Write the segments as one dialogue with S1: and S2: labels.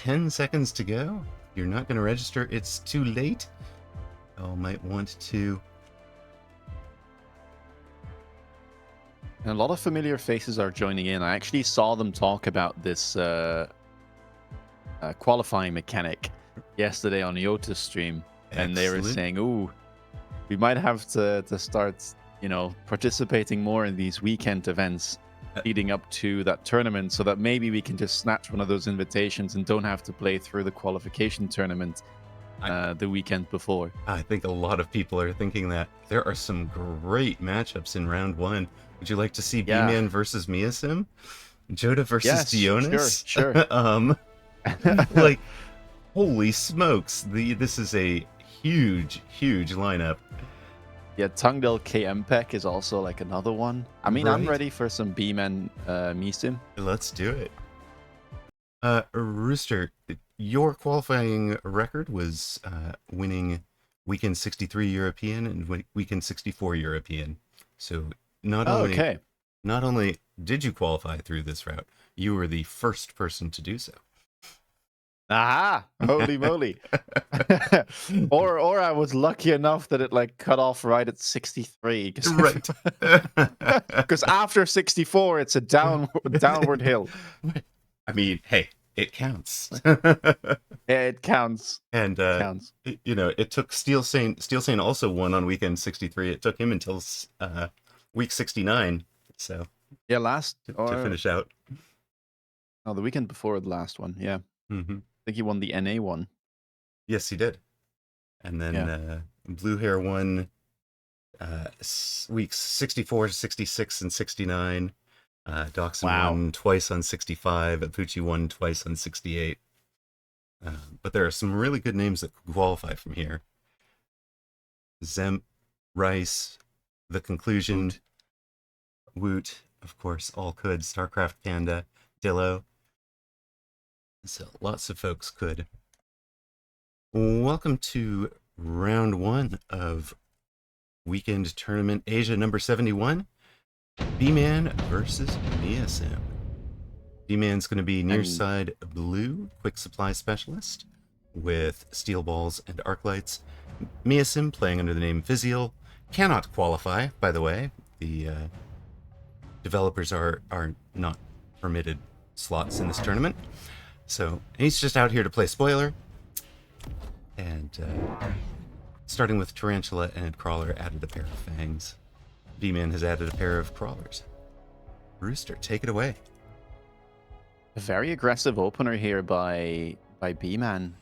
S1: 10 seconds to go. You're not going to register. It's too late. You might want to...
S2: And a lot of familiar faces are joining in. I actually saw them talk about this qualifying mechanic yesterday on Jota's stream. And they were saying, ooh, we might have to start, you know, participating more in these weekend events leading up to that tournament, so that maybe we can just snatch one of those invitations and don't have to play through the qualification tournament the weekend before.
S1: I think a lot of people are thinking that. There are some great matchups in round 1. Would you like to see B-Man versus Measim? Jota versus Dionis?
S2: Sure.
S1: Like, holy smokes. This is a huge lineup.
S2: Yeah, Tungdel KMPEC is also like another one. I mean, I'm ready for some B-Man Measim.
S1: Let's do it. Rooster, your qualifying record was winning Weekend 63 European and Weekend 64 European. So not only did you qualify through this route, you were the first person to do so.
S2: Aha! Holy moly! or I was lucky enough that it like cut off right at 63.
S1: Right.
S2: Because after 64, it's a downward hill.
S1: I mean, hey, it counts.
S2: Yeah, it counts.
S1: And
S2: counts.
S1: You know, it took Steel Sane also won on weekend 63. It took him until week 69. So
S2: yeah,
S1: to finish out.
S2: Oh, the weekend before the last one. Yeah.
S1: Mm-hmm.
S2: I think he won the NA one.
S1: Yes, he did. And then Blue Hair won weeks 64, 66, and 69. Doxson won twice on 65. Apucci won twice on 68. But there are some really good names that qualify from here. Zemp, Rice, The Conclusion, Woot, of course, all could. StarCraft Panda, Dillo. So lots of folks could. Welcome to round 1 of Weekend Tournament Asia number 71. B-Man versus Measim. B-Man's going to be near side blue, quick supply specialist with steel balls and arc lights. Measim, playing under the name Physial, cannot qualify, by the way. The developers are not permitted slots in this tournament. So he's just out here to play spoiler. And starting with Tarantula and Crawler, added a pair of fangs. B-Man has added a pair of crawlers. Rooster, take it away.
S2: A very aggressive opener here by B-Man.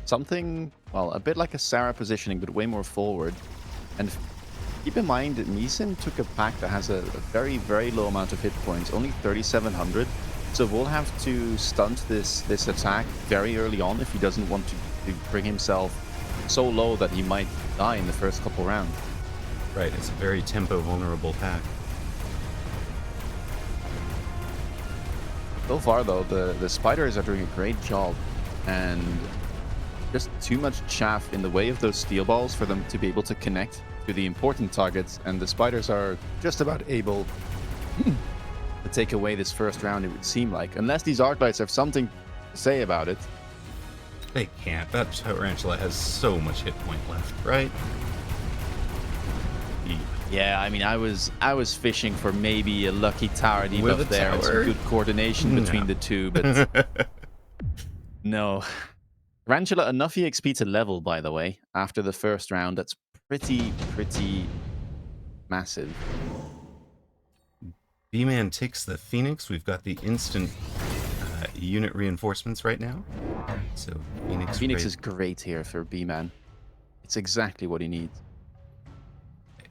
S2: Something, well, a bit like a Sarah positioning, but way more forward. And keep in mind that Measim took a pack that has a very, very low amount of hit points, only 3,700. So we'll have to stunt this attack very early on if he doesn't want to bring himself so low that he might die in the first couple rounds.
S1: Right, it's a very tempo vulnerable pack.
S2: So far though, the spiders are doing a great job, and just too much chaff in the way of those steel balls for them to be able to connect to the important targets, and the spiders are just about able to take away this first round, it would seem like. Unless these arc lights have something to say about it.
S1: They can't. That Tarantula has so much hit point left, right?
S2: Yeah, I mean, I was fishing for maybe a lucky tower debuff there and some good coordination between the two, but no. Tarantula, enough EXP to level, by the way, after the first round. That's pretty massive.
S1: B-Man takes the Phoenix. We've got the instant unit reinforcements right now. So
S2: Phoenix is great here for B-Man. It's exactly what he needs.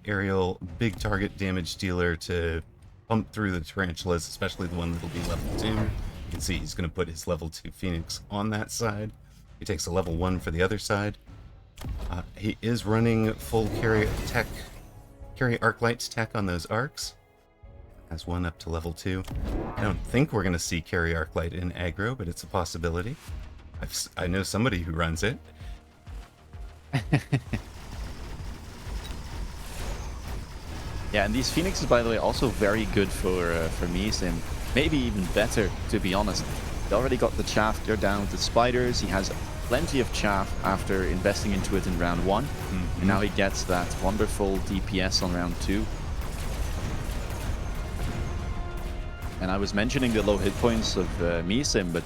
S1: Aerial, big target damage dealer to pump through the Tarantulas, especially the one that'll be level 2. You can see he's going to put his level 2 Phoenix on that side. He takes a level 1 for the other side. He is running full carry arc light tech on those arcs. Has one up to level 2. I don't think we're going to see carry arc light in aggro, but it's a possibility. I know somebody who runs it.
S2: Yeah, and these Phoenixes, by the way, also very good for Measim. Maybe even better, to be honest. He already got the chaff cleared down with the spiders. He has plenty of chaff after investing into it in round 1. And now he gets that wonderful DPS on round 2. And I was mentioning the low hit points of Measim, but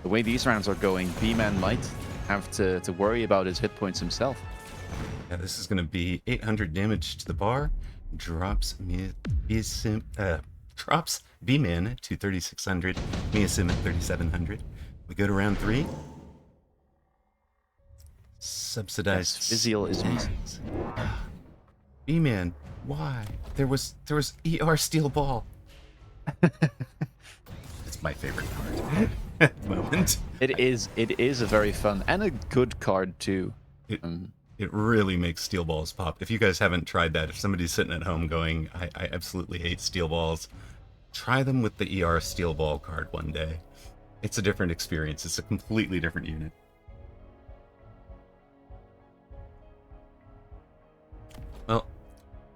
S2: the way these rounds are going, B-Man might have to worry about his hit points himself.
S1: Yeah, this is going to be 800 damage to the bar. Drops drops B-Man to 3600, Measim at 3700. We go to round 3. Subsidized.
S2: Yes, Physial is Measim.
S1: B-Man, why? There was ER Steel Ball. It's my favorite card at the moment.
S2: It is a very fun and a good card too.
S1: It really makes steel balls pop. If you guys haven't tried that, if somebody's sitting at home going, I absolutely hate steel balls, try them with the ER Steel Ball card one day. It's a different experience. It's a completely different unit. Well,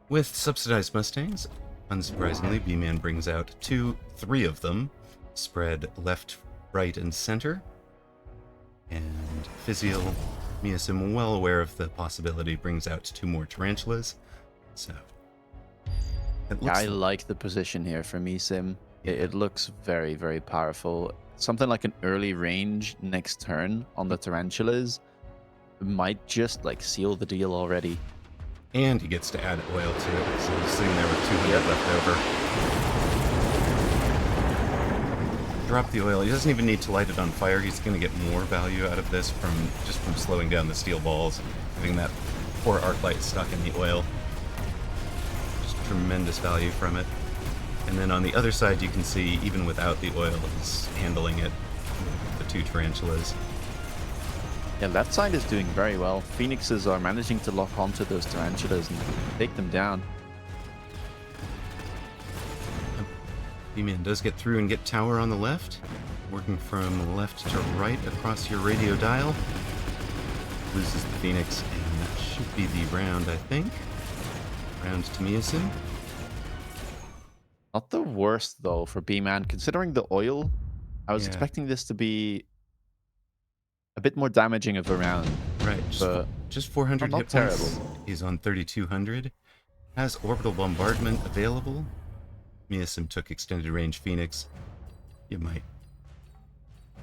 S1: with subsidized Mustangs, unsurprisingly, B-Man brings out 3 of them, spread left, right, and center. And Physial, Measim, well aware of the possibility, brings out 2 more Tarantulas. So,
S2: I like the position here for Measim. It looks very, very powerful. Something like an early range next turn on the Tarantulas might just like seal the deal already.
S1: And he gets to add oil to it, so he's sitting there with 200 left over. Drop the oil. He doesn't even need to light it on fire. He's going to get more value out of this from slowing down the steel balls, having that poor arc light stuck in the oil. Just tremendous value from it. And then on the other side, you can see, even without the oil, he's handling it with the 2 Tarantulas.
S2: Yeah, left side is doing very well. Phoenixes are managing to lock onto those Tarantulas and take them down.
S1: B-Man does get through and get tower on the left. Working from left to right across your radio dial. Loses the Phoenix, and that should be the round, I think. Round to Measim.
S2: Not the worst, though, for B-Man. Considering the oil, I was expecting this to be a bit more damaging of a round.
S1: Right, just 400 hit
S2: terrible.
S1: points. He's on 3200. Has orbital bombardment available. Measim took extended range Phoenix. You might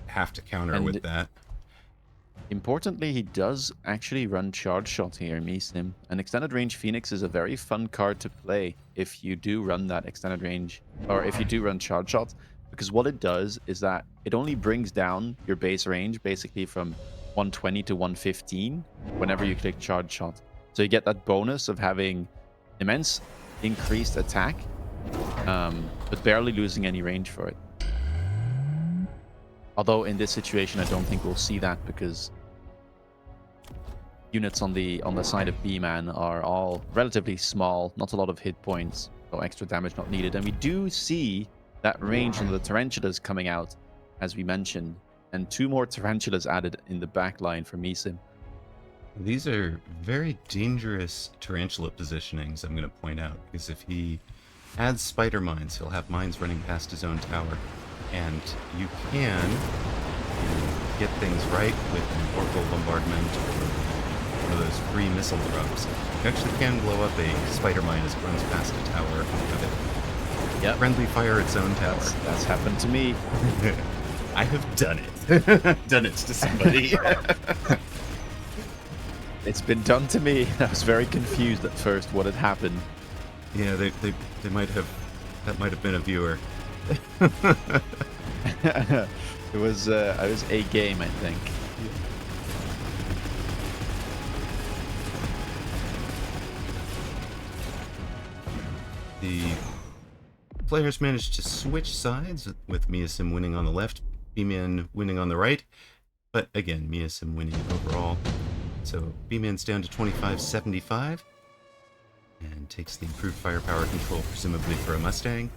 S1: have to counter with that.
S2: Importantly, he does actually run Charge Shot here, Measim. An extended range Phoenix is a very fun card to play if you do run that extended range, or if you do run Charge Shot, because what it does is that it only brings down your base range basically from 120 to 115 whenever you click Charge Shot. So you get that bonus of having immense increased attack, but barely losing any range for it. Although in this situation, I don't think we'll see that because units on the side of B-Man are all relatively small, not a lot of hit points, so extra damage not needed. And we do see that range on the Tarantulas coming out, as we mentioned, and 2 more Tarantulas added in the back line for Measim.
S1: These are very dangerous Tarantula positionings, I'm going to point out, because if he adds spider mines, he'll have mines running past his own tower. And you can get things right with an orbital bombardment or one of those free missile drops. You actually can blow up a spider mine as it runs past a tower and have it friendly fire its own tower.
S2: That's happened to me.
S1: I have done it. Done it to somebody.
S2: It's been done to me. I was very confused at first what had happened.
S1: Yeah, they might have. That might have been a viewer.
S2: It was I was a game, I think.
S1: The players managed to switch sides, with Measim winning on the left, B-Man winning on the right, but again, Measim winning overall. So B-Man's down to 2575 and takes the improved firepower control, presumably for a Mustang.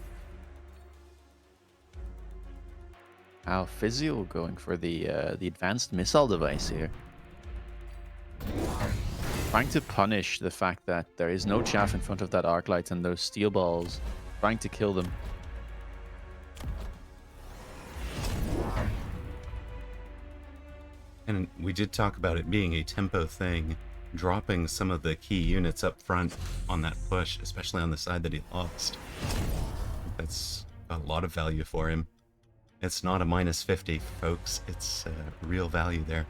S2: Wow, Physio going for the advanced missile device here. Trying to punish the fact that there is no chaff in front of that arc light and those steel balls. Trying to kill them.
S1: And we did talk about it being a tempo thing, dropping some of the key units up front on that push, especially on the side that he lost. That's got a lot of value for him. It's not a minus 50, folks. It's real value there.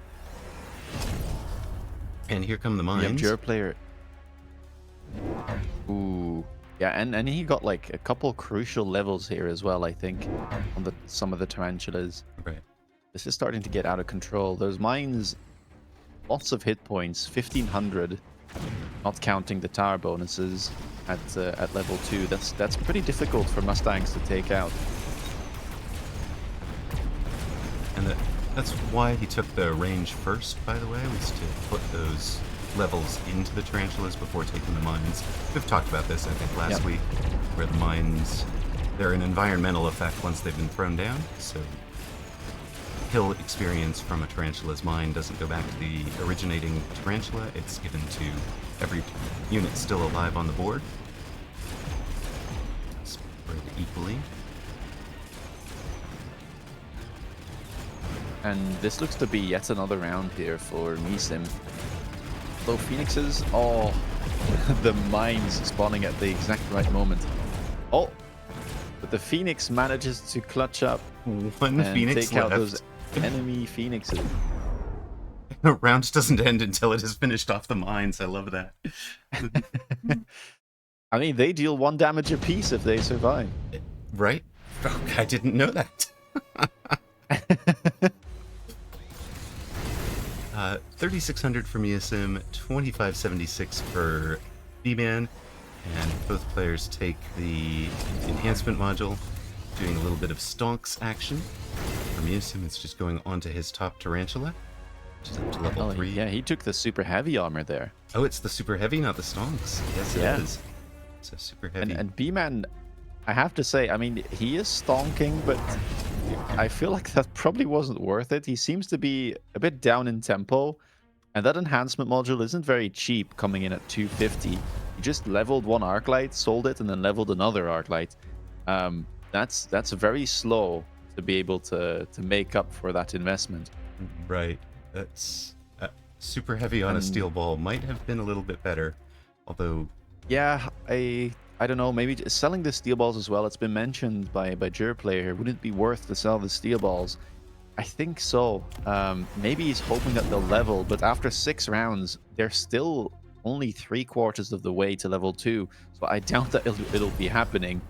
S1: And here come the mines.
S2: You have your player. Ooh. Yeah, and he got like a couple crucial levels here as well, I think, on some of the tarantulas.
S1: Right.
S2: This is starting to get out of control. Those mines, lots of hit points, 1500, not counting the tower bonuses at level 2. That's pretty difficult for Mustangs to take out.
S1: And that's why he took the range first, by the way, was to put those levels into the tarantulas before taking the mines. We've talked about this, I think, last week, where the mines, they're an environmental effect once they've been thrown down, so kill experience from a tarantula's mine doesn't go back to the originating tarantula, it's given to every unit still alive on the board. Spread equally.
S2: And this looks to be yet another round here for Measim. Though Phoenixes, oh, the mines spawning at the exact right moment. Oh, but the Phoenix manages to clutch up
S1: One
S2: and
S1: Phoenix
S2: take out
S1: left.
S2: those enemy Phoenixes.
S1: The round doesn't end until it has finished off the mines. I love that.
S2: I mean, they deal 1 damage apiece if they survive.
S1: Right? Oh, I didn't know that. 3,600 for Measim, 2,576 for B-Man, and both players take the enhancement module, doing a little bit of stonks action. For Measim, it's just going onto his top tarantula, which is up to level 3.
S2: Yeah, he took the super heavy armor there.
S1: Oh, it's the super heavy, not the stonks. Yes, it is. So super heavy.
S2: And B-Man, I have to say, I mean, he is stonking, but I feel like that probably wasn't worth it. He seems to be a bit down in tempo, and that enhancement module isn't very cheap, coming in at 250. He just leveled 1 Arclight, sold it, and then leveled another Arclight. That's very slow to be able to make up for that investment.
S1: Right. That's super heavy on a steel ball might have been a little bit better, although.
S2: Yeah, I don't know. Maybe selling the steel balls as well. It's been mentioned by Jur player. Would it be worth to sell the steel balls? I think so. Maybe he's hoping that they'll level, but after 6 rounds, they're still only 3/4 of the way to level 2. So I doubt that it'll be happening.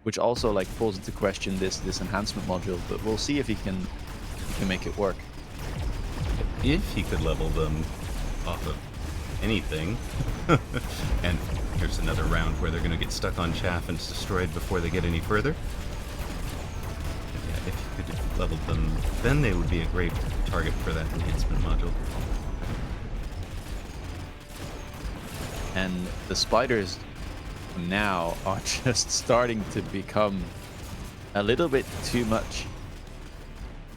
S2: Which also like pulls into question this enhancement module. But we'll see if he can make it work.
S1: If he could level them off of anything, and here's another round where they're going to get stuck on chaff and it's destroyed before they get any further. Yeah, if you could level them, then they would be a great target for that enhancement module.
S2: And the spiders now are just starting to become a little bit too much,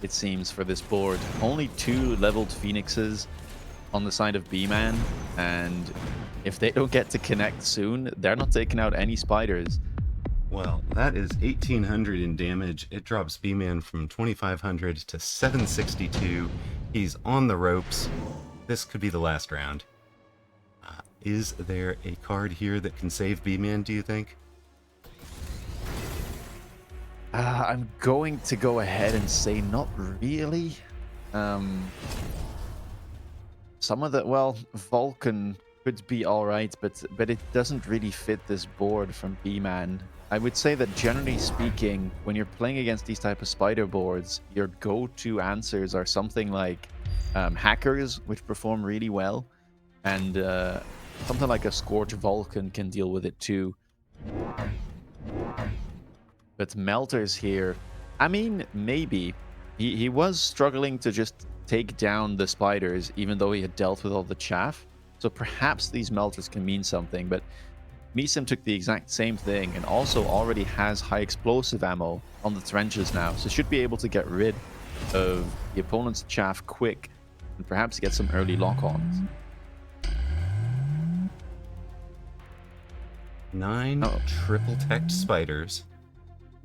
S2: it seems, for this board. Only 2 leveled Phoenixes on the side of B-Man, and if they don't get to connect soon, they're not taking out any spiders.
S1: Well, that is 1,800 in damage. It drops B-Man from 2,500 to 762. He's on the ropes. This could be the last round. Is there a card here that can save B-Man, do you think?
S2: I'm going to go ahead and say not really. Some of the, well, Vulcan could be alright, but it doesn't really fit this board from B-Man. I would say that generally speaking, when you're playing against these type of spider boards, your go-to answers are something like hackers, which perform really well, and something like a Scorch Vulcan can deal with it too. But Melters here, I mean, maybe. He was struggling to just take down the spiders, even though he had dealt with all the chaff. So perhaps these Melters can mean something, but Measim took the exact same thing and also already has high explosive ammo on the trenches now, so should be able to get rid of the opponent's chaff quick and perhaps get some early lock-ons.
S1: 9 triple-teched spiders.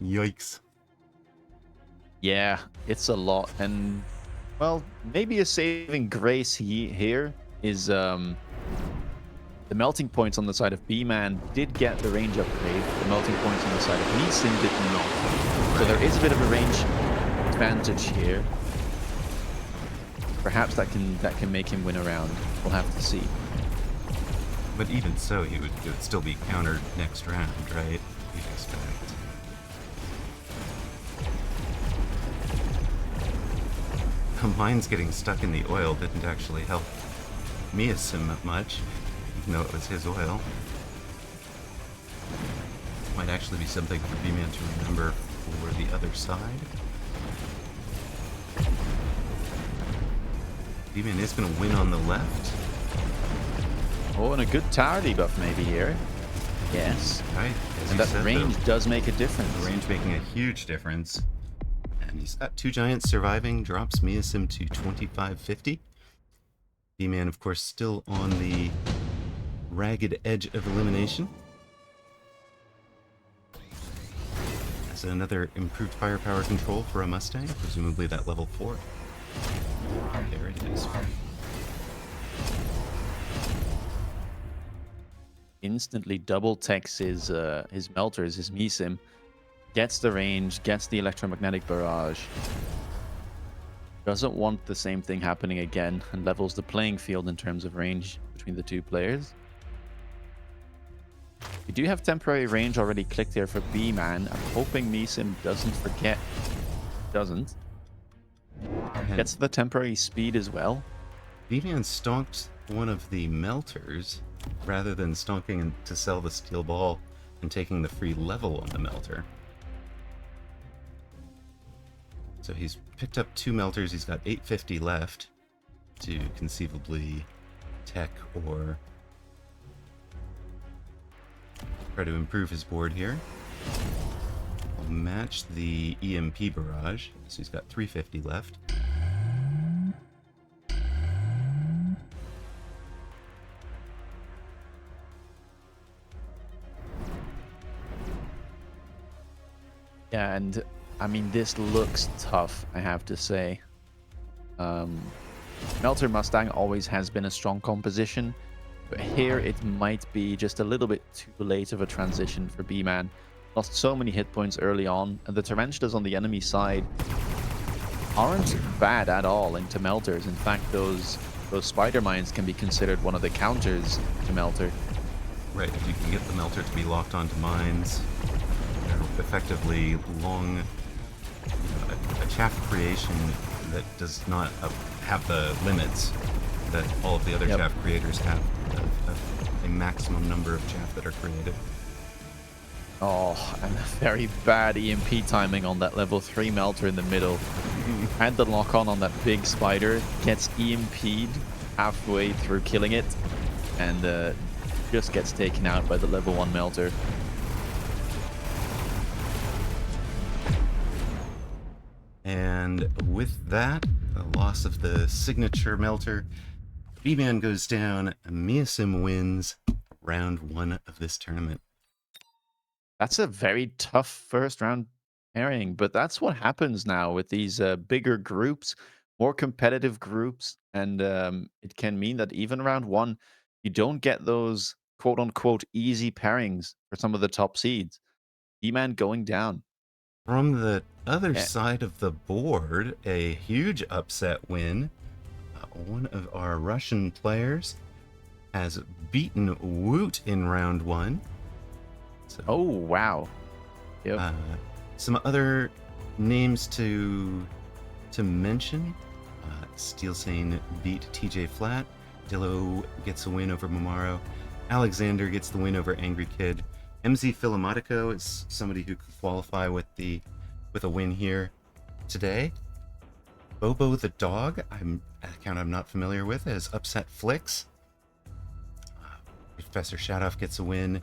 S1: Yikes.
S2: Yeah, it's a lot, and Well, maybe a saving grace here is the melting points on the side of B-Man did get the range upgrade. The melting points on the side of Measim did not. So there is a bit of a range advantage here. Perhaps that can make him win a round. We'll have to see.
S1: But even so, it would still be countered next round, right? You'd expect. Mine's getting stuck in the oil didn't actually help Measim much, even though it was his oil. Might actually be something for B-Man to remember for the other side. B-Man is going to win on the left.
S2: Oh, and a good tower debuff maybe here. Yes.
S1: Right.
S2: And that range does make a difference.
S1: The range making a huge difference. And he's got 2 giants surviving, drops Measim to 2550. B-Man, of course, still on the ragged edge of elimination. That's another improved firepower control for a Mustang, presumably that level 4. There it is.
S2: Instantly double techs his melters, his Measim. Gets the range, gets the electromagnetic barrage. Doesn't want the same thing happening again, and levels the playing field in terms of range between the two players. We do have temporary range already clicked here for B-Man. I'm hoping Measim doesn't forget. Doesn't. Gets the temporary speed as well.
S1: B-Man stonked one of the melters rather than stonking to sell the steel ball and taking the free level on the melter. So he's picked up 2 melters. He's got 850 left to conceivably tech or try to improve his board here. I'll match the EMP barrage. So he's got 350 left.
S2: Yeah, and I mean, this looks tough, I have to say. Melter Mustang always has been a strong composition, but here it might be just a little bit too late of a transition for B-Man. Lost so many hit points early on, and the Tarantulas on the enemy side aren't bad at all into Melters. In fact, those Spider Mines can be considered one of the counters to Melter.
S1: Right, if you can get the melter to be locked onto mines, they're effectively long, a chaff creation that does not have the limits that all of the other chaff creators have, a maximum number of chaff that are created.
S2: Oh, and a very bad EMP timing on that level 3 melter in the middle. Had the lock on that big spider, gets EMP'd halfway through killing it, and just gets taken out by the level 1 melter.
S1: And with that, the loss of the signature melter, B-Man goes down, Measim wins round 1 of this tournament.
S2: That's a very tough first round pairing, but that's what happens now with these bigger groups, more competitive groups, and it can mean that even round 1, you don't get those quote unquote easy pairings for some of the top seeds. B-Man going down.
S1: From the other side of the board, a huge upset win. One of our Russian players has beaten Woot in round 1. So,
S2: oh, wow. Yep.
S1: Some other names to mention. Steel Sane beat TJ Flat. Dillo gets a win over Momaro. Alexander gets the win over Angry Kid. MZ Philomotico is somebody who could qualify with a win here today. Bobo the Dog, an account I'm not familiar with, has upset Flicks. Professor Shadoff gets a win.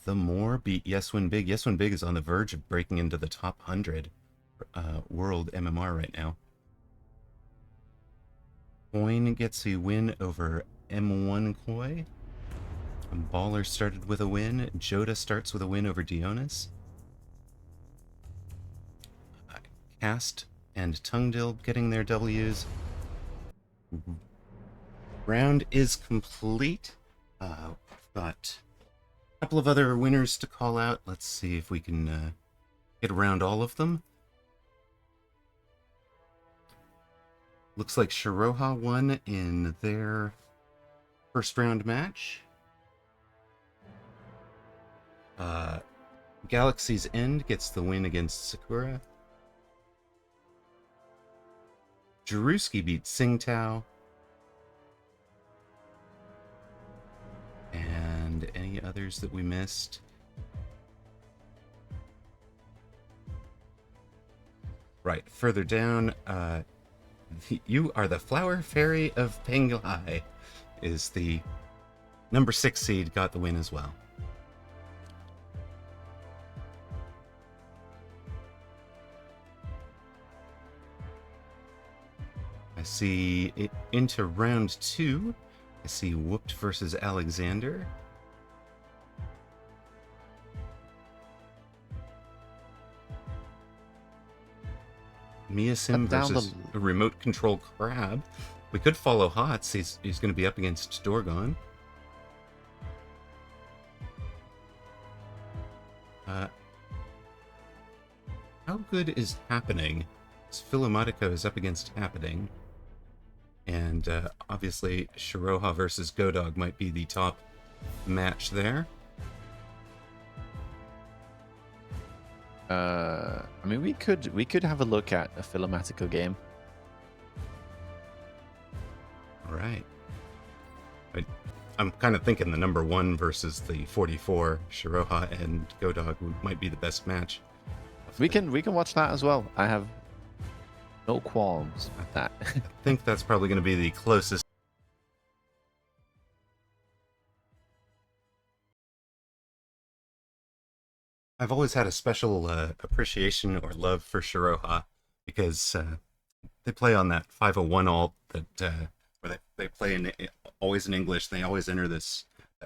S1: The More beat Yes Win Big. Yes Win Big is on the verge of breaking into the top 100 world MMR right now. Coin gets a win over M1 Koi. Baller started with a win. Jota starts with a win over Dionys. Cast and Tungdil getting their W's. Round is complete. We've got a couple of other winners to call out. Let's see if we can get around all of them. Looks like Shiroha won in their first round match. Galaxy's End gets the win against Sakura. Druski beat Tsingtao. And any others that we missed? Right, further down, you are the Flower Fairy of Penglai is the number 6 seed, got the win as well. I see it into round 2. I see Whooped versus Alexander. Measim versus a remote control crab. We could follow Hots. He's going to be up against Dorgon. How good is Happening? Philomatica is up against Happening. And obviously Shiroha versus GODOG might be the top match there.
S2: I mean, we could have a look at a Philomatica game.
S1: All right. I'm kind of thinking the number 1 versus the 44, Shiroha and GODOG, might be the best match.
S2: We can watch that as well. I have no qualms with that.
S1: I think that's probably going to be the closest. I've always had a special appreciation or love for Shiroha because they play on that 501 alt that where they play always in English. They always enter that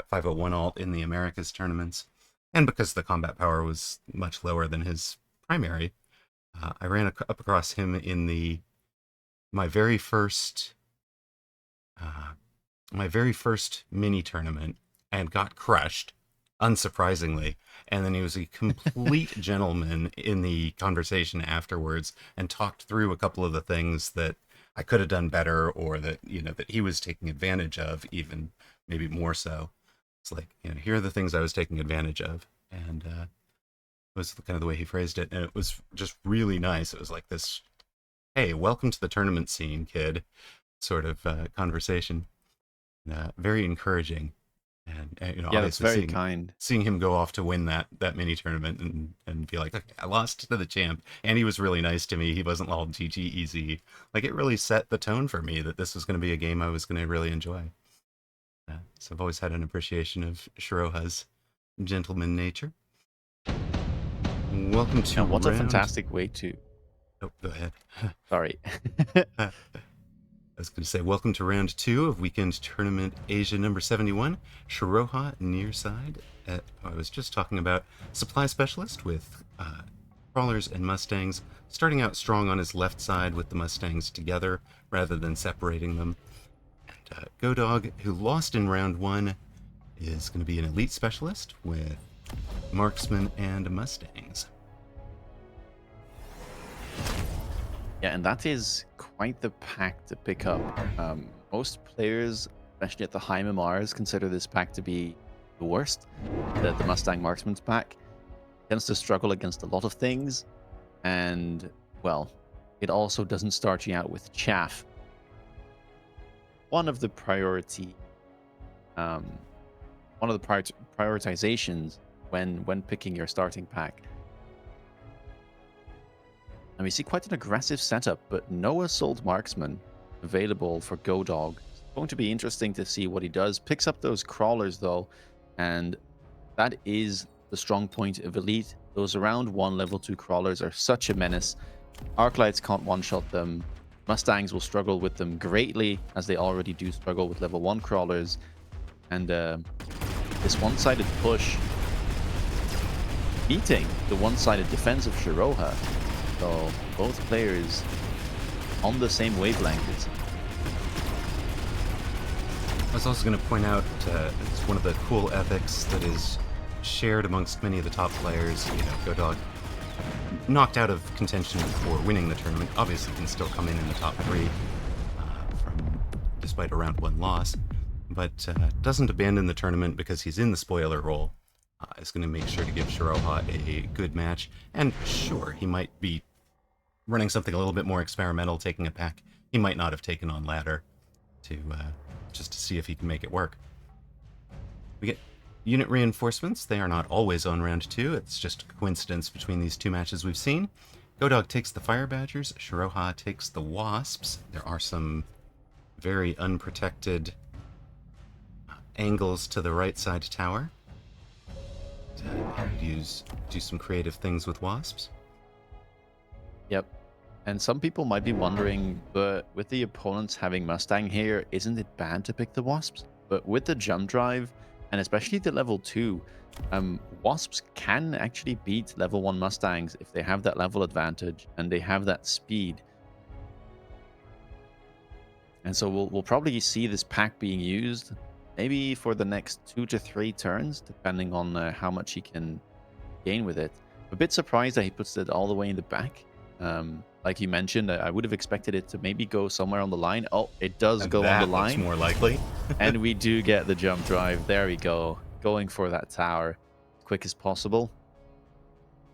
S1: 501 alt in the Americas tournaments, and because the combat power was much lower than his primary, I ran up across him in my very first mini tournament and got crushed, unsurprisingly. And then he was a complete gentleman in the conversation afterwards and talked through a couple of the things that I could have done better, or that, that he was taking advantage of, even maybe more so. It's like, here are the things I was taking advantage of. And it was kind of the way he phrased it. And it was just really nice. It was like this, hey, welcome to the tournament scene, kid, sort of conversation. Very encouraging. And
S2: yeah, that's very kind.
S1: Seeing him go off to win that mini tournament and be like, okay, I lost to the champ, and he was really nice to me. He wasn't all GG easy. Like, it really set the tone for me that this was going to be a game I was going to really enjoy. So I've always had an appreciation of Shiroha's gentleman nature. Welcome to
S2: what a fantastic way to.
S1: Oh, go ahead.
S2: Sorry.
S1: I was going to say, welcome to round 2 of Weekend Tournament Asia number 71. Shiroha near side. I was just talking about Supply Specialist with Crawlers and Mustangs, starting out strong on his left side with the Mustangs together rather than separating them. And GODOG, who lost in round 1, is going to be an Elite Specialist with Marksman and Mustangs.
S2: Yeah, and that is quite the pack to pick up. Most players, especially at the high MMRs, consider this pack to be the worst. The Mustang Marksman's pack tends to struggle against a lot of things, and, well, it also doesn't start you out with chaff. One of the prioritizations when picking your starting pack. And we see quite an aggressive setup, but no Assault Marksman available for GODOG. It's going to be interesting to see what he does. Picks up those Crawlers, though, and that is the strong point of Elite. Those around 1 level 2 Crawlers are such a menace. Arclights can't one-shot them. Mustangs will struggle with them greatly, as they already do struggle with level 1 Crawlers. And this one-sided push, beating the one-sided defense of Shiroha, So both players on the same wavelength.
S1: I was also going to point out it's one of the cool ethics that is shared amongst many of the top players. You know, GODOG, knocked out of contention for winning the tournament, obviously can still come in the top 3 despite a round 1 loss, but doesn't abandon the tournament because he's in the spoiler role. Is going to make sure to give Shiroha a good match, and sure, he might be running something a little bit more experimental, taking a pack he might not have taken on ladder to just to see if he can make it work. We get unit reinforcements. They are not always on round 2. It's just a coincidence between these 2 matches we've seen. GODOG takes the Fire Badgers. Shiroha takes the Wasps. There are some very unprotected angles to the right side tower. Do some creative things with Wasps.
S2: Yep. And some people might be wondering, but with the opponents having Mustang here, isn't it bad to pick the Wasps? But with the jump drive, and especially the level 2, Wasps can actually beat level 1 Mustangs if they have that level advantage and they have that speed. And so we'll probably see this pack being used maybe for the next 2 to 3 turns, depending on how much he can gain with it. A bit surprised that he puts it all the way in the back. Like you mentioned, I would have expected it to maybe go somewhere on the line. Oh, it does go on the line.
S1: That's more likely.
S2: And we do get the jump drive. There we go. Going for that tower as quick as possible.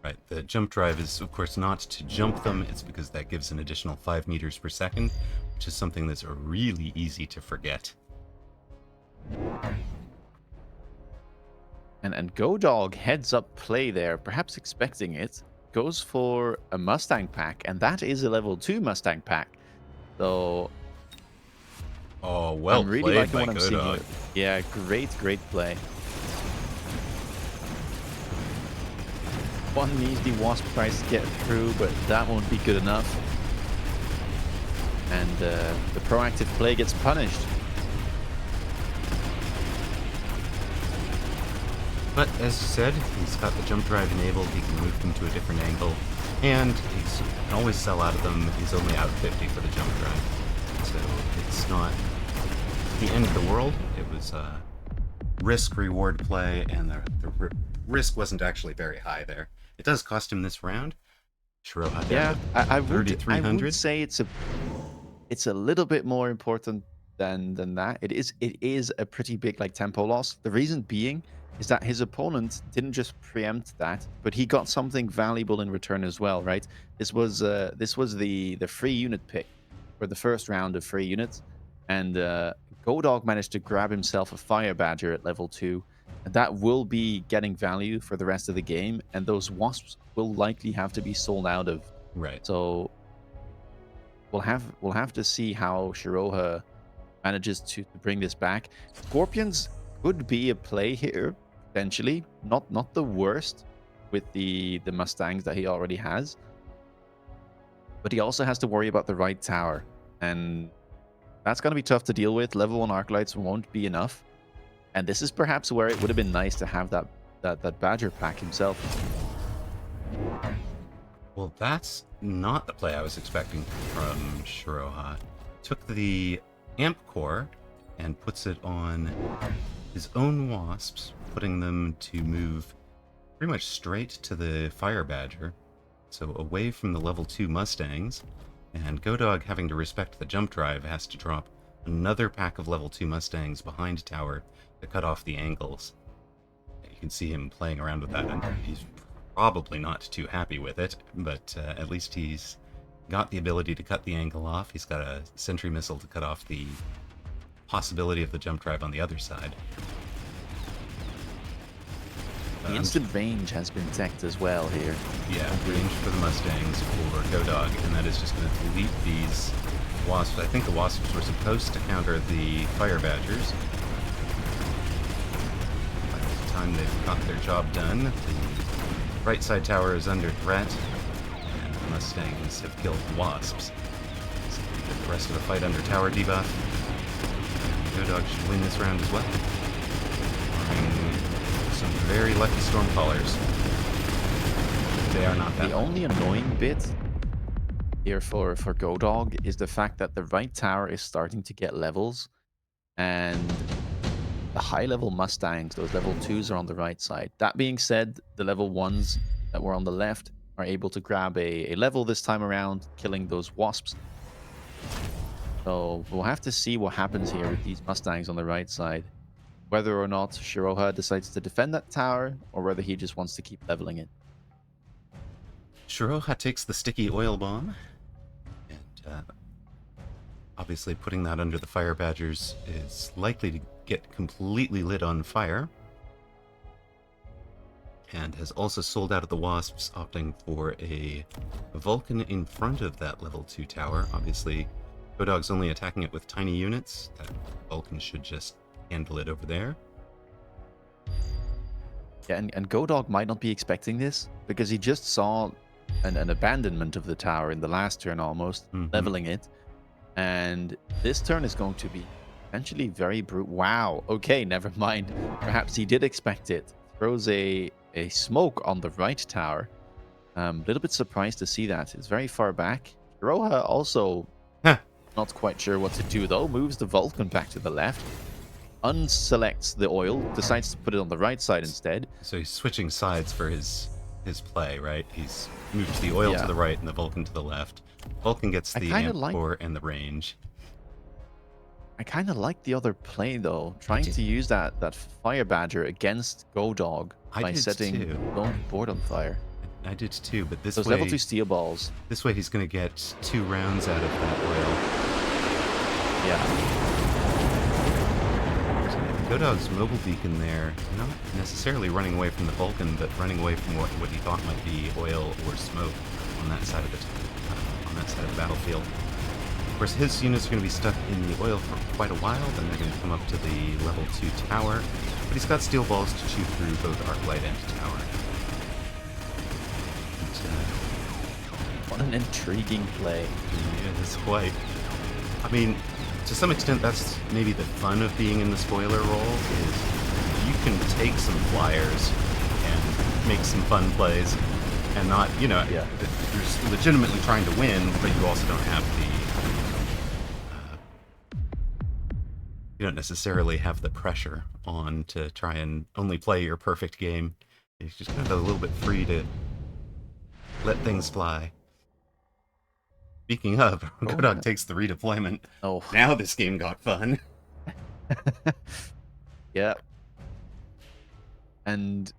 S1: Right. The jump drive is, of course, not to jump them. It's because that gives an additional 5 meters per second, which is something that's really easy to forget.
S2: And GODOG heads up play there, perhaps expecting it. Goes for a Mustang pack, and that is a level 2 Mustang pack. So,
S1: oh, well
S2: I'm really
S1: played
S2: liking
S1: by
S2: what I'm seeing
S1: GODOG.
S2: here. Yeah, great play. One measly Wasp tries to get through, but that won't be good enough. And the proactive play gets punished.
S1: But as you said, he's got the jump drive enabled. He can move them to a different angle, and he can always sell out of them. He's only out 50 for the jump drive, so it's not the end of the world. It was a risk-reward play, and the risk wasn't actually very high there. It does cost him this round. Shiroha,
S2: yeah, I would
S1: 3,300.
S2: say it's a little bit more important than that. It is a pretty big tempo loss. The reason being is that his opponent didn't just preempt that, but he got something valuable in return as well, right? This was the free unit pick for the first round of free units, and GODOG managed to grab himself a Fire Badger at level 2, and that will be getting value for the rest of the game, and those Wasps will likely have to be sold out of.
S1: Right.
S2: So we'll have to see how Shiroha manages to bring this back. Scorpions could be a play here, potentially. Not the worst with the Mustangs that he already has. But he also has to worry about the right tower. And that's going to be tough to deal with. Level 1 Arclights won't be enough. And this is perhaps where it would have been nice to have that Badger pack himself.
S1: Well, that's not the play I was expecting from Shiroha. Took the Amp Core and puts it on his own Wasps, putting them to move pretty much straight to the Fire Badger, so away from the level 2 Mustangs, and GODOG, having to respect the jump drive, has to drop another pack of level 2 Mustangs behind tower to cut off the angles. You can see him playing around with that, and he's probably not too happy with it, but at least he's got the ability to cut the angle off. He's got a sentry missile to cut off the possibility of the jump drive on the other side.
S2: The instant range has been teched as well here.
S1: Yeah, range for the Mustangs for GODOG, and that is just going to delete these Wasps. I think the Wasps were supposed to counter the Fire Badgers. By the time they've got their job done, the right side tower is under threat, and the Mustangs have killed the Wasps. So we get the rest of the fight under tower debuff. GODOG should win this round as well. Some very lucky Stormcallers. They are not that
S2: The only annoying bit here for GODOG is the fact that the right tower is starting to get levels, and the high-level Mustangs, those level 2s, are on the right side. That being said, the level 1s that were on the left are able to grab a level this time around, killing those wasps. So we'll have to see what happens here with these Mustangs on the right side. Whether or not Shiroha decides to defend that tower, or whether he just wants to keep leveling it.
S1: Shiroha takes the sticky oil bomb, and obviously putting that under the fire badgers is likely to get completely lit on fire. And has also sold out of the wasps, opting for a Vulcan in front of that level 2 tower. Obviously, GODOG's only attacking it with tiny units. That Vulcan should just handle it over there.
S2: Yeah, and GODOG might not be expecting this, because he just saw an abandonment of the tower in the last turn almost, leveling it. And this turn is going to be potentially very brutal. Wow, okay, never mind. Perhaps he did expect it. Throws a smoke on the right tower. A little bit surprised to see that. It's very far back. Shiroha also not quite sure what to do, though. Moves the Vulcan back to the left. Unselects the oil. Decides to put it on the right side instead.
S1: So he's switching sides for his play, right? He's moved the oil to the right and the Vulcan to the left. Vulcan gets the amp core and the range.
S2: I kind of like the other play, though. Trying to use that Fire Badger against GODOG by setting the board on fire.
S1: I did too, but this
S2: those
S1: way...
S2: level 2 steel balls.
S1: This way he's going to get 2 rounds out of that oil.
S2: Yeah.
S1: GODOG's mobile beacon there, not necessarily running away from the Vulcan, but running away from what he thought might be oil or smoke on that side of the battlefield. Of course, his units are going to be stuck in the oil for quite a while, then they're going to come up to the level 2 tower, but he's got steel balls to chew through both Arclight and tower.
S2: What an intriguing play.
S1: Yeah, it's quite. I mean, to some extent, that's maybe the fun of being in the spoiler role, is you can take some flyers and make some fun plays, and not, you know, you're legitimately trying to win, but you also don't have you don't necessarily have the pressure on to try and only play your perfect game. You're just kind of a little bit free to let things fly. Speaking of, GODOG takes the redeployment.
S2: Oh.
S1: Now this game got fun.
S2: Yeah. And,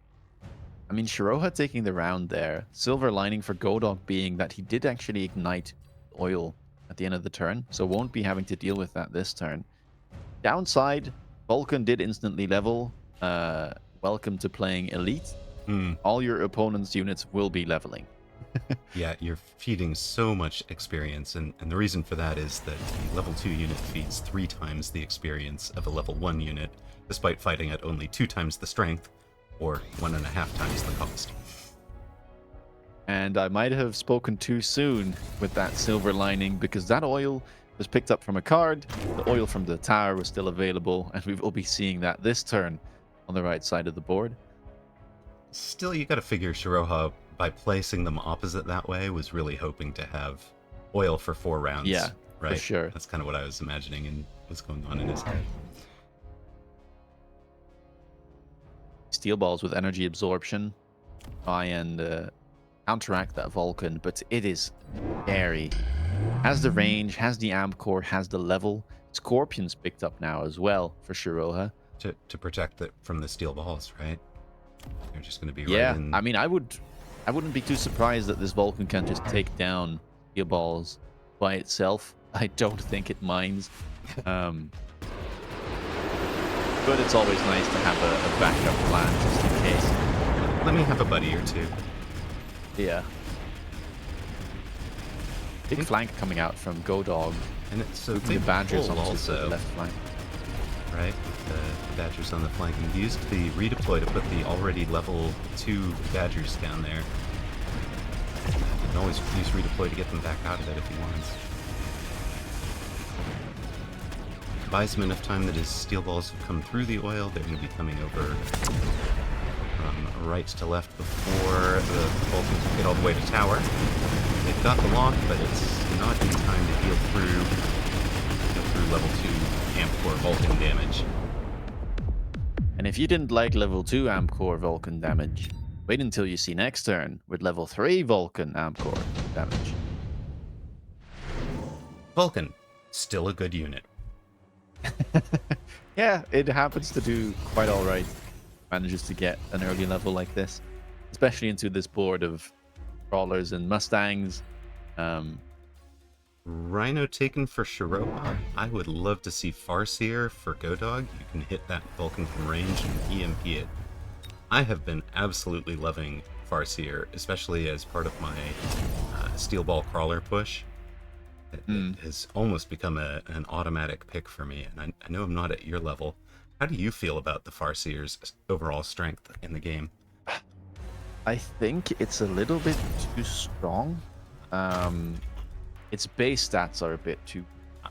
S2: I mean, Shiroha taking the round there. Silver lining for GODOG being that he did actually ignite oil at the end of the turn, so won't be having to deal with that this turn. Downside, Vulcan did instantly level. Welcome to playing Elite. All your opponent's units will be leveling.
S1: Yeah, you're feeding so much experience, and the reason for that is that the level 2 unit feeds 3 times the experience of a level 1 unit, despite fighting at only 2 times the strength, or 1.5 times the cost.
S2: And I might have spoken too soon with that silver lining, because that oil was picked up from a card, the oil from the tower was still available, and we will be seeing that this turn on the right side of the board.
S1: Still, you gotta figure Shiroha, by placing them opposite that way, was really hoping to have oil for 4 rounds.
S2: Yeah,
S1: right?
S2: for sure.
S1: That's kind of what I was imagining and what's going on in his head.
S2: Steel balls with energy absorption try and counteract that Vulcan, but it is scary. Has the range, has the amp core, has the level. Scorpions picked up now as well for Shiroha.
S1: To protect it from the steel balls, right? They're just going to be
S2: right
S1: in...
S2: I mean, I wouldn't be too surprised that this Vulcan can just take down steel balls by itself. I don't think it minds. But it's always nice to have a backup plan just in case.
S1: Let me have a buddy or two.
S2: Yeah. Big flank coming out from GODOG.
S1: And it's so
S2: the Badgers on
S1: also
S2: the left flank.
S1: Right, the Badgers on the flank. And he used the redeploy to put the already level 2 Badgers down there. He can always use redeploy to get them back out of it if he wants. Buys him enough time that his steel balls have come through the oil. They're going to be coming over from right to left before the Vulcans get all the way to tower. They've got the lock, but it's not in time to heal through level 2 Amp Core Vulcan damage.
S2: And if you didn't like level 2 Amp Core Vulcan damage, wait until you see next turn with level 3 Vulcan Amp Core damage.
S1: Vulcan, still a good unit.
S2: Yeah, it happens to do quite alright. Manages to get an early level like this, especially into this board of crawlers and mustangs.
S1: Rhino taken for Shiroha. I would love to see Farseer for GODOG. You can hit that Vulcan from range and EMP it. I have been absolutely loving Farseer, especially as part of my Steel Ball Crawler push. It has almost become an automatic pick for me, and I know I'm not at your level. How do you feel about the Farseer's overall strength in the game?
S2: I think it's a little bit too strong. Its base stats are a bit too...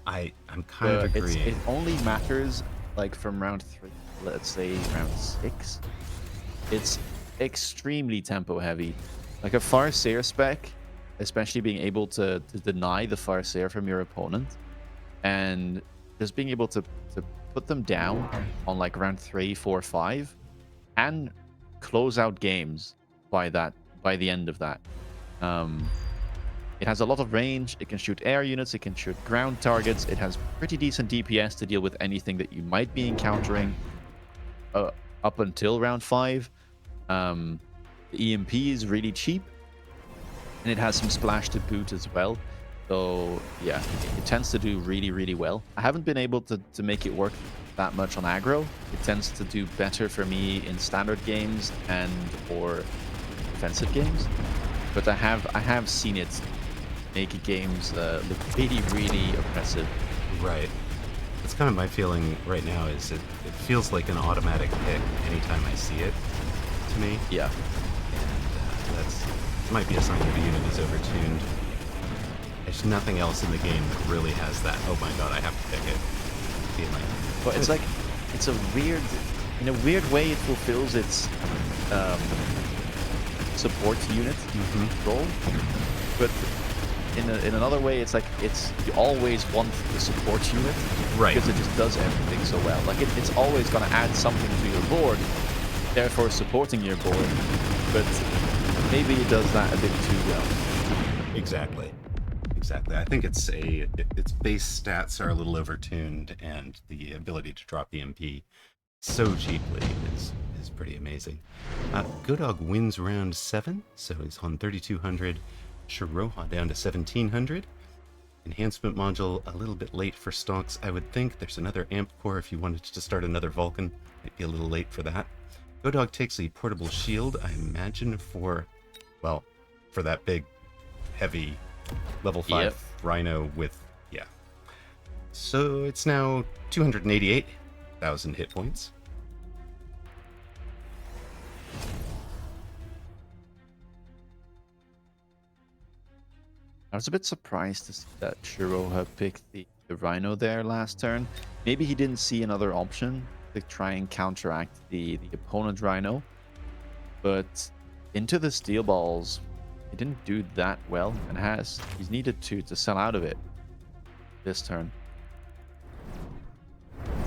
S1: I'm kind of agreeing.
S2: It only matters like from round 3, let's say round 6. It's extremely tempo heavy. Like a Farseer spec, especially being able to deny the Farseer from your opponent, and just being able to put them down on like round 3, 4, 5, and close out games by the end of that. It has a lot of range. It can shoot air units. It can shoot ground targets. It has pretty decent DPS to deal with anything that you might be encountering up until round 5. The EMP is really cheap, and it has some splash to boot as well. So yeah, it tends to do really, really well. I haven't been able to make it work that much on aggro. It tends to do better for me in standard games and or defensive games. But I have seen it make games look really, really oppressive.
S1: Right. That's kind of my feeling right now. Is it feels like an automatic pick anytime I see it. To me.
S2: Yeah.
S1: And that might be a sign that the unit is overtuned. There's nothing else in the game that really has that. Oh my god, I have to pick it. Feeling.
S2: But it's like in a weird way, it fulfills its support unit role. But in another way, it's like you always want the support unit,
S1: right?
S2: Because it just does everything so well. Like it's always going to add something to your board, therefore supporting your board. But maybe it does that a bit too well.
S1: Exactly. I think its base stats are a little overtuned, and the ability to drop the MP so cheaply is pretty amazing. GODOG wins round 7, so he's on 3,200. Shiroha down to 1,700. Enhancement module a little bit late for stocks, I would think. There's another amp core if you wanted to start another Vulcan. Might be a little late for that. GODOG takes a portable shield, I imagine for that big, heavy level 5 Rhino with, yeah. So it's now 288,000 hit points.
S2: I was a bit surprised to see that Shiroha picked the Rhino there last turn. Maybe he didn't see another option to try and counteract the opponent Rhino. But into the steel balls, he didn't do that well, and he's needed to sell out of it this turn.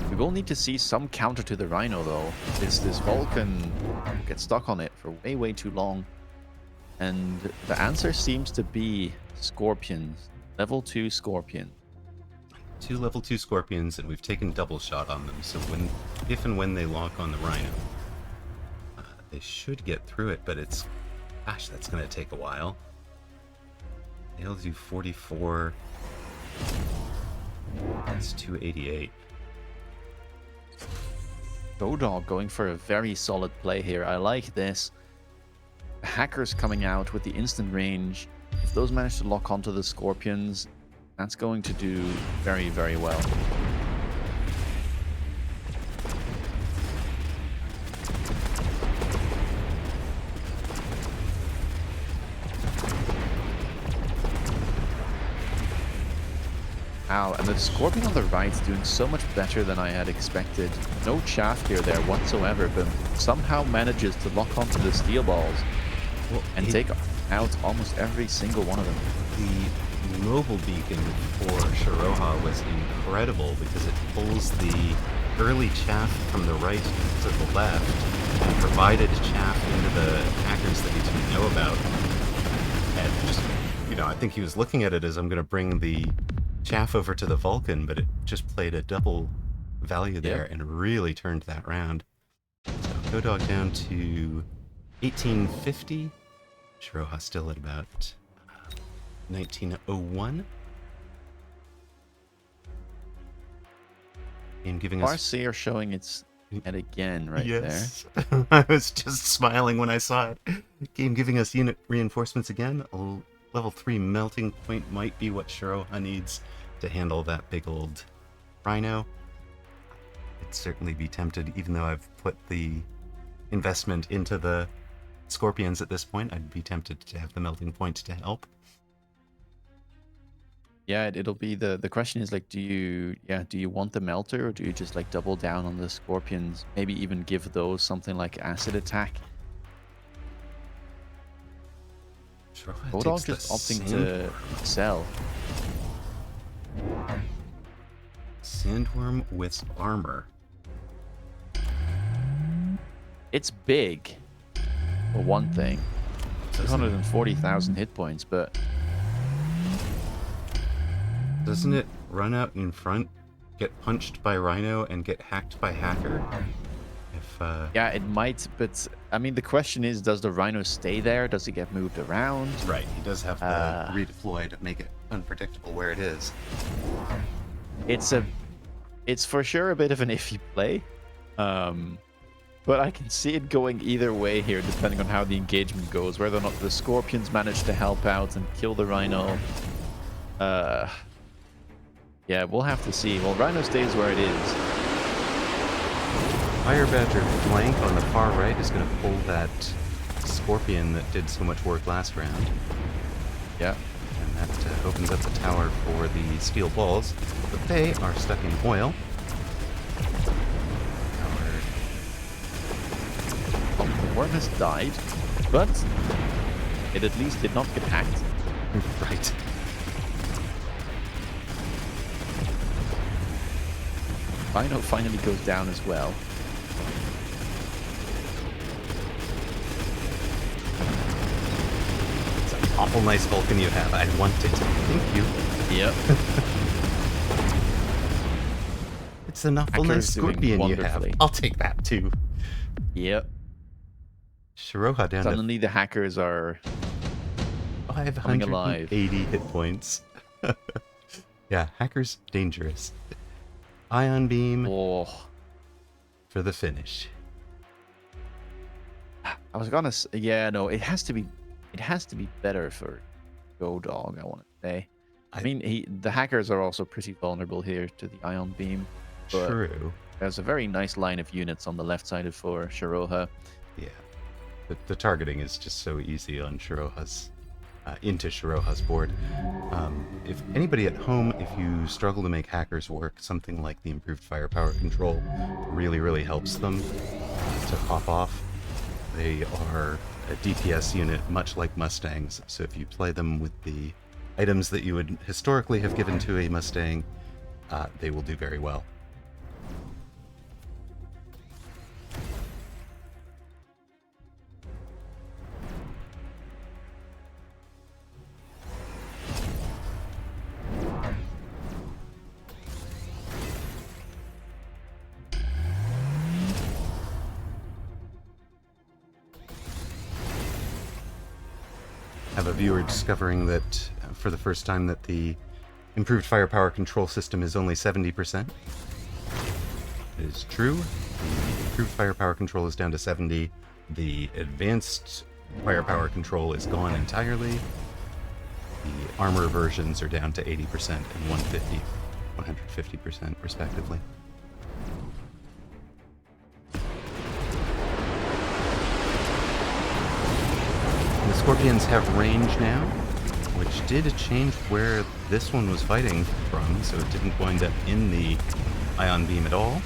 S2: We will need to see some counter to the Rhino though. This Vulcan gets stuck on it for way too long. And the answer seems to be Scorpions. Level 2 Scorpion.
S1: 2 level 2 Scorpions, and we've taken double shot on them, so if and when they lock on the Rhino, they should get through it, but gosh, that's going to take a while. They'll do 44. That's 288.
S2: GODOG going for a very solid play here. I like this. The hackers coming out with the instant range. If those manage to lock onto the Scorpions, that's going to do very, very well. Ow, and the Scorpion on the right is doing so much better than I had expected. No chaff gear there whatsoever, but somehow manages to lock onto the steel balls and take out almost every single one of them.
S1: The mobile beacon for Shiroha was incredible because it pulls the early chaff from the right to the left and provided chaff into the hackers that he didn't know about. And just, I think he was looking at it as I'm going to bring the chaff over to the Vulcan, but it just played a double value there and really turned that round. So GODOG down to 1850. Shiroha still at about 1901. And giving us...
S2: Farseer showing its head again right
S1: yes. There. I was just smiling when I saw it. Game giving us unit reinforcements again. A level 3 melting point might be what Shiroha needs to handle that big old rhino. I'd certainly be tempted, even though I've put the investment into the Scorpions at this point, I'd be tempted to have the melting point to help.
S2: Yeah, it'll be the question is like, do you want the melter, or do you just like double down on the Scorpions? Maybe even give those something like acid attack. GODOG just opting to sell.
S1: Sandworm with armor.
S2: It's big, for one thing. 240,000 hit points, but
S1: doesn't it run out in front, get punched by Rhino, and get hacked by Hacker?
S2: Yeah, it might, but I mean, the question is, does the Rhino stay there? Does it get moved around?
S1: Right, he does have to redeploy to make it unpredictable where it is.
S2: It's for sure a bit of an iffy play, but I can see it going either way here, depending on how the engagement goes. Whether or not the Scorpions manage to help out and kill the Rhino. Yeah, we'll have to see. Well, Rhino stays where it is.
S1: Fire Badger flank on the far right is going to pull that Scorpion that did so much work last round.
S2: Yeah.
S1: And that opens up the tower for the steel balls, but they are stuck in oil.
S2: The worm has died, but it at least did not get hacked.
S1: Right.
S2: Rhino finally goes down as well.
S1: It's an awful nice Vulcan you have. I want it. Thank you.
S2: Yep.
S1: It's an awful nice Scorpion you have. I'll take that too.
S2: Yep.
S1: Shiroha down
S2: Suddenly the hackers are
S1: 580 hit points. Yeah, hackers dangerous. Ion beam for the finish.
S2: I was gonna say, yeah, no, it has to be better for GODOG, I want to say. I mean, the hackers are also pretty vulnerable here to the ion beam. But
S1: true.
S2: There's a very nice line of units on the left side for Shiroha.
S1: Yeah, the targeting is just so easy on Shiroha's. Into Shiroha's board. If anybody at home, if you struggle to make hackers work, something like the improved firepower control really, really helps them to pop off. They are a DPS unit, much like Mustangs, so if you play them with the items that you would historically have given to a Mustang, they will do very well. Have a viewer discovering that for the first time that the improved firepower control system is only 70%. It is true. The improved firepower control is down to 70. The advanced firepower control is gone entirely. The armor versions are down to 80% and 150% respectively. The Scorpions have range now. which did change where this one was fighting from, so it didn't wind up in the ion beam at all.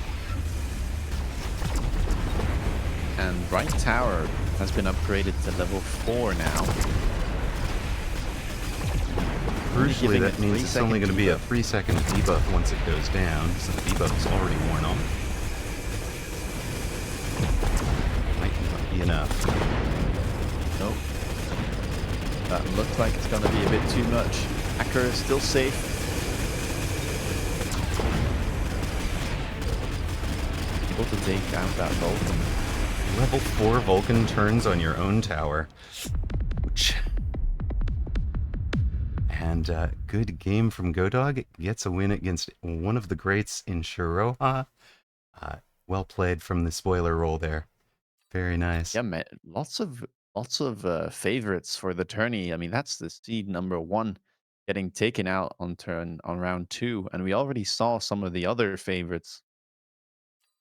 S2: And right tower has been upgraded to level 4 now.
S1: Crucially, that means it's only going to be a 3-second debuff once it goes down, so the debuff is already worn off. Might not be enough.
S2: Nope. That looks like it's going to be a bit too much. Acker is still safe. Able to take out that Vulcan.
S1: Level 4 Vulcan turns on your own tower. Ouch. And good game from GODOG. Gets a win against one of the greats in Shiroha. Well played from the spoiler roll there. Very nice.
S2: Yeah, man. Lots of favorites for the tourney. I mean, that's the seed number 1 getting taken out on round 2, and we already saw some of the other favorites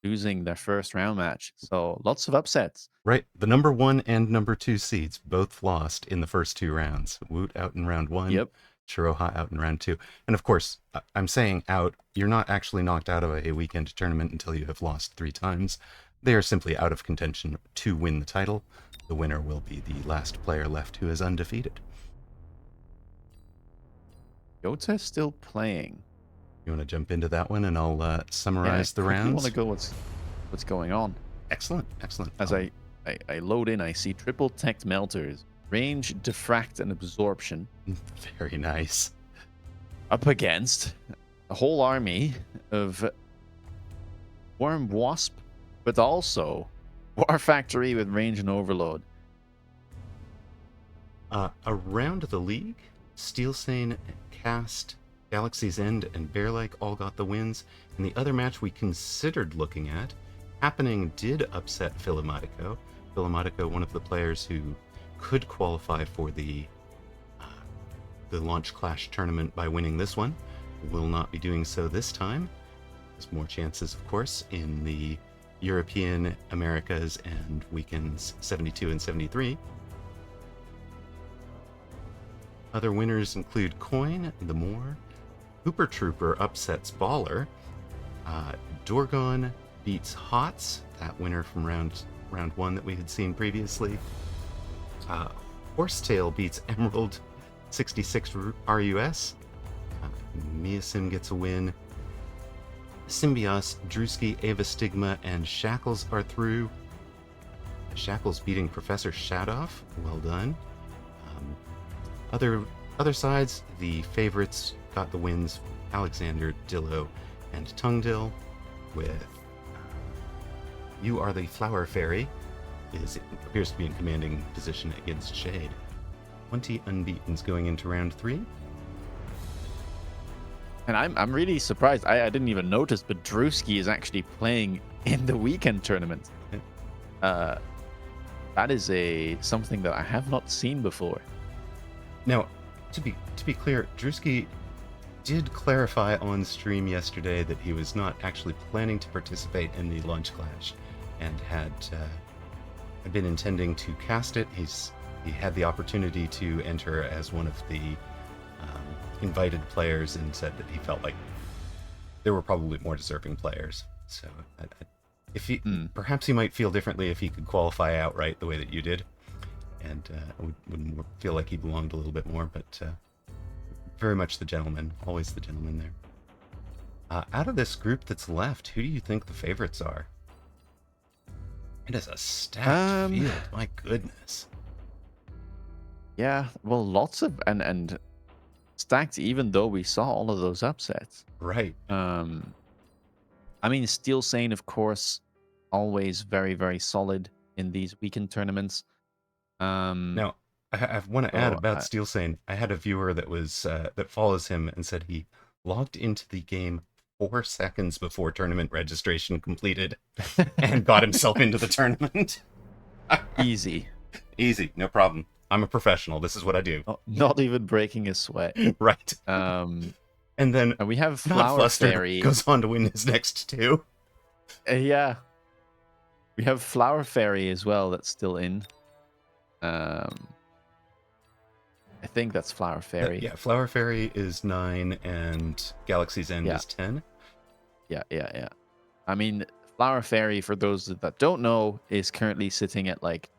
S2: losing their first round match. So lots of upsets.
S1: Right. The number 1 and number 2 seeds both lost in the first 2 rounds. Woot out in round 1.
S2: Yep.
S1: Shiroha out in round 2. And of course, I'm saying out, you're not actually knocked out of a weekend tournament until you have lost 3 times. They are simply out of contention to win the title. The winner will be the last player left who is undefeated.
S2: Jota is still playing.
S1: You want to jump into that one and I'll summarize the rounds?
S2: I want to go what's going on.
S1: Excellent, excellent.
S2: As I load in, I see triple tech melters, range, diffract, and absorption.
S1: Very nice.
S2: Up against a whole army of Worm Wasp, but also War Factory with range and overload.
S1: Around the league, Steel Sane, Cast, Galaxy's End, and Bearlike all got the wins, and the other match we considered looking at, Happening did upset Philomatica. Philomatica, one of the players who could qualify for the Launch Clash tournament by winning this one, will not be doing so this time. There's more chances, of course, in the European, Americas, and weekends 72 and 73. Other winners include Coin, The Moor, Hooper Trooper upsets Baller, Dorgon beats Hots, that winner from round 1 that we had seen previously. Horsetail beats Emerald 66 RUS. Measim gets a win. Symbios, Druski, Ava Stigma, and Shackles are through. Shackles beating Professor Shadoff. Well done. Other sides, the favorites got the wins. Alexander, Dillo, and Tungdill, with You Are the Flower Fairy appears to be in commanding position against Shade. 20 unbeatens going into round 3.
S2: And I'm really surprised. I didn't even notice, but Druski is actually playing in the weekend tournament. That is something that I have not seen before.
S1: Now, to be clear, Druski did clarify on stream yesterday that he was not actually planning to participate in the Launch Clash, and had been intending to cast it. He had the opportunity to enter as one of the invited players, and said that he felt like there were probably more deserving players. So, perhaps he might feel differently if he could qualify outright the way that you did, and would feel like he belonged a little bit more. But very much the gentleman, always the gentleman there. Out of this group that's left, who do you think the favorites are? It is a stacked field. My goodness.
S2: Yeah, well, lots of and stacked, even though we saw all of those upsets.
S1: Right.
S2: I mean, Steel Sane, of course, always very, very solid in these weekend tournaments.
S1: Now, I want to add about Steel Sane. I had a viewer that was that follows him and said he logged into the game 4 seconds before tournament registration completed and got himself into the tournament.
S2: Easy,
S1: no problem. I'm a professional. This is what I do.
S2: Not even breaking a sweat.
S1: Right.
S2: And
S1: then
S2: we have Flower Fairy
S1: goes on to win his next 2.
S2: Yeah. We have Flower Fairy as well that's still in. I think that's Flower Fairy.
S1: Yeah, Flower Fairy is 9 and Galaxy's End is 10.
S2: Yeah. I mean, Flower Fairy, for those that don't know, is currently sitting at like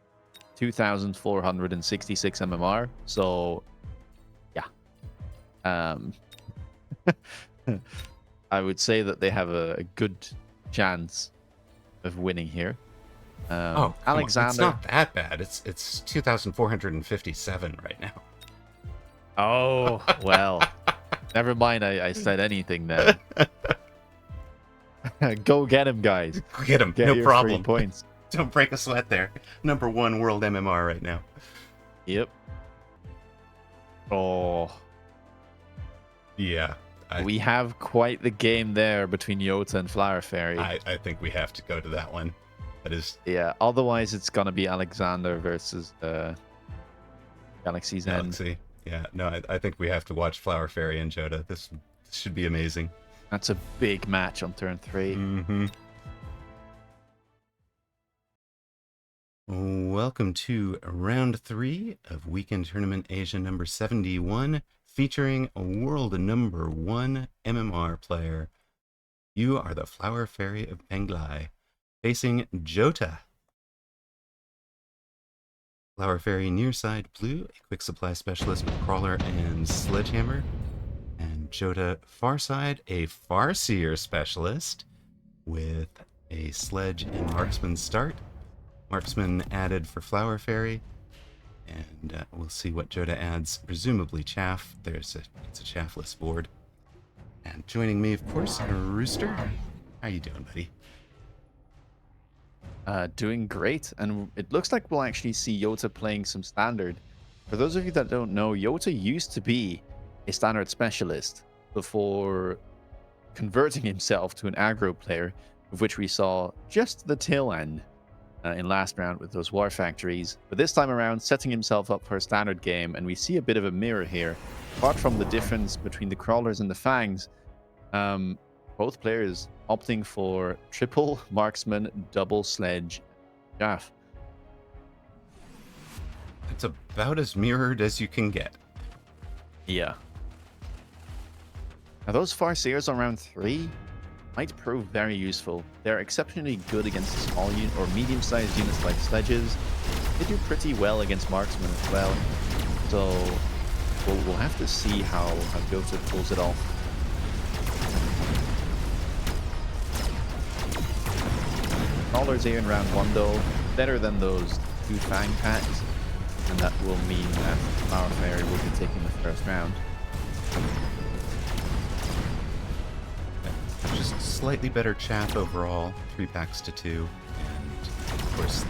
S2: 2,466 MMR. So, yeah. I would say that they have a good chance of winning here. Alexander,
S1: it's not that bad. It's 2,457 right now.
S2: Oh, well. Never mind, I said anything then. Go get him, guys.
S1: Go get him.
S2: Get
S1: No
S2: your
S1: problem.
S2: 3 points.
S1: Don't break a sweat there. Number 1 world MMR right now.
S2: Yep. Oh.
S1: Yeah.
S2: We have quite the game there between Jota and Flower Fairy.
S1: I think we have to go to that one. That is...
S2: Yeah, otherwise it's going to be Alexander versus Galaxy's End.
S1: Galaxy. Yeah, no, I think we have to watch Flower Fairy and Jota. This should be amazing.
S2: That's a big match on turn 3.
S1: Mm-hmm. Welcome to round 3 of Weekend Tournament Asia number 71, featuring world number 1 MMR player. You are the Flower Fairy of Penglai, facing Jota. Flower Fairy near side blue, a quick supply specialist with crawler and sledgehammer. And Jota far side, a farseer specialist with a sledge and marksman start. Marksman added for Flower Fairy, and we'll see what Jota adds. Presumably chaff. It's a chaffless board. And joining me, of course, Rooster. How you doing, buddy?
S2: Doing great, and it looks like we'll actually see Jota playing some standard. For those of you that don't know, Jota used to be a standard specialist before converting himself to an aggro player, of which we saw just the tail end in last round with those war factories. But this time around, setting himself up for a standard game, and we see a bit of a mirror here. Apart from the difference between the crawlers and the fangs, both players opting for triple marksman, double sledge, chaff.
S1: It's about as mirrored as you can get.
S2: Yeah. Now those farseers on round 3 might prove very useful. They're exceptionally good against small or medium-sized units like sledges. They do pretty well against marksmen as well. So we'll have to see how Jota pulls it off. Crawlers here in round 1 though, better than those 2 fang packs, and that will mean that Flower Fairy will be taking the first round.
S1: Just slightly better chaff overall, 3 packs to 2, and of course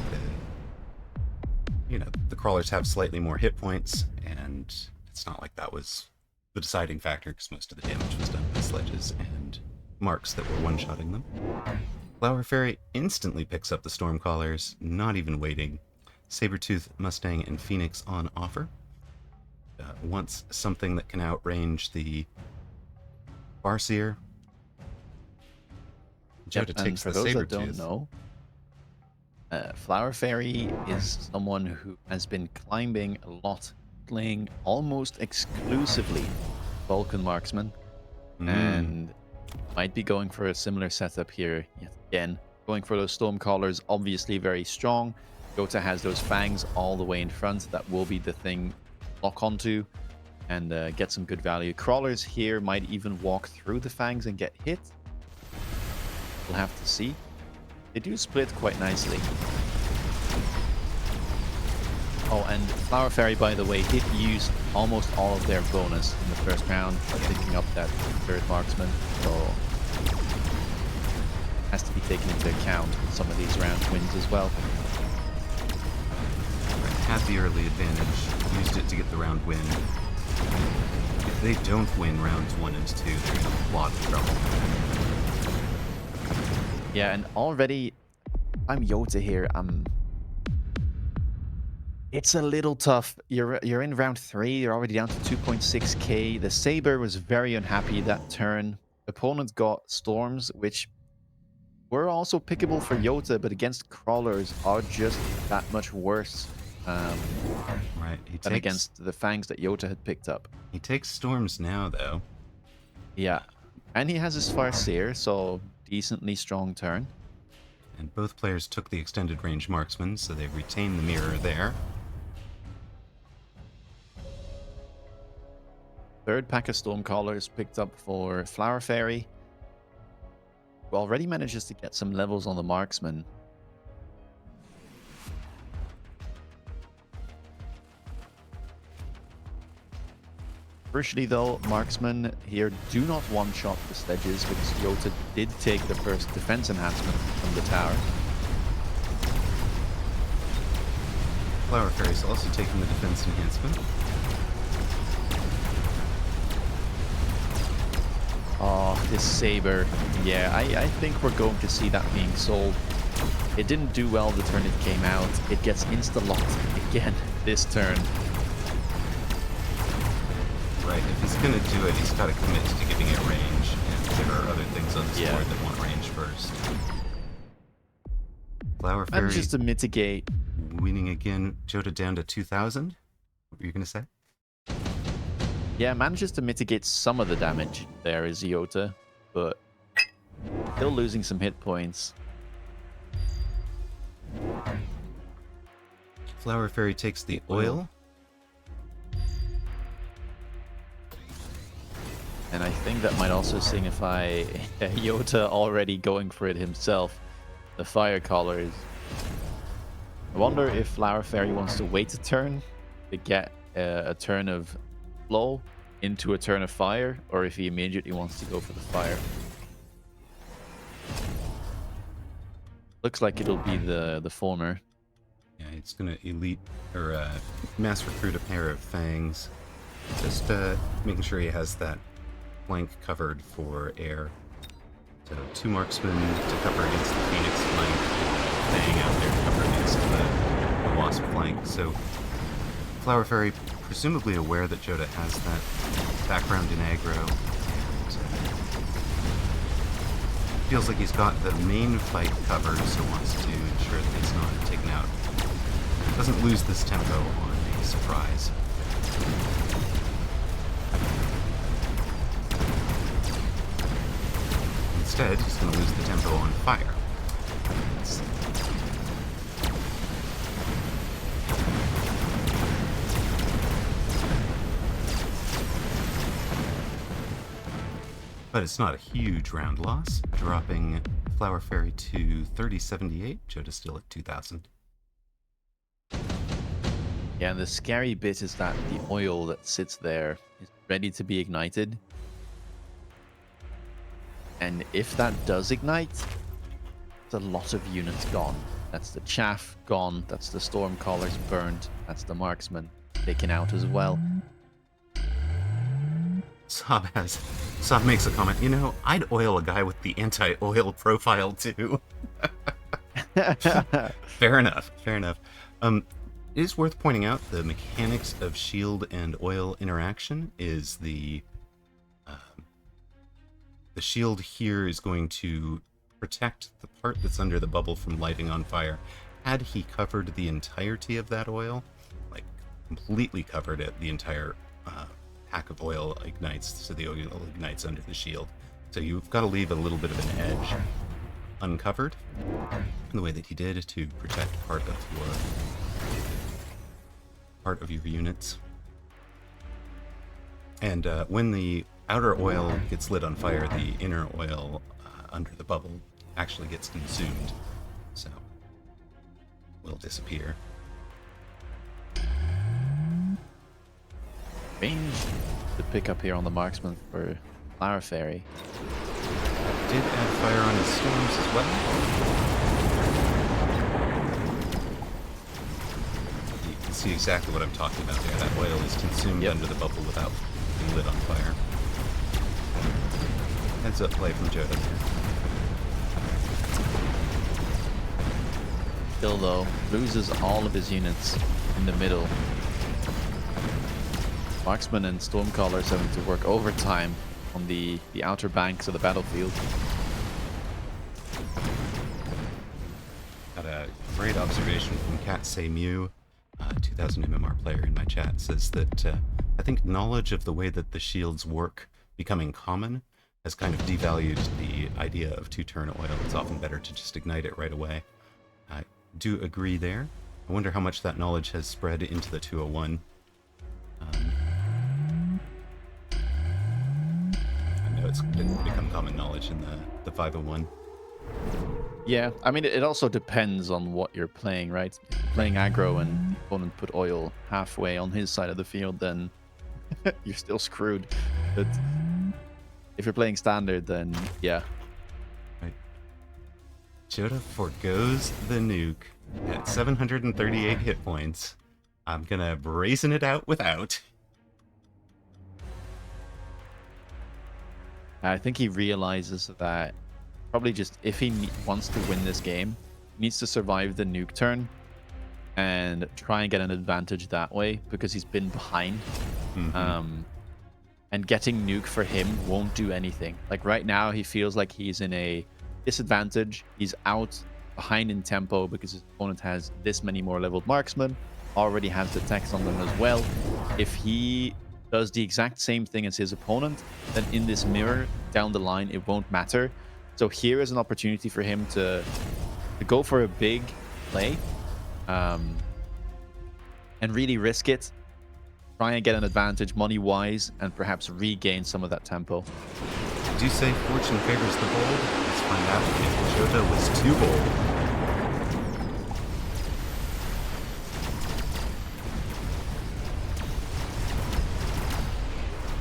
S1: the crawlers have slightly more hit points, and it's not like that was the deciding factor because most of the damage was done by sledges and marks that were one-shotting them. Flower Fairy instantly picks up the Stormcallers, not even waiting. Sabertooth, Mustang, and Phoenix on offer. Wants something that can outrange the Farseer. Jota takes
S2: for
S1: the
S2: those
S1: Sabertooth.
S2: that don't know, Flower Fairy is someone who has been climbing a lot, playing almost exclusively Vulcan Marksman, and might be going for a similar setup here yet again. Going for those Stormcallers, obviously very strong. Jota has those fangs all the way in front. That will be the thing to lock onto and get some good value. Crawlers here might even walk through the fangs and get hit. We'll have to see. They do split quite nicely. Oh, and Flower Fairy, by the way, did use almost all of their bonus in the first round by picking up that third marksman, so has to be taken into account in some of these round wins as well.
S1: Had the early advantage, used it to get the round win. If they don't win rounds 1 and 2, they're in a lot of trouble.
S2: Yeah, and already, I'm Jota here. It's a little tough. You're in round 3. You're already down to 2.6k. The Saber was very unhappy that turn. Opponent got Storms, which were also pickable for Jota, but against Crawlers are just that much worse.
S1: Right.
S2: than against the fangs that Jota had picked up.
S1: He takes storms now, though.
S2: Yeah. And he has his Farseer, so decently strong turn.
S1: And both players took the extended range marksman, so they retain the mirror there.
S2: Third pack of Stormcallers picked up for Flower Fairy, who already manages to get some levels on the marksman. Crucially though, marksmen here do not one-shot the sledges because Jota did take the first defense enhancement from the tower.
S1: Flower Fairy's also taking the defense enhancement.
S2: Oh, this Saber. Yeah, I think we're going to see that being sold. It didn't do well the turn it came out. It gets insta-locked again this turn.
S1: Right, if he's going to do it, he's got to commit to giving it range, and there are other things on the board that want range first. Flower Fairy
S2: And just to mitigate...
S1: winning again, Jota down to 2,000? What were you going to say?
S2: Yeah, manages to mitigate some of the damage there is Jota, but still losing some hit points.
S1: Flower Fairy takes the oil.
S2: And I think that might also signify Jota already going for it himself. The Fire Callers. I wonder if Flower Fairy wants to wait a turn to get a turn of flow into a turn of fire, or if he immediately wants to go for the fire. Looks like it'll be the former.
S1: Yeah, it's gonna elite or mass recruit a pair of fangs. Just making sure he has that flank covered for air. So 2 marksmen to cover against the Phoenix flank, Fang out there to cover against the Wasp flank. So Flower Fairy presumably aware that Jota has that background in aggro. Feels like he's got the main fight covered, so wants to ensure that he's not taken out. Doesn't lose this tempo on a surprise. Instead, he's going to lose the tempo on fire. But it's not a huge round loss, dropping Flower Fairy to 3078. Jota's still at 2,000.
S2: Yeah, and the scary bit is that the oil that sits there is ready to be ignited. And if that does ignite, it's a lot of units gone. That's the chaff gone, that's the Stormcallers burned, that's the marksman taken out as well.
S1: Sob makes a comment, you know, I'd oil a guy with the anti-oil profile too. Fair enough, fair enough. It is worth pointing out the mechanics of shield and oil interaction is the shield here is going to protect the part that's under the bubble from lighting on fire. Had he covered the entirety of that oil, like completely covered it, the entire pack of oil ignites, so the oil ignites under the shield. So you've got to leave a little bit of an edge uncovered in the way that he did to protect part of your units. And when the outer oil gets lit on fire, the inner oil under the bubble actually gets consumed, so will disappear.
S2: Range to pick up here on the marksman for Flower Fairy.
S1: Did add fire on his storms as well. You can see exactly what I'm talking about there. That oil is consumed under the bubble without being lit on fire. Heads up play from Jota there.
S2: Dillo loses all of his units in the middle. Marksman and Stormcallers having to work overtime on the outer banks of the battlefield.
S1: Got a great observation from Cat Say Mew. 2000 MMR player in my chat says that I think knowledge of the way that the shields work becoming common has kind of devalued the idea of two-turn oil. It's often better to just ignite it right away. I do agree there. I wonder how much that knowledge has spread into the 201. I know it's become common knowledge in the 501.
S2: Yeah, I mean, it also depends on what you're playing, right? If you're playing aggro and the opponent put oil halfway on his side of the field, then you're still screwed. But if you're playing standard, then yeah.
S1: Right. Jota forgoes the nuke at 738 hit points. I'm gonna brazen it out without.
S2: I think he realizes that probably just if he wants to win this game, he needs to survive the nuke turn and try and get an advantage that way because he's been behind. And getting nuke for him won't do anything. Like right now, he feels like he's in a disadvantage. He's out behind in tempo because his opponent has this many more leveled marksmen, already has the text on them as well. If he does the exact same thing as his opponent, then in this mirror down the line, it won't matter. So here is an opportunity for him to go for a big play and really risk it. Try and get an advantage money-wise and perhaps regain some of that tempo.
S1: Did you say fortune favors the bold? Let's find out if Jota was too bold.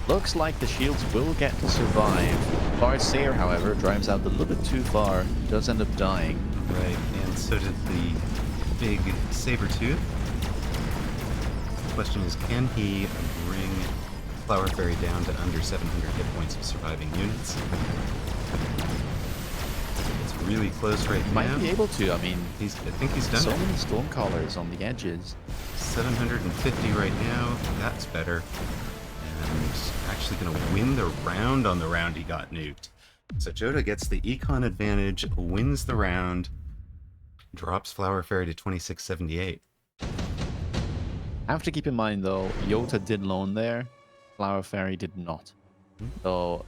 S2: Looks like the shields will get to survive. Farseer, however, drives out a little bit too far. Does end up dying.
S1: Right, and so did the big Sabertooth. The question is, can he bring Flower Fairy down to under 700 hit points of surviving units? It's really close right now.
S2: Might be able to. I mean,
S1: I think he's done
S2: so
S1: it.
S2: many Stormcallers on the edges.
S1: 750 right now. That's better. And actually going to win the round on the round he got nuked. So Jota gets the econ advantage, wins the round, drops Flower Fairy to 2678.
S2: I have to keep in mind, though, Jota did loan there. Flower Fairy did not. So,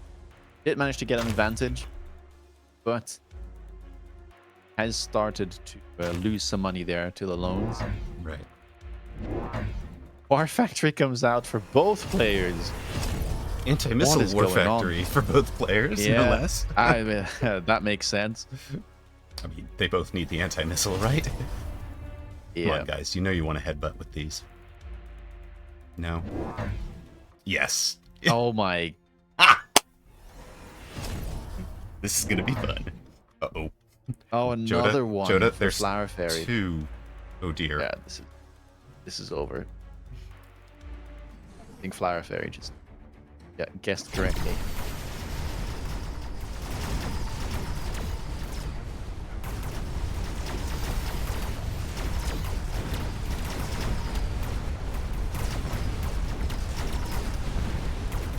S2: did manage to get an advantage, but has started to lose some money there to the loans.
S1: Right.
S2: War Factory comes out for both players.
S1: Anti-missile War Factory for both players, no less.
S2: I mean, that makes sense.
S1: I mean, they both need the anti-missile, right?
S2: Yeah.
S1: Come on, guys. You know you want to headbutt with these. No? Yes.
S2: Oh my.
S1: Ah! This is going to be fun. Uh-oh.
S2: Oh, another one
S1: Jota,
S2: for
S1: there's
S2: Flower Fairy.
S1: Two. Oh, dear.
S2: Yeah, this is over. I think Flower Fairy just guessed correctly.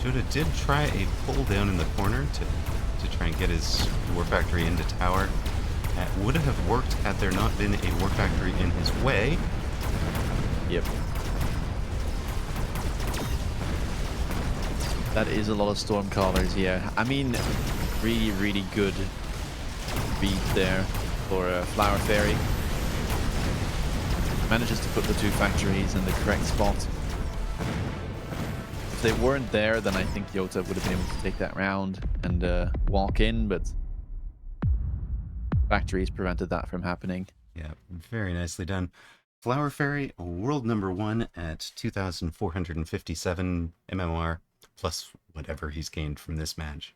S1: Jota did try a pull down in the corner to try and get his War Factory into tower. That would have worked had there not been a War Factory in his way.
S2: Yep. That is a lot of Stormcallers, yeah. I mean, really, really good beat there for Flower Fairy. Manages to put the two factories in the correct spot. If they weren't there, then I think Jota would have been able to take that round and walk in, but factories prevented that from happening.
S1: Yeah, very nicely done. Flower Fairy, world number 1 at 2,457 MMR, plus whatever he's gained from this match.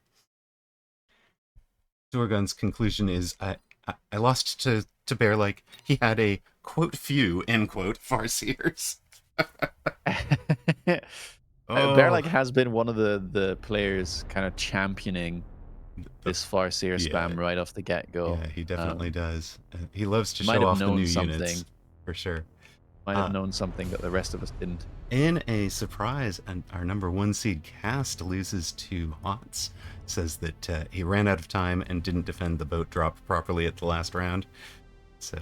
S1: Dorgun's conclusion is, I lost to Bear like he had a, quote, few, end quote, Farseers.
S2: Bearlike has been one of the players kind of championing this Farseer spam right off the get-go.
S1: Yeah, he definitely does. He loves to show off the new units, for sure.
S2: Might have known something that the rest of us didn't.
S1: In a surprise, our number 1 seed Cast loses to Hots. Says that he ran out of time and didn't defend the boat drop properly at the last round. So,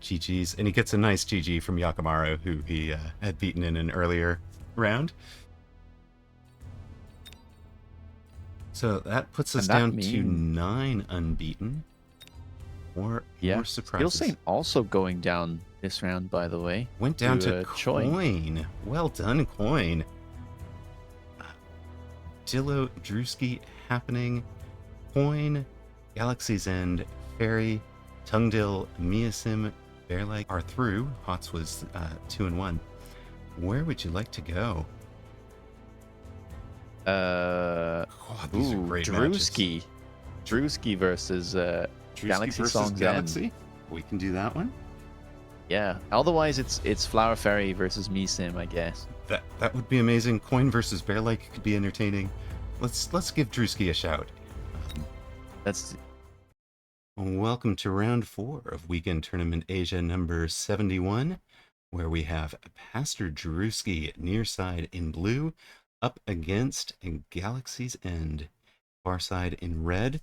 S1: GG's, and he gets a nice GG from Yakamaru, who he had beaten in an earlier round. So that puts us down to 9 unbeaten. More surprises.
S2: Skillsane also going down this round, by the way.
S1: Went down to Coin. Well done, Coin. Dillo, Druski, Happening, Coin, Galaxy's End, Fairy, Tungdill, Measim, Bearlike are through. Hots was 2 and 1. Where would you like to go? These are great
S2: Druski.
S1: matches.
S2: Druski versus Galaxy Songs
S1: Galaxy.
S2: End.
S1: We can do that one.
S2: Yeah. Otherwise, it's Flower Fairy versus Measim, I guess.
S1: That would be amazing. Coin versus Bearlike could be entertaining. Let's give Druski a shout. Welcome to round 4 of Weekend Tournament Asia number 71, where we have Pastor Druski near side in blue up against Galaxy's End, far side in red.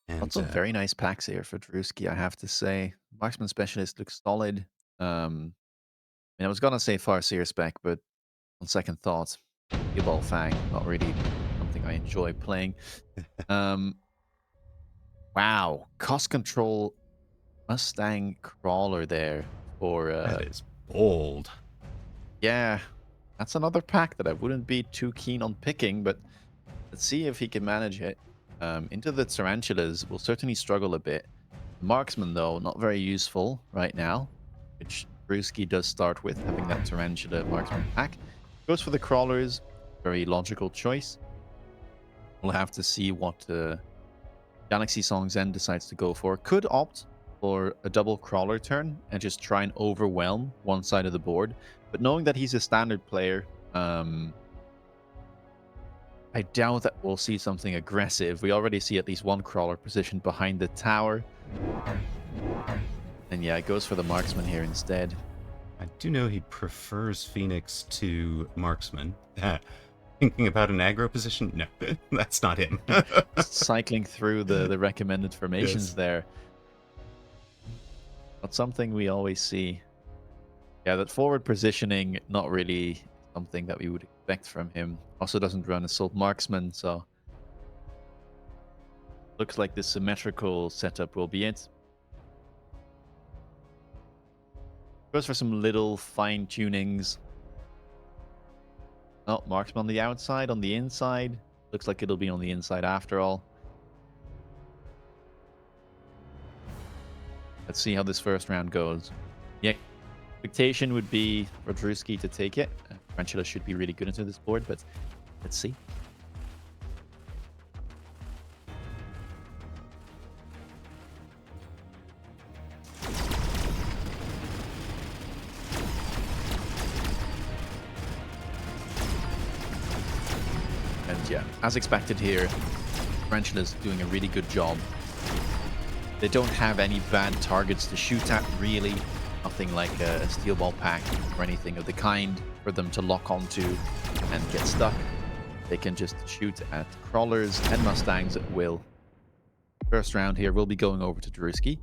S1: And
S2: lots of very nice packs here for Druski, I have to say. Marksman Specialist looks solid. I was gonna say Farseer spec, but on second thoughts, Ball Fang, not really something I enjoy playing. Wow, cost control Mustang Crawler there for
S1: that is bold.
S2: Yeah, that's another pack that I wouldn't be too keen on picking, but let's see if he can manage it. Into the Tarantulas will certainly struggle a bit. Marksman, though, not very useful right now, which Druski does start with, having that Tarantula Marksman pack. Goes for the Crawlers, very logical choice. We'll have to see what Galaxy Songs End decides to go for. Could opt for a double Crawler turn and just try and overwhelm one side of the board. But knowing that he's a standard player, I doubt that we'll see something aggressive. We already see at least one Crawler positioned behind the tower. And yeah, it goes for the Marksman here instead.
S1: I do know he prefers Phoenix to Marksman. Thinking about an aggro position? No, that's not him.
S2: Cycling through the recommended formations there. But something we always see. Yeah, that forward positioning, not really something that we would expect from him. Also doesn't run Assault Marksman, so looks like the symmetrical setup will be it. Goes for some little fine tunings. Oh, Marksman on the outside, on the inside. Looks like it'll be on the inside after all. Let's see how this first round goes. Yeah, expectation would be for Druski to take it. Tarantula should be really good into this board, but let's see. And yeah, as expected here, Tarantula's doing a really good job. They don't have any bad targets to shoot at, really. Nothing like a steel ball pack or anything of the kind for them to lock onto and get stuck. They can just shoot at Crawlers and Mustangs at will. First round here will be going over to Druski.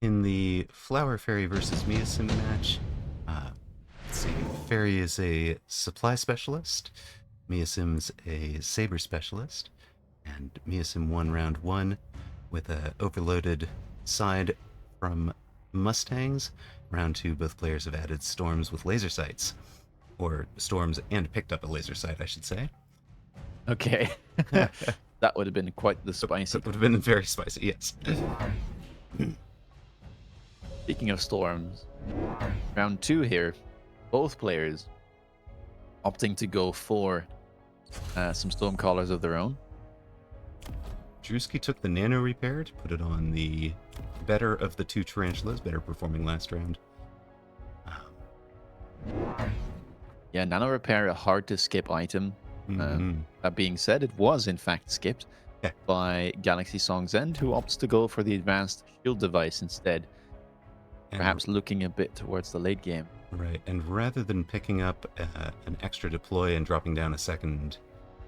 S1: In the Flower Fairy versus Measim match, let's see, Fairy is a supply specialist, Measim's a saber specialist, and Measim won round 1 with a overloaded side from Mustangs. Round 2, both players have added Storms with laser sights, or Storms and picked up a laser sight, I should say.
S2: Okay. That would have been quite the spicy.
S1: That would have been very spicy, yes.
S2: Speaking of Storms, round 2 here, both players opting to go for some Storm Callers of their own.
S1: Druski took the Nano Repair to put it on the better of the 2 Tarantulas, better performing last round.
S2: Yeah, Nano Repair, a hard to skip item. That being said, it was in fact skipped by Galaxy Songs End, who opts to go for the advanced shield device instead. Perhaps looking a bit towards the late game.
S1: Right, and rather than picking up an extra deploy and dropping down a second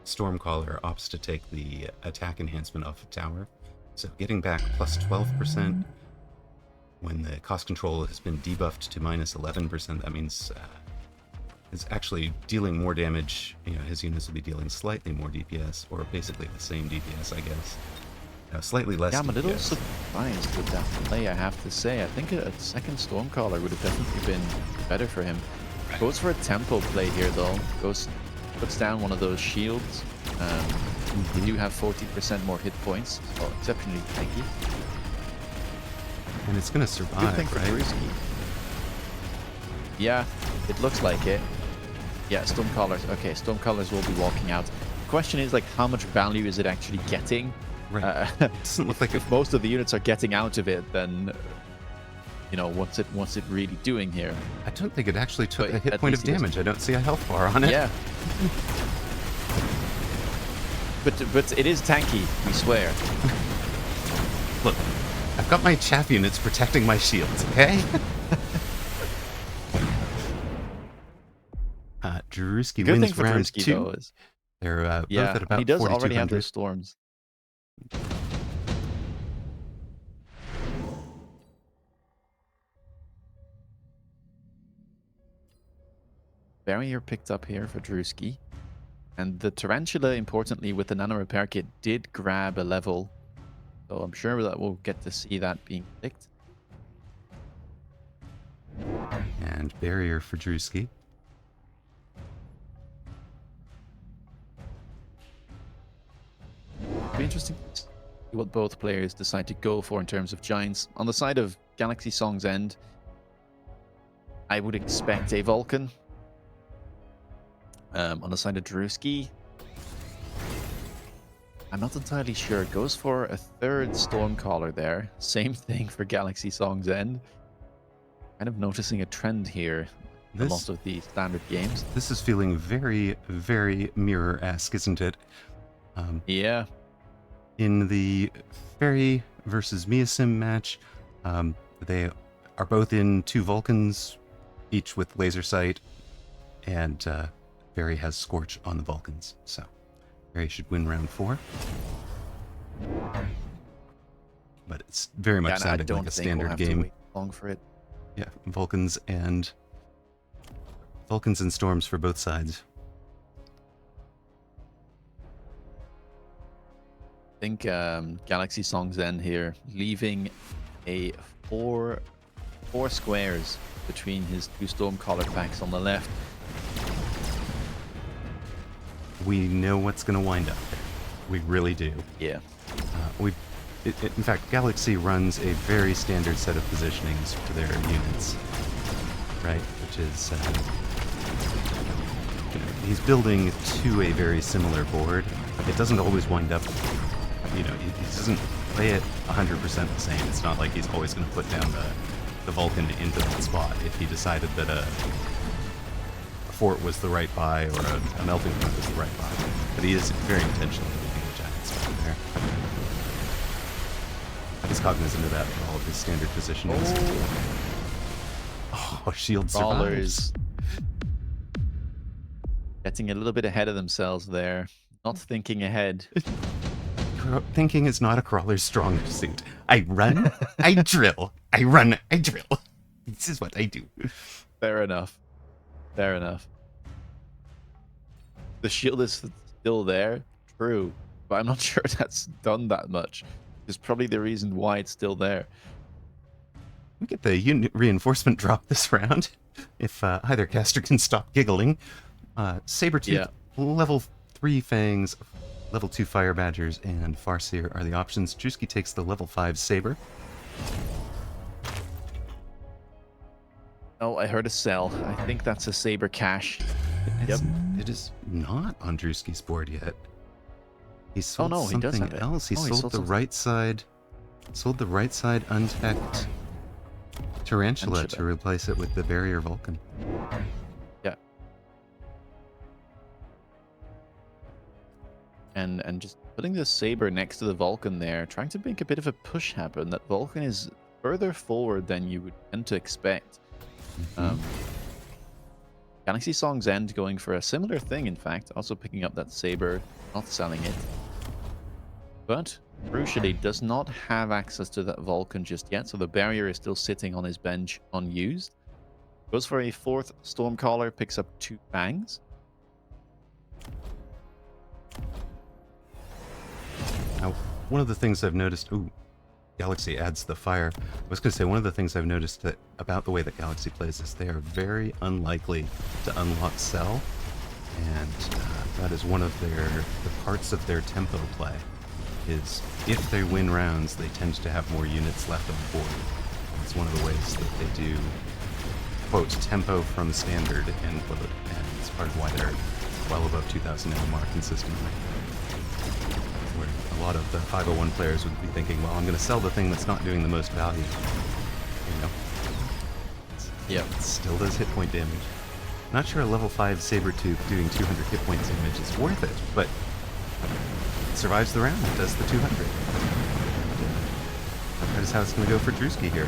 S1: Stormcaller, opts to take the attack enhancement off of tower. So getting back plus 12% when the cost control has been debuffed to minus 11%, that means it's actually dealing more damage. You know, his units will be dealing slightly more DPS, or basically the same DPS, I guess. Slightly less
S2: Yeah, I'm a little
S1: DPS.
S2: surprised with that play, I have to say. I think a second Stormcaller would have definitely been better for him. Goes for a tempo play here, though. Puts down one of those shields. You do have 40% more hit points, so exceptionally tanky.
S1: And it's going to survive,
S2: Good thing for
S1: right?
S2: Druski. Yeah, it looks like it. Yeah, Stormcallers. Okay, Stormcallers will be walking out. The question is, like, how much value is it actually getting?
S1: Right. It doesn't look like
S2: if most of the units are getting out of it, then you know what's it really doing here?
S1: I don't think it actually took a hit
S2: at
S1: point of
S2: least he
S1: damage. I don't see a health bar on it.
S2: Yeah. But it is tanky, we swear.
S1: Look, I've got my chaff units protecting my shields, okay? Druski
S2: Good thing
S1: wins
S2: for
S1: round
S2: Druski,
S1: 2.
S2: though, is
S1: They're both
S2: yeah,
S1: at about
S2: he does already have
S1: 4,200.
S2: those storms. Barrier picked up here for Druski. And the Tarantula, importantly, with the Nano Repair Kit, did grab a level. So I'm sure that we'll get to see that being picked.
S1: And barrier for Druski.
S2: It'll be interesting to see what both players decide to go for in terms of Giants. On the side of Galaxy Song's End, I would expect a Vulcan. On the side of Druski, I'm not entirely sure. Goes for a third Stormcaller there. Same thing for Galaxy Song's End. Kind of noticing a trend here in a lot of the standard games.
S1: This is feeling very, very mirror-esque, isn't it?
S2: Yeah.
S1: In the Fairy versus Measim match, they are both in 2 Vulcans, each with laser sight, and Fairy has Scorch on the Vulcans, so Fairy should win round 4. But it's very much sounding like a standard game.
S2: Wait long for it.
S1: Yeah, Vulcans and Storms for both sides.
S2: I think Galaxy Song's End here, leaving a four squares between his 2 Stormcaller packs on the left.
S1: We know what's going to wind up there. We really do.
S2: Yeah.
S1: In fact, Galaxy runs a very standard set of positionings for their units, right? Which is, he's building to a very similar board. It doesn't always wind up, he doesn't play it 100% the same. It's not like he's always going to put down the Vulcan into that spot if he decided that a fort was the right buy or a melting point was the right buy. But he is very intentionally leaving a giant spot there. He's cognizant of that in all of his standard positionings. Oh, shield survives.
S2: Getting a little bit ahead of themselves there. Not thinking ahead.
S1: Thinking is not a crawler's strongest suit. I run, I drill. I run, I drill. This is what I do.
S2: Fair enough. Fair enough. The shield is still there, true, but I'm not sure that's done that much. It's probably the reason why it's still there.
S1: We get the unit reinforcement drop this round, if either caster can stop giggling. Sabertooth, level 3 Fangs, level 2 Fire Badgers, and Farseer are the options. Druski takes the level 5 Saber.
S2: Oh, I heard a sell. I think that's a Saber cache.
S1: It is not on Druski's board yet. He sold
S2: he does
S1: something
S2: have it.
S1: else. He sold the right side. Sold the right side untech Tarantula to replace it with the Barrier Vulcan.
S2: Yeah. And just putting the Saber next to the Vulcan there, trying to make a bit of a push happen. That Vulcan is further forward than you would tend to expect. Galaxy Song's End going for a similar thing, in fact. Also picking up that Saber, not selling it. But crucially does not have access to that Vulcan just yet, so the barrier is still sitting on his bench unused. Goes for a 4th Stormcaller, picks up 2 Fangs.
S1: Now, one of the things I've noticed... Ooh, Galaxy adds the fire. I was going to say, one of the things I've noticed about the way that Galaxy plays is they are very unlikely to unlock Cell, and that is one of the parts of their tempo play, is if they win rounds, they tend to have more units left on the board. It's one of the ways that they do, quote, tempo from standard, end quote, and it's part of why they're well above 2,000 MMR consistently. Where a lot of the 501 players would be thinking, well, I'm going to sell the thing that's not doing the most value. You know? It still does hit point damage. Not sure a level 5 Sabertooth doing 200 hit points damage is worth it, but it survives the round. It does the 200. That is how it's going to go for Druski here.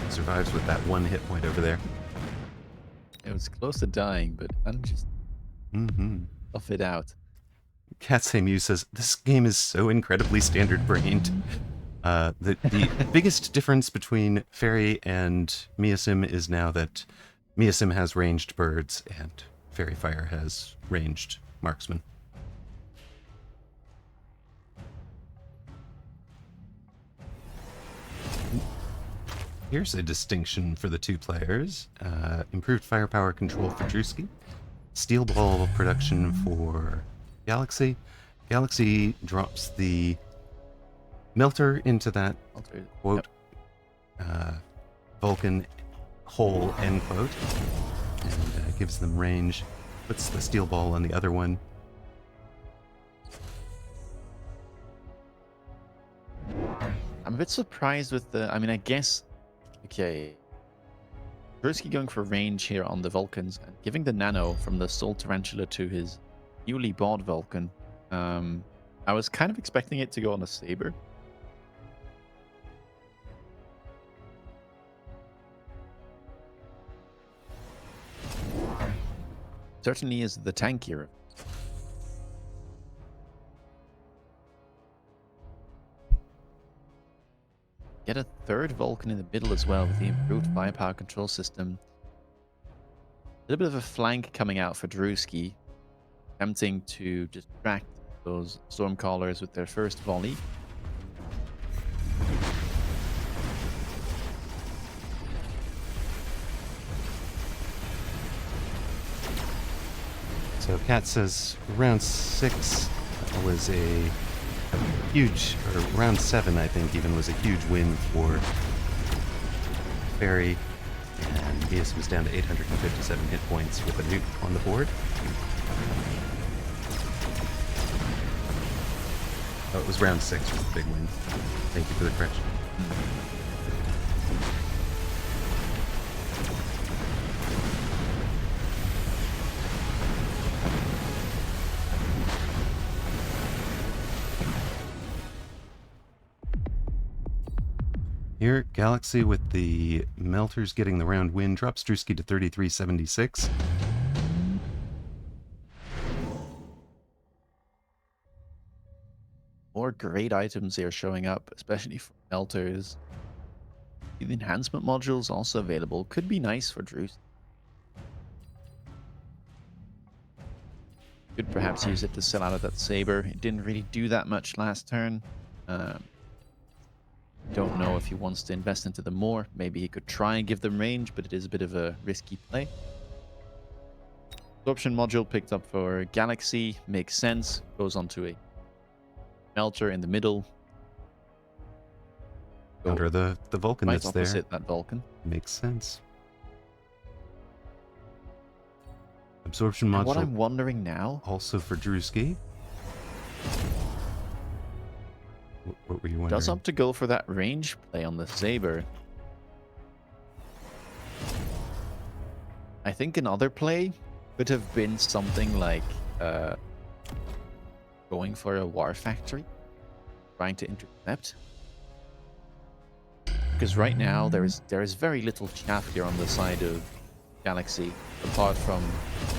S1: It survives with that 1 hit point over there.
S2: It was close to dying, but I'm just off it out.
S1: Katsemu says, this game is so incredibly standard-brained. The biggest difference between Fairy and Measim is now that Measim has ranged birds and Fairy Fire has ranged marksman. Here's a distinction for the two players. Improved firepower control for Druski. Steel ball production for Galaxy. Galaxy drops the melter into that quote Vulcan hole end quote, and gives them range. Puts the steel ball on the other one.
S2: I'm a bit surprised with the. I mean, I guess. Okay. Druski going for range here on the Vulcans and giving the nano from the Soul Tarantula to his newly bought Vulcan. I was kind of expecting it to go on a Saber. Certainly is the tankier. Get a 3rd Vulcan in the middle as well with the improved firepower control system. A little bit of a flank coming out for Druski, attempting to distract those Stormcallers with their first volley.
S1: So Kat says round 6 was a huge, or round 7 I think even, was a huge win for Fairy, and Measim was down to 857 hit points with a nuke on the board. Oh, it was round 6 was the big win. Thank you for the correction. Here, Galaxy with the melters getting the round win, drops Druski to 3376.
S2: More great items here showing up, especially for melters. The enhancement modules also available. Could be nice for Druski. Could perhaps use it to sell out of that Saber. It didn't really do that much last turn. Don't know if he wants to invest into them more. Maybe he could try and give them range, but it is a bit of a risky play. Absorption module picked up for Galaxy. Makes sense. Goes onto a melter in the middle.
S1: Under the Vulcan
S2: Right
S1: that's there.
S2: opposite that Vulcan.
S1: Makes sense. Absorption module.
S2: And what I'm wondering now.
S1: Also for Druski. What were you wondering?
S2: Does opt to go for that range play on the Saber. I think another play could have been something like going for a War Factory, trying to intercept. Because right now there is very little chaff here on the side of Galaxy, apart from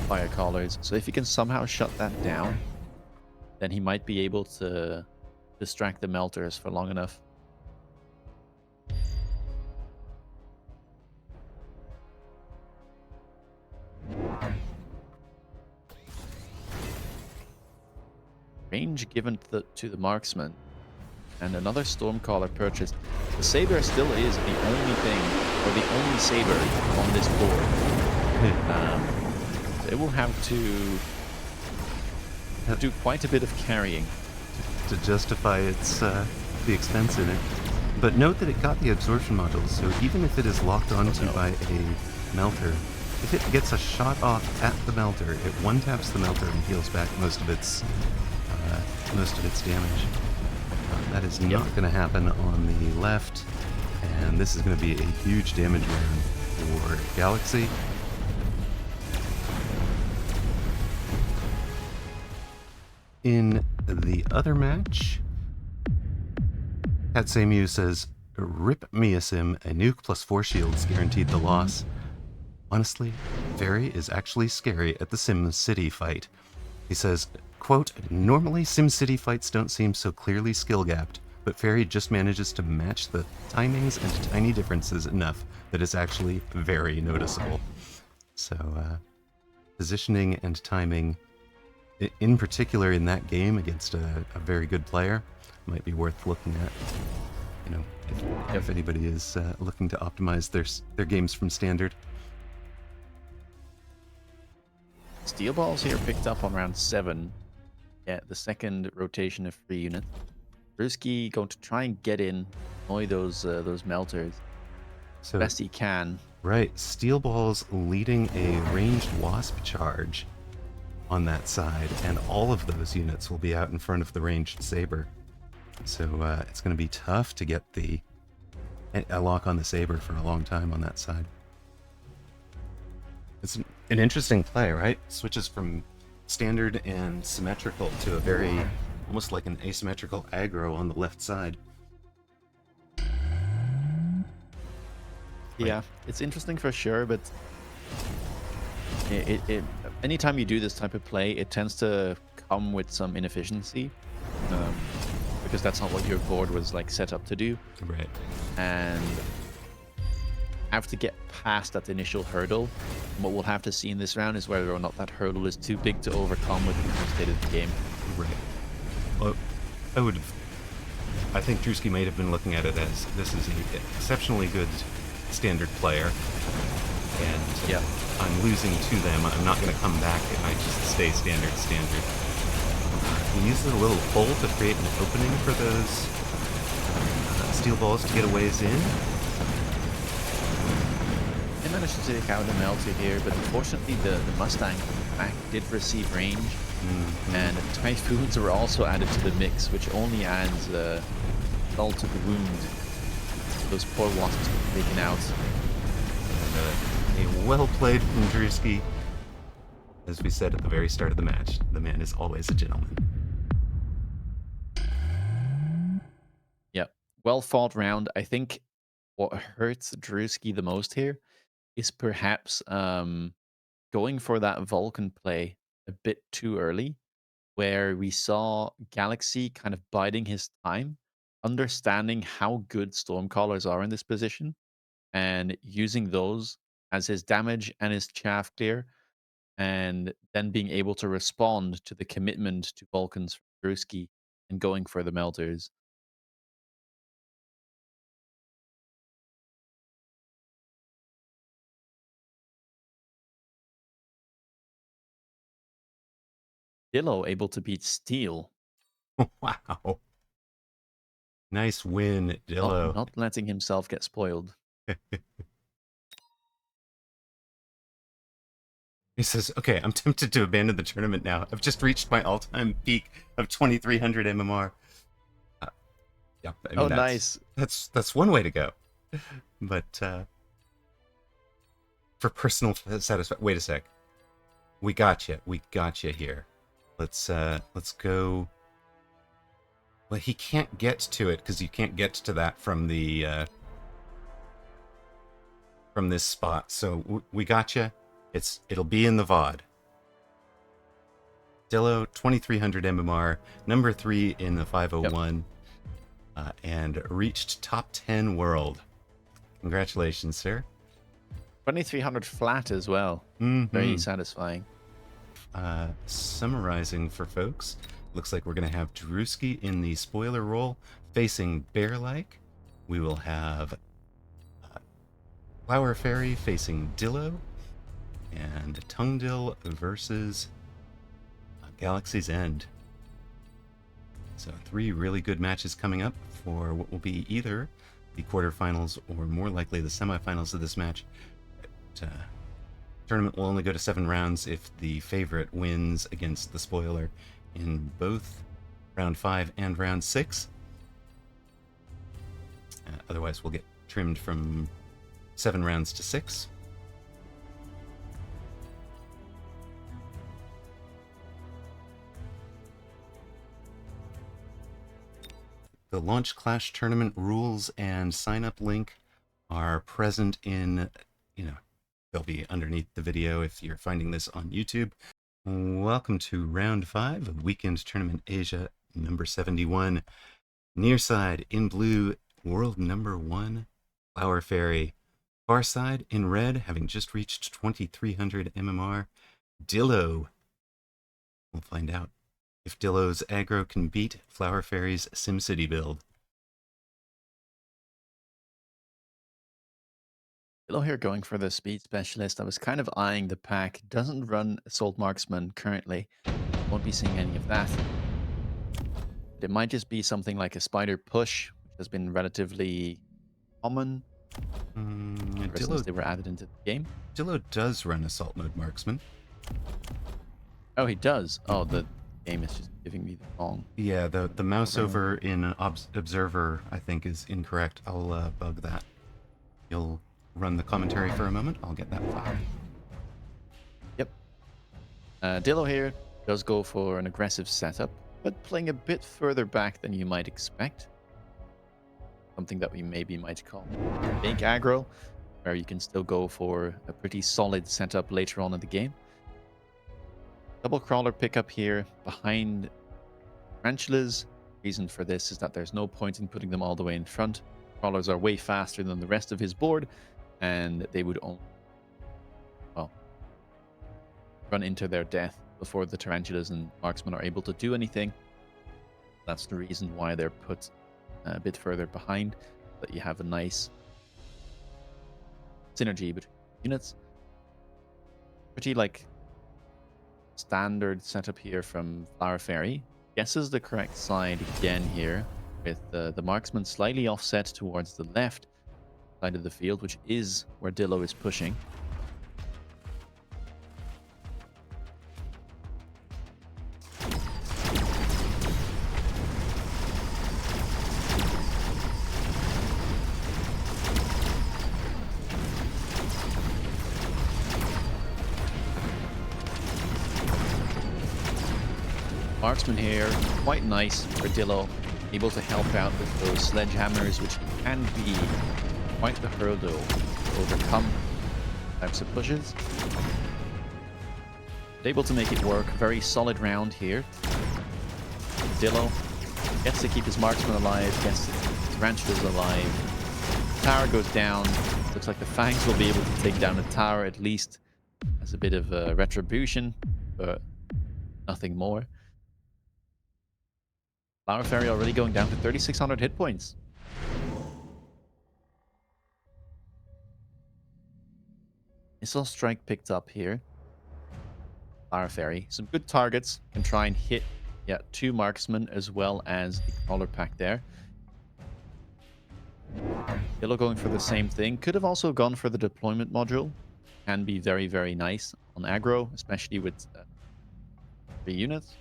S2: Fire Callers. So if he can somehow shut that down, then he might be able to distract the melters for long enough. Range given to the marksman. And another Stormcaller purchased. The Saber still is the only thing, or the only Saber on this board. So it will have to do quite a bit of carrying
S1: to justify its the expense in it. But note that it got the absorption modules, so even if it is locked onto by a melter, if it gets a shot off at the melter, it one-taps the melter and heals back most of its damage. That is not going to happen on the left, and this is going to be a huge damage round for Galaxy. In the other match, Katsemu says, "Rip Measim, a nuke plus 4 shields guaranteed the loss." Honestly, Fairy is actually scary at the Sim City fight. He says, quote, "Normally SimCity fights don't seem so clearly skill-gapped, but Fairy just manages to match the timings and tiny differences enough that it's actually very noticeable." So, positioning and timing, in particular in that game against a very good player, might be worth looking at. You know, if anybody is looking to optimize their games from Standard.
S2: Steel balls here picked up on round 7. Yeah, the second rotation of 3 units. Druski going to try and get in, annoy those melters
S1: So,
S2: best he can.
S1: Right, steel balls leading a ranged wasp charge on that side, and all of those units will be out in front of the ranged saber. So it's going to be tough to get a lock on the saber for a long time on that side. It's an interesting play, right? Switches from standard and symmetrical to a very, almost like an asymmetrical aggro on the left side.
S2: Yeah, it's interesting for sure, but anytime you do this type of play, it tends to come with some inefficiency, because that's not what your board was like set up to do.
S1: Right.
S2: And have to get past that initial hurdle. What we'll have to see in this round is whether or not that hurdle is too big to overcome with the current state of the game.
S1: Right. Well, I think Druski might have been looking at it as this is an exceptionally good standard player, and I'm losing to them. I'm not going to come back if I just stay standard. He uses a little hole to create an opening for those steel balls to get a ways in.
S2: They managed to take out a melter here, but unfortunately the Mustang back did receive range, and Typhoons were also added to the mix, which only adds salt to the wound. Those poor wasps were taken out.
S1: And, a well played from Druski. As we said at the very start of the match, the man is always a gentleman.
S2: Yep, well fought round. I think what hurts Druski the most here is perhaps going for that Vulcan play a bit too early, where we saw Galaxy kind of biding his time, understanding how good Stormcallers are in this position, and using those as his damage and his chaff clear, and then being able to respond to the commitment to Vulcans from Druski and going for the melters. Dillo able to beat Steel.
S1: Wow. Nice win, Dillo.
S2: Not letting himself get spoiled.
S1: He says, "Okay, I'm tempted to abandon the tournament now. I've just reached my all-time peak of 2,300 MMR." Yeah, I mean,
S2: nice.
S1: That's one way to go. But for personal satisfaction, wait a sec. We got you here. Let's go. Well, he can't get to it because you can't get to that from the from this spot. So we got you. It'll be in the VOD. Dillo, 2300 MMR, number 3 in the 501, and reached top 10 world. Congratulations, sir.
S2: 2300 flat as well. Very satisfying.
S1: Summarizing for folks, looks like we're going to have Druski in the spoiler role facing Bear-like. We will have Flower Fairy facing Dillo, and Tungdill versus Galaxy's End. So 3 really good matches coming up for what will be either the quarterfinals or more likely the semifinals of this match. Tournament will only go to 7 rounds if the favorite wins against the spoiler in both round 5 and round 6. Otherwise, we'll get trimmed from 7 rounds to 6. The Launch Clash tournament rules and sign-up link are present in, they'll be underneath the video if you're finding this on YouTube. Welcome to round 5 of Weekend Tournament Asia number 71. Near side in blue, world number 1, Flower Fairy. Far side in red, having just reached 2300 MMR, Dillo. We'll find out if Dillo's aggro can beat Flower Fairy's SimCity build.
S2: Dillo here going for the speed specialist. I was kind of eyeing the pack. Doesn't run Assault Marksman currently. Won't be seeing any of that. But it might just be something like a Spider Push, which has been relatively common since they were added into the game.
S1: Dillo does run Assault Mode Marksman.
S2: Oh, he does? Oh, the game is just giving me the wrong.
S1: Yeah, the mouse over in Observer, I think, is incorrect. I'll bug that. You'll run the commentary for a moment. I'll get that file.
S2: Yep. Dillo here does go for an aggressive setup, but playing a bit further back than you might expect. Something that we maybe might call big aggro, where you can still go for a pretty solid setup later on in the game. Double crawler pickup here behind tarantulas. Reason for this is that there's no point in putting them all the way in front. Crawlers are way faster than the rest of his board, and they would only, run into their death before the tarantulas and marksmen are able to do anything. That's the reason why they're put a bit further behind, that you have a nice synergy between units. Pretty standard setup here from Flower Fairy. Guesses the correct side again here, with the marksman slightly offset towards the left side of the field, which is where Dillo is pushing. Marksman here, quite nice for Dillo, able to help out with those sledgehammers, which can be quite the hurdle to overcome types of pushes. But able to make it work. Very solid round here. Dillo gets to keep his marksman alive, gets his tarantulas alive. Tower goes down. Looks like the Fangs will be able to take down the tower, at least as a bit of retribution, but nothing more. Flower Fairy already going down to 3,600 hit points. Missile Strike picked up here. Flower Fairy. Some good targets. Can try and hit 2 marksmen as well as the crawler pack there. Dillo going for the same thing. Could have also gone for the deployment module. Can be very, very nice on aggro, especially with 3 units.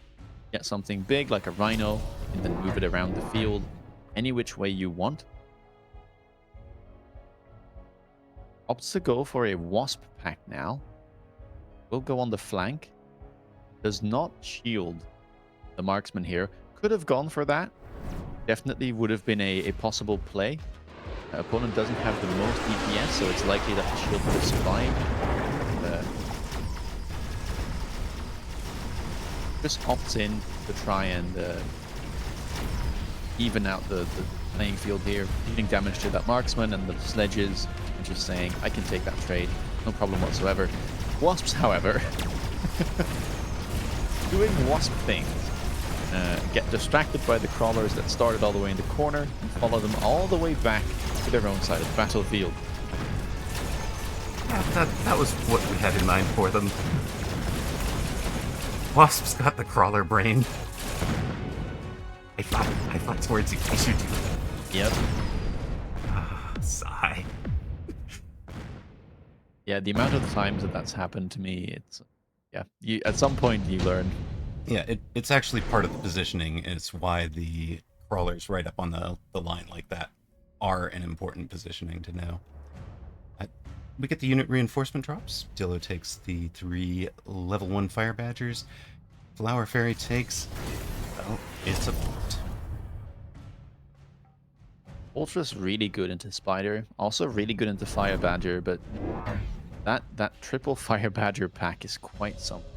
S2: Get something big like a Rhino and then move it around the field any which way you want. Opts to go for a Wasp pack now. Will go on the flank. Does not shield the marksman here. Could have gone for that. Definitely would have been a possible play. The opponent doesn't have the most DPS, so it's likely that the shield would have survived. just opts in to try and even out the playing field here, dealing damage to that marksman and the sledges, and just saying, I can take that trade, no problem whatsoever. Wasps, however, doing wasp things. Get distracted by the crawlers that started all the way in the corner and follow them all the way back to their own side of the battlefield.
S1: Yeah, that was what we had in mind for them. Wasp's got the crawler brain. I thought towards you, you should do it.
S2: Yep.
S1: Sigh.
S2: Yeah, the amount of times that that's happened to me, it's... Yeah, at some point you learn.
S1: Yeah, it's actually part of the positioning. It's why the crawlers right up on the line like that are an important positioning to know. We get the unit reinforcement drops. Dillo takes the 3 level 1 Fire Badgers. Flower Fairy takes... Well, it's a fort.
S2: Ultra's really good into Spider, also really good into Fire Badger, but that triple Fire Badger pack is quite something.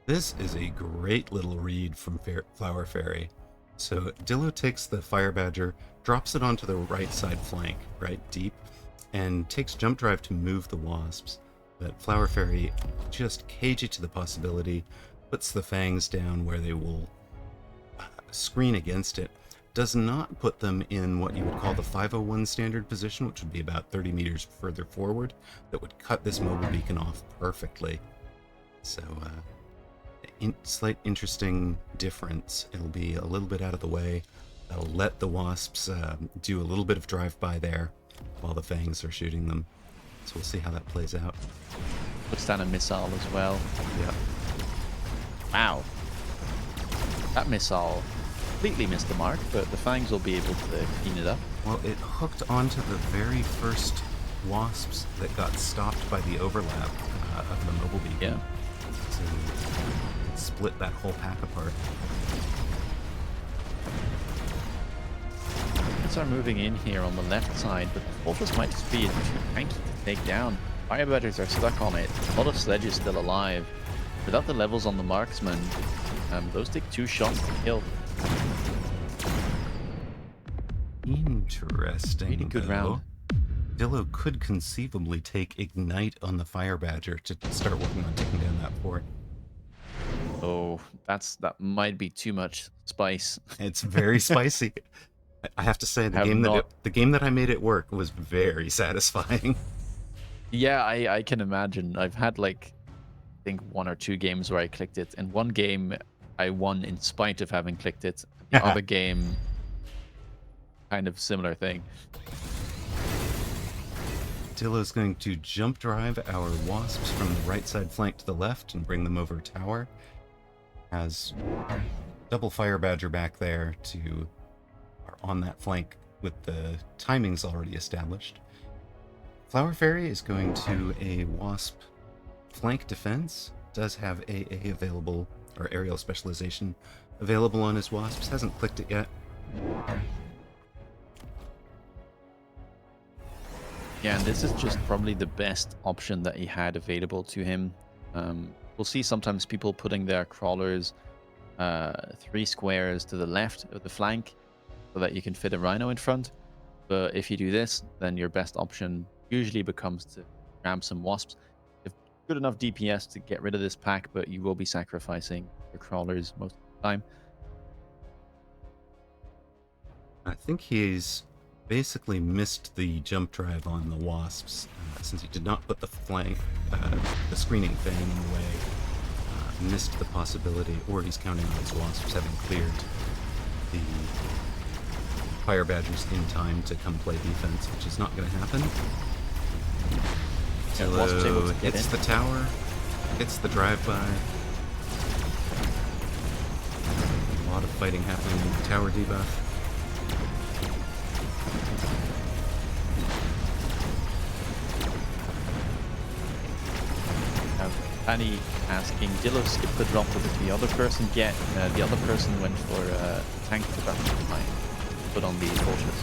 S1: This is a great little read from Flower Fairy. So Dillo takes the Fire Badger, drops it onto the right side flank, right deep, and takes Jump Drive to move the Wasps. But Flower Fairy, just cagey to the possibility, puts the Fangs down where they will screen against it. Does not put them in what you would call the 501 standard position, which would be about 30 meters further forward, that would cut this mobile beacon off perfectly. So, slight interesting difference. It'll be a little bit out of the way. That'll let the Wasps do a little bit of drive-by there while the Fangs are shooting them. So we'll see how that plays out.
S2: Puts down a missile as well.
S1: Yeah.
S2: Wow. That missile completely missed the mark, but the Fangs will be able to clean it up.
S1: Well, it hooked onto the very first Wasps that got stopped by the overlap of the mobile beacon.
S2: Yeah.
S1: So it split that whole pack apart.
S2: Units are moving in here on the left side, but the fortress might just be too tanky to take down. Fire Badgers are stuck on it. A lot of sledges still alive. Without the levels on the marksman, those take 2 shots to kill.
S1: Interesting.
S2: Really good round.
S1: Dillo could conceivably take Ignite on the Fire Badger to start working on taking down that fort.
S2: Oh, that might be too much spice.
S1: It's very spicy. I have to say, the game that I made it work was very satisfying.
S2: Yeah, I can imagine. I've had like, I think 1 or 2 games where I clicked it, and one game I won in spite of having clicked it. The other game, kind of similar thing.
S1: Dillo's going to jump drive our Wasps from the right side flank to the left and bring them over tower. Has double Fire Badger back there to on that flank with the timings already established. Flower Fairy is going to a Wasp flank defense. Does have AA available, or aerial specialization available on his Wasps. Hasn't clicked it yet.
S2: Yeah, and this is just probably the best option that he had available to him. We'll see sometimes people putting their crawlers 3 squares to the left of the flank so that you can fit a Rhino in front. But if you do this, then your best option usually becomes to grab some Wasps. You have good enough DPS to get rid of this pack, but you will be sacrificing your crawlers most of the time.
S1: I think he's basically missed the jump drive on the Wasps since he did not put the flank, the screening Fang in the way. Missed the possibility, or he's counting on his Wasps having cleared the Fire Badgers in time to come play defense, which is not going to happen. Dillo hits the tower, hits the drive-by. A lot of fighting happening in the tower debuff.
S2: Fanny asking Dillo skip the drop, what did the other person get? The other person went for tank production line, put on the fortress.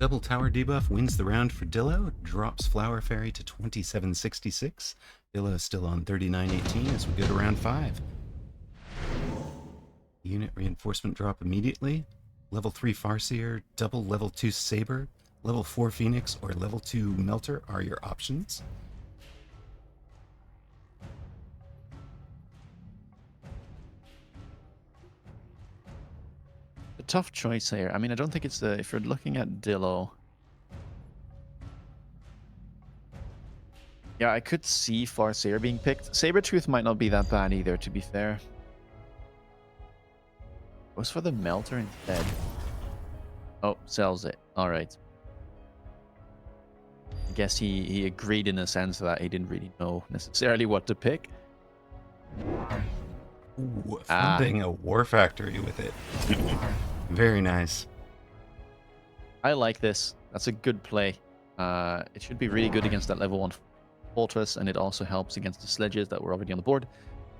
S1: Double tower debuff wins the round for Dillo, drops Flower Fairy to 2766. Dillo is still on 3918 as we go to round 5. Unit reinforcement drop immediately. Level 3 Farseer, double level 2 Saber, level 4 Phoenix, or level 2 Melter are your options.
S2: A tough choice here. I mean, I don't think it's if you're looking at Dillo. Yeah, I could see Farseer being picked. Sabretooth might not be that bad either, to be fair. Goes for the Melter instead. Oh, sells it. All right. I guess he agreed in a sense that he didn't really know necessarily what to pick.
S1: Ooh, funding a War Factory with it. Very nice.
S2: I like this. That's a good play. It should be really good against that level 1 Fortress, and it also helps against the sledges that were already on the board.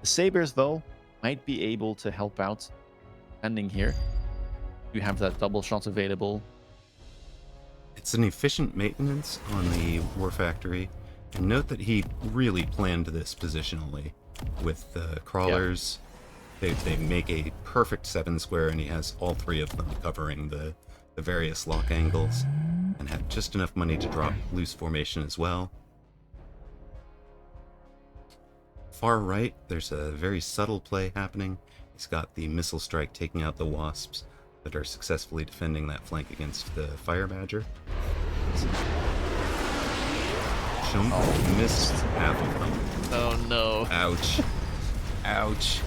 S2: The Sabers, though, might be able to help out ending here. You have that double shot available.
S1: It's an efficient maintenance on the War Factory, and note that he really planned this positionally. With the crawlers, they make a perfect 7 square, and he has all 3 of them covering the various lock angles, and have just enough money to drop loose formation as well. Far right, there's a very subtle play happening. He's got the missile strike taking out the wasps that are successfully defending that flank against the fire badger. Shump missed half of them.
S2: Oh no.
S1: Ouch. Ouch.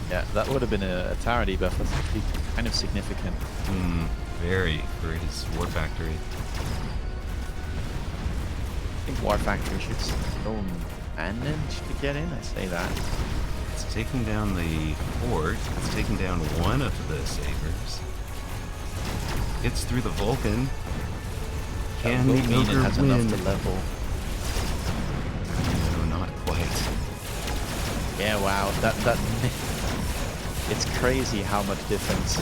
S2: Yeah, that would have been a tower debuff. That's actually kind of significant.
S1: Very for his War Factory.
S2: I think War Factory should still manage to get in. I say that.
S1: It's taking down the fort. It's taking down one of the sabers. Gets through the Vulcan. Can the ogre
S2: has
S1: win?
S2: enough to level.
S1: No, not quite.
S2: Yeah, wow. That it's crazy how much difference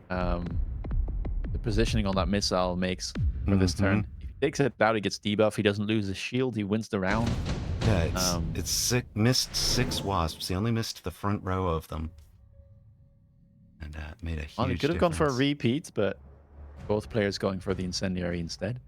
S2: the positioning on that missile makes for this turn. If he takes it out, he gets debuff. He doesn't lose his shield. He wins the round.
S1: Yeah, missed 6 wasps. He only missed the front row of them. And made a huge
S2: He could have gone for a
S1: difference.
S2: repeat, but both players going for the incendiary instead.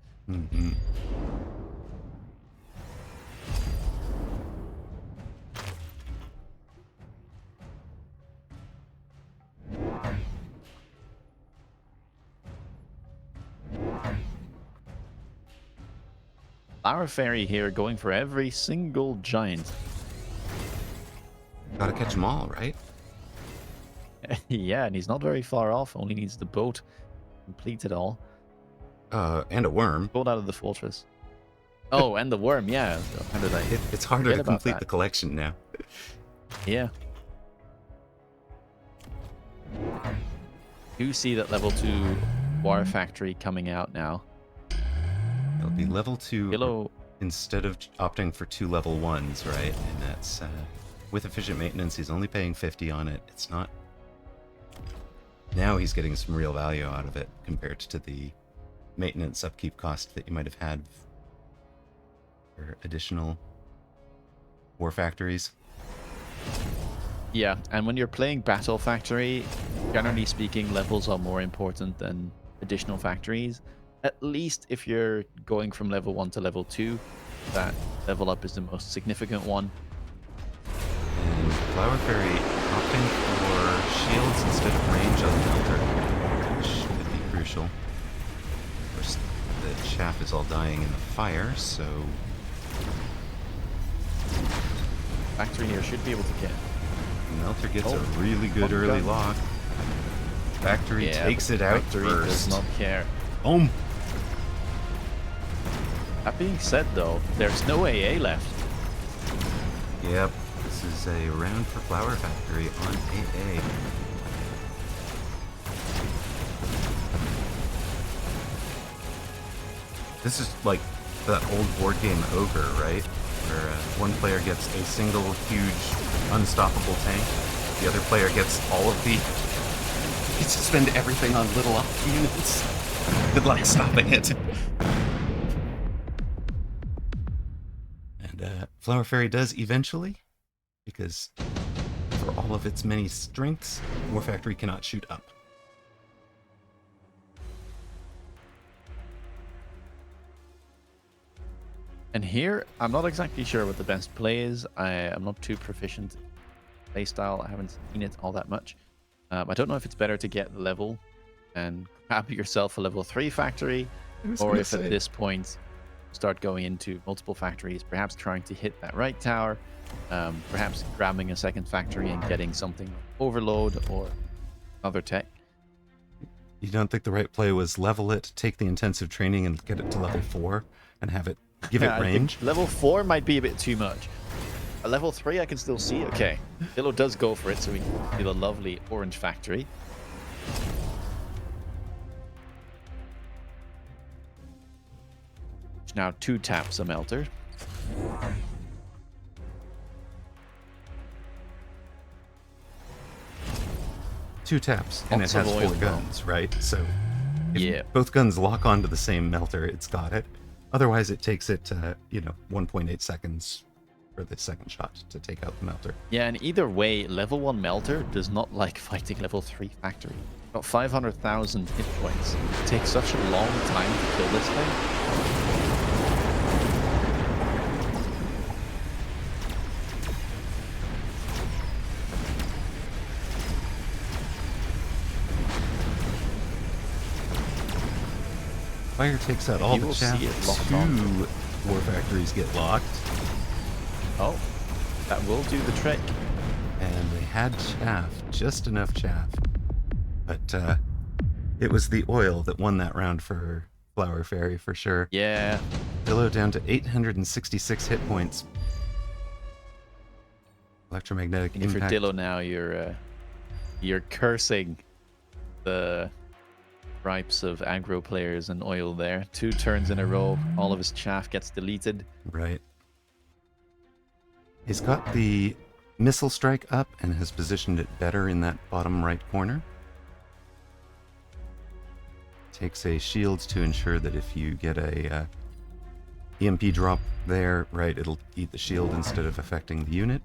S2: Flower Fairy here going for every single giant.
S1: Gotta catch them all, right?
S2: Yeah, and he's not very far off. Only needs the boat to complete it all.
S1: And a worm.
S2: Boat out of the fortress. Oh, and the worm, yeah. How did I
S1: It's harder
S2: forget
S1: to
S2: about
S1: complete
S2: that?
S1: the collection now.
S2: Yeah. You see that level 2 War Factory coming out now.
S1: It'll be level 2
S2: Dillo,
S1: instead of opting for 2 level 1s, right? And that's with efficient maintenance, he's only paying 50 on it. It's not. Now he's getting some real value out of it compared to the maintenance upkeep cost that you might have had for additional War Factories.
S2: yeah, and when you're playing Battle Factory, generally speaking, levels are more important than additional factories. At least if you're going from level 1 to level 2, that level up is the most significant one.
S1: And Flower Fairy opting for shields instead of range on the Melter, which could be crucial. Of course, the chaff is all dying in the fire, so
S2: Factory here should be able to get.
S1: Melter gets a really good early lock. Factory takes it out
S2: Factory
S1: first.
S2: does not care.
S1: Boom!
S2: That being said, though, there's no AA left.
S1: Yep, this is a round for Flower Factory on AA. This is like that old board game Ogre, right? Where one player gets a single huge unstoppable tank, the other player gets all of the to spend everything on little off units. Good luck stopping it. And Flower Fairy does eventually, because for all of its many strengths, War Factory cannot shoot up.
S2: And here, I'm not exactly sure what the best play is. I'm not too proficient in playstyle. I haven't seen it all that much. I don't know if it's better to get the level and grab yourself a level 3 factory, or if at this point start going into multiple factories, perhaps trying to hit that right tower, perhaps grabbing a second factory and getting something like Overload or other tech.
S1: You don't think the right play was level it, take the intensive training and get it to level 4 and have it give it range?
S2: Level 4 might be a bit too much. A level 3 I can still see. Okay, Dillo does go for it, so we can see the lovely orange factory. Which now 2 taps a melter.
S1: Two taps, and
S2: Lots
S1: it has
S2: of oil
S1: 4 guns, right? So if
S2: yeah,
S1: both guns lock onto the same melter, it's got it. Otherwise, it takes it, 1.8 seconds for the second shot to take out the melter.
S2: yeah, and either way, level 1 melter does not like fighting level 3 factory. Got 500,000 hit points. It takes such a long time to kill this thing.
S1: Fire takes out all the chaff. 2 War Factories get locked.
S2: Oh, that will do the trick.
S1: And they had chaff, just enough chaff. But it was the oil that won that round for Flower Fairy for sure.
S2: Yeah.
S1: Dillo down to 866 hit points. Electromagnetic
S2: and
S1: impact.
S2: For Dillo now, you're cursing the gripes of aggro players and oil there. 2 turns in a row, all of his chaff gets deleted.
S1: Right. He's got the missile strike up and has positioned it better in that bottom right corner. Takes a shield to ensure that if you get a EMP drop there, right, it'll eat the shield instead of affecting the unit.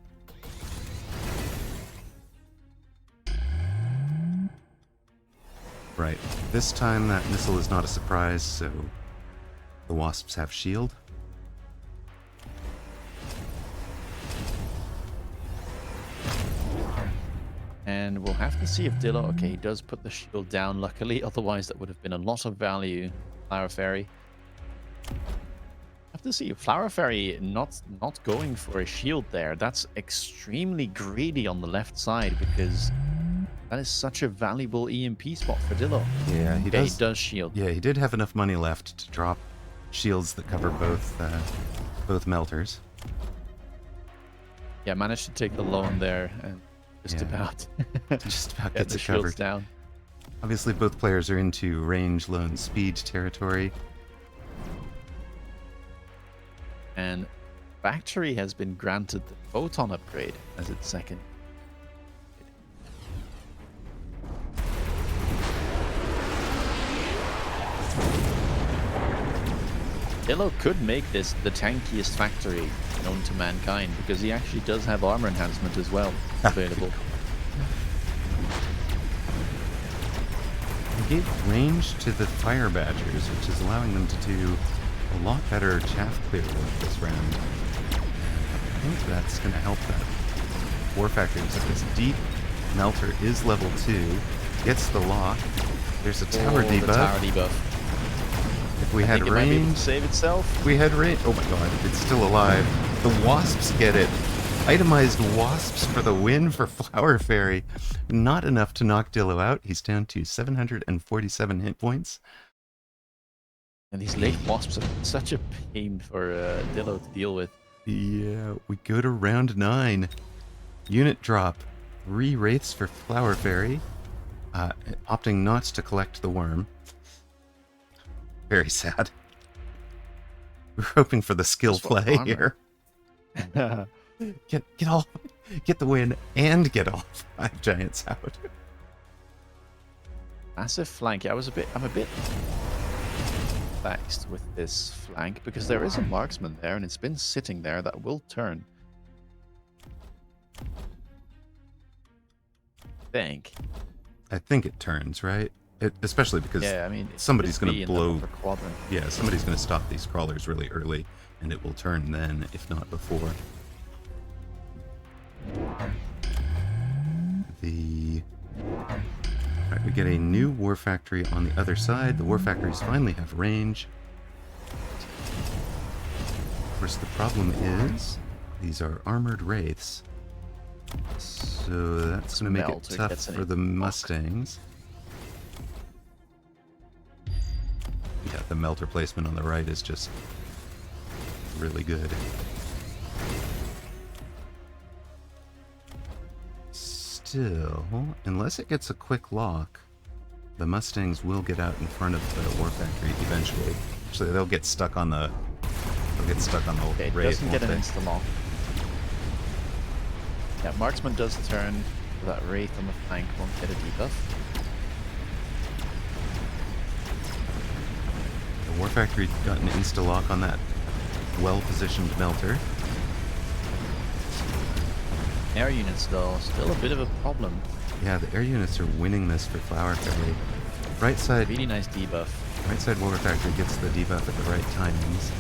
S1: Right. This time that missile is not a surprise, so the wasps have shield.
S2: And we'll have to see if Dillo... Okay, he does put the shield down, luckily. Otherwise, that would have been a lot of value. Flower Fairy. Have to see. Flower Fairy not going for a shield there. That's extremely greedy on the left side, because that is such a valuable EMP spot for Dillo.
S1: Yeah, he
S2: does shield.
S1: Yeah, he did have enough money left to drop shields that cover both melters.
S2: Yeah, managed to take the loan there and just about
S1: get
S2: the
S1: it
S2: shields
S1: covered
S2: down.
S1: Obviously, both players are into range, low, and speed territory.
S2: And Factory has been granted the Photon upgrade as its second. Dillo could make this the tankiest factory known to mankind, because he actually does have armor enhancement as well available.
S1: He gave range to the Fire Badgers, which is allowing them to do a lot better chaff clear work this round. I think that's going to help that War Factory. So this deep melter is level 2, gets the lock. There's a tower debuff.
S2: The tower debuff.
S1: If we had range,
S2: save itself.
S1: If we had range, oh my god, it's still alive. The wasps get it. Itemized wasps for the win for Flower Fairy. Not enough to knock Dillo out. He's down to 747 hit points.
S2: And these late wasps are such a pain for Dillo to deal with.
S1: Yeah, we go to round 9. Unit drop. 3 wraiths for Flower Fairy. Opting not to collect the worm. Very sad. We're hoping for the skill play here. Get the win and get all 5 giants out.
S2: Massive flank. Yeah, I'm a bit vexed with this flank because there is a marksman there and it's been sitting there that will turn.
S1: I think it turns, right? Especially because
S2: yeah, I mean,
S1: somebody's going to blow.
S2: Quadrant.
S1: Yeah, somebody's going to stop these crawlers really early, and it will turn then, if not before. Alright, we get a new war factory on the other side. The war factories finally have range. Of course, the problem is these are armored wraiths. So that's going to make it tough for the Mustangs. Yeah, the melter placement on the right is just really good. Still, unless it gets a quick lock, the Mustangs will get out in front of the war factory eventually. Actually, they'll get stuck on the.
S2: Okay,
S1: wraith.
S2: Doesn't get an insta lock. Yeah, marksman does turn. That wraith on the flank won't get a debuff.
S1: The war factory got an insta lock on that well-positioned melter.
S2: Air units, though, still a bit of a problem.
S1: Yeah, the air units are winning this for Flower Fairy. Right side.
S2: Really nice debuff.
S1: Right side war factory gets the debuff at the right timings.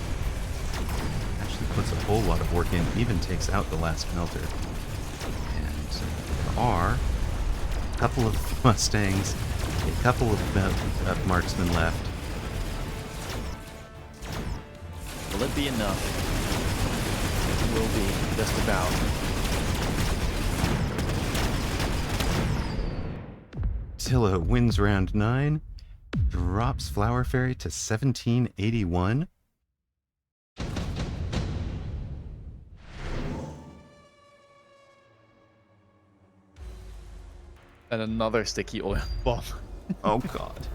S1: Actually puts a whole lot of work in, even takes out the last melter. And there are a couple of Mustangs, a couple of marksmen left.
S2: Will it be enough? It will be, just about.
S1: Dillo wins round 9, drops Flower Fairy to 1781.
S2: And another sticky oil bomb.
S1: Oh god.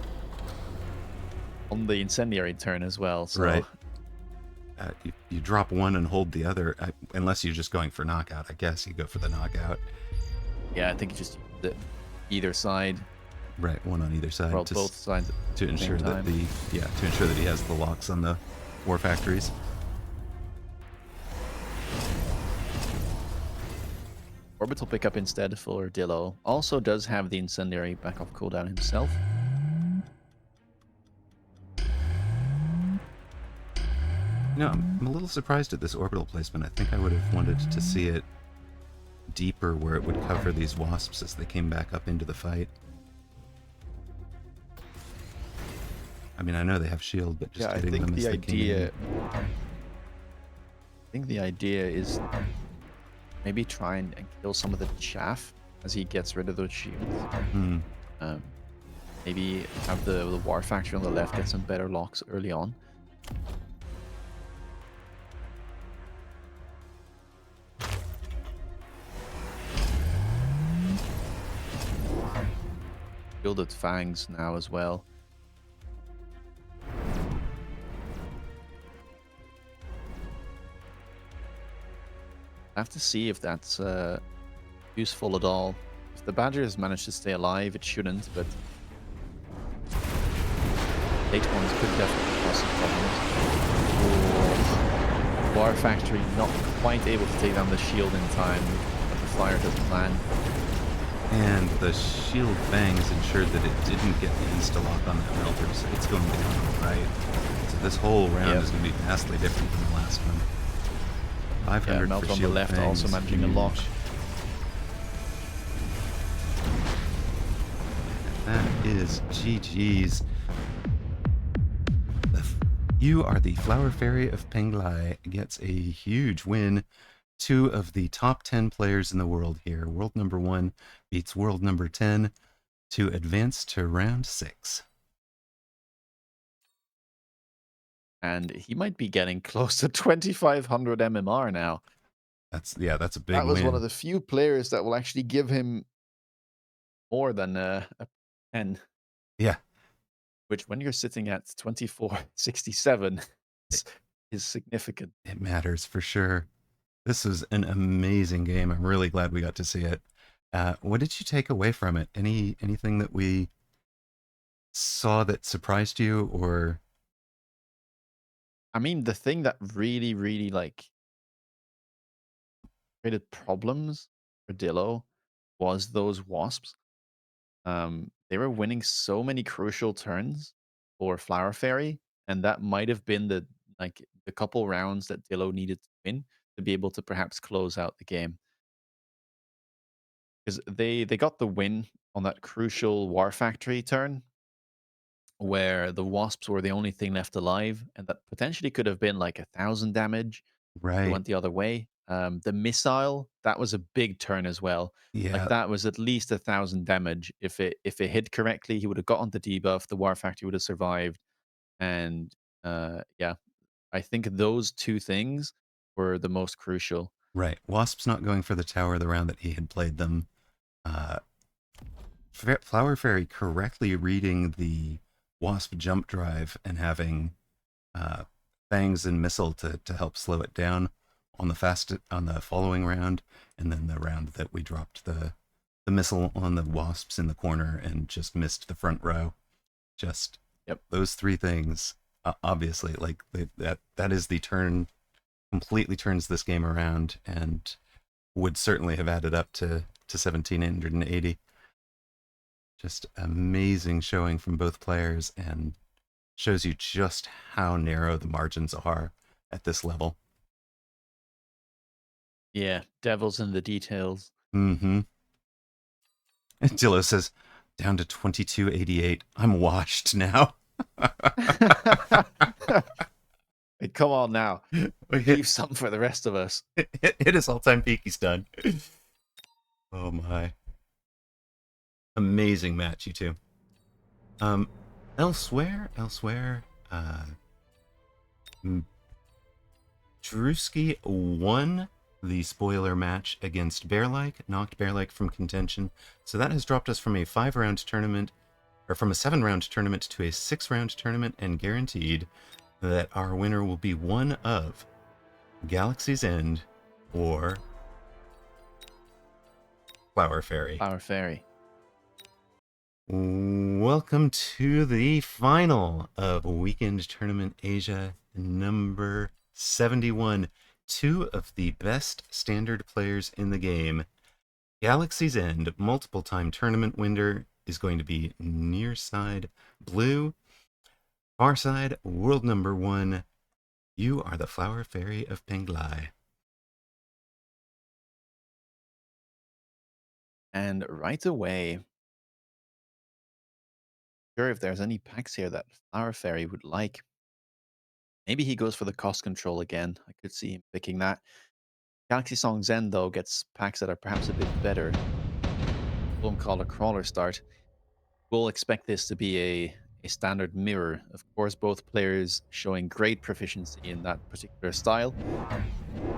S2: On the incendiary turn as well. So.
S1: Right. You drop one and hold the other, unless you're just going for knockout. I guess you go for the knockout.
S2: Yeah, I think you just use it either side.
S1: Right, one on either side.
S2: Well, both sides
S1: to ensure that to ensure that he has the locks on the war factories.
S2: Orbital pickup instead for Dillo. Also does have the incendiary backup cooldown himself.
S1: No, I'm a little surprised at this orbital placement. I think I would have wanted to see it deeper where it would cover these wasps as they came back up into the fight. I mean, I know they have shield, but just hitting them as they came in.
S2: I think the idea is maybe try and kill some of the chaff as he gets rid of those shields. Maybe have the war factory on the left get some better locks early on. Shielded fangs now as well. I have to see if that's useful at all. If the badger has managed to stay alive, it shouldn't, but late ones could definitely cause some problems. War factory not quite able to take down the shield in time, but the flyer doesn't land.
S1: And the shield bangs ensured that it didn't get the insta-lock on that melter, so it's going down right. So this whole round is going to be vastly different from the last one. 500
S2: Melt
S1: for
S2: on the
S1: shield
S2: left
S1: bangs,
S2: also managing a lock.
S1: That is GG's. You are the Flower Fairy of Penglai. Gets a huge win. 2 of the top 10 players in the world here. World number 1 beats world number 10 to advance to round 6.
S2: And he might be getting close to 2,500 MMR now.
S1: That's a big win.
S2: That was one of the few players that will actually give him more than a 10.
S1: Yeah.
S2: Which, when you're sitting at 2467, is significant.
S1: It matters for sure. This was an amazing game. I'm really glad we got to see it. What did you take away from it? Anything that we saw that surprised you, or?
S2: I mean, the thing that really, really like created problems for Dillo was those wasps. They were winning so many crucial turns for Flower Fairy, and that might have been the couple rounds that Dillo needed to win to be able to perhaps close out the game. Because they got the win on that crucial War Factory turn where the wasps were the only thing left alive, and that potentially could have been like 1,000 damage. It
S1: Right.
S2: went the other way. The missile, that was a big turn as well. Like
S1: Yeah.
S2: that was at least 1,000 damage. If it hit correctly, he would have gotten the debuff. The War Factory would have survived, and yeah, I think those two things were the most crucial.
S1: Right. Wasp's not going for the tower the round that he had played them. Uh, Flower Fairy correctly reading the Wasp jump drive and having Fangs and Missile to help slow it down on the following round, and then the round that we dropped the missile on the Wasps in the corner and just missed the front row. Just
S2: Yep.
S1: Those three things, obviously, like that is the turn, completely turns this game around, and would certainly have added up to 1,780. Just amazing showing from both players, and shows you just how narrow the margins are at this level.
S2: Yeah, devil's in the details.
S1: Mm-hmm. Dillo says, down to 2288. I'm washed now.
S2: Hey, come on now. Leave something for the rest of us.
S1: Hit his all-time peak. He's done. Oh my. Amazing match, you two. Elsewhere, Druski won the spoiler match against Bearlike, knocked Bearlike from contention. So that has dropped us from a 5-round tournament, or from a 7-round tournament to a 6-round tournament, and guaranteed that our winner will be one of Galaxy's End or Flower Fairy.
S2: Flower Fairy.
S1: Welcome to the final of Weekend Tournament Asia number 71. Two of the best standard players in the game. Galaxy's End, multiple-time tournament winner, is going to be Nearside Blue. Farside, world number 1. You are the Flower Fairy of Penglai.
S2: And right away, sure if there's any packs here that Flower Fairy would like. Maybe he goes for the cost control again. I could see him picking that. Galaxy Song Zen, though, gets packs that are perhaps a bit better. Stormcaller Crawler start. We'll expect this to be a standard mirror. Of course, both players showing great proficiency in that particular style.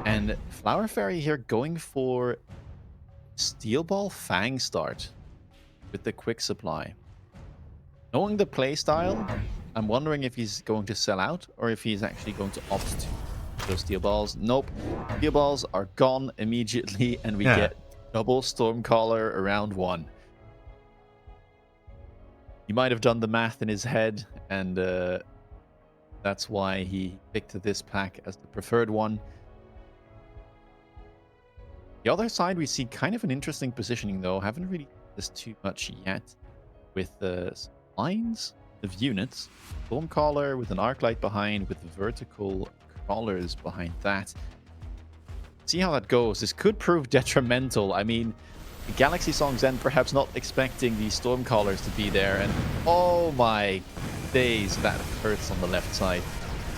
S2: And Flower Fairy here going for Steel Ball Fang start with the quick supply. Knowing the play style, I'm wondering if he's going to sell out or if he's actually going to opt to those steel balls. Nope. Steel balls are gone immediately, and we get double Stormcaller around 1. He might have done the math in his head, and that's why he picked this pack as the preferred one. The other side, we see kind of an interesting positioning, though. Haven't really this too much yet with the lines of units. Stormcaller with an Arclight behind, with vertical crawlers behind that. See how that goes. This could prove detrimental. I mean, Galaxy Song Zen perhaps not expecting these Stormcallers to be there, and oh my days, that hurts on the left side.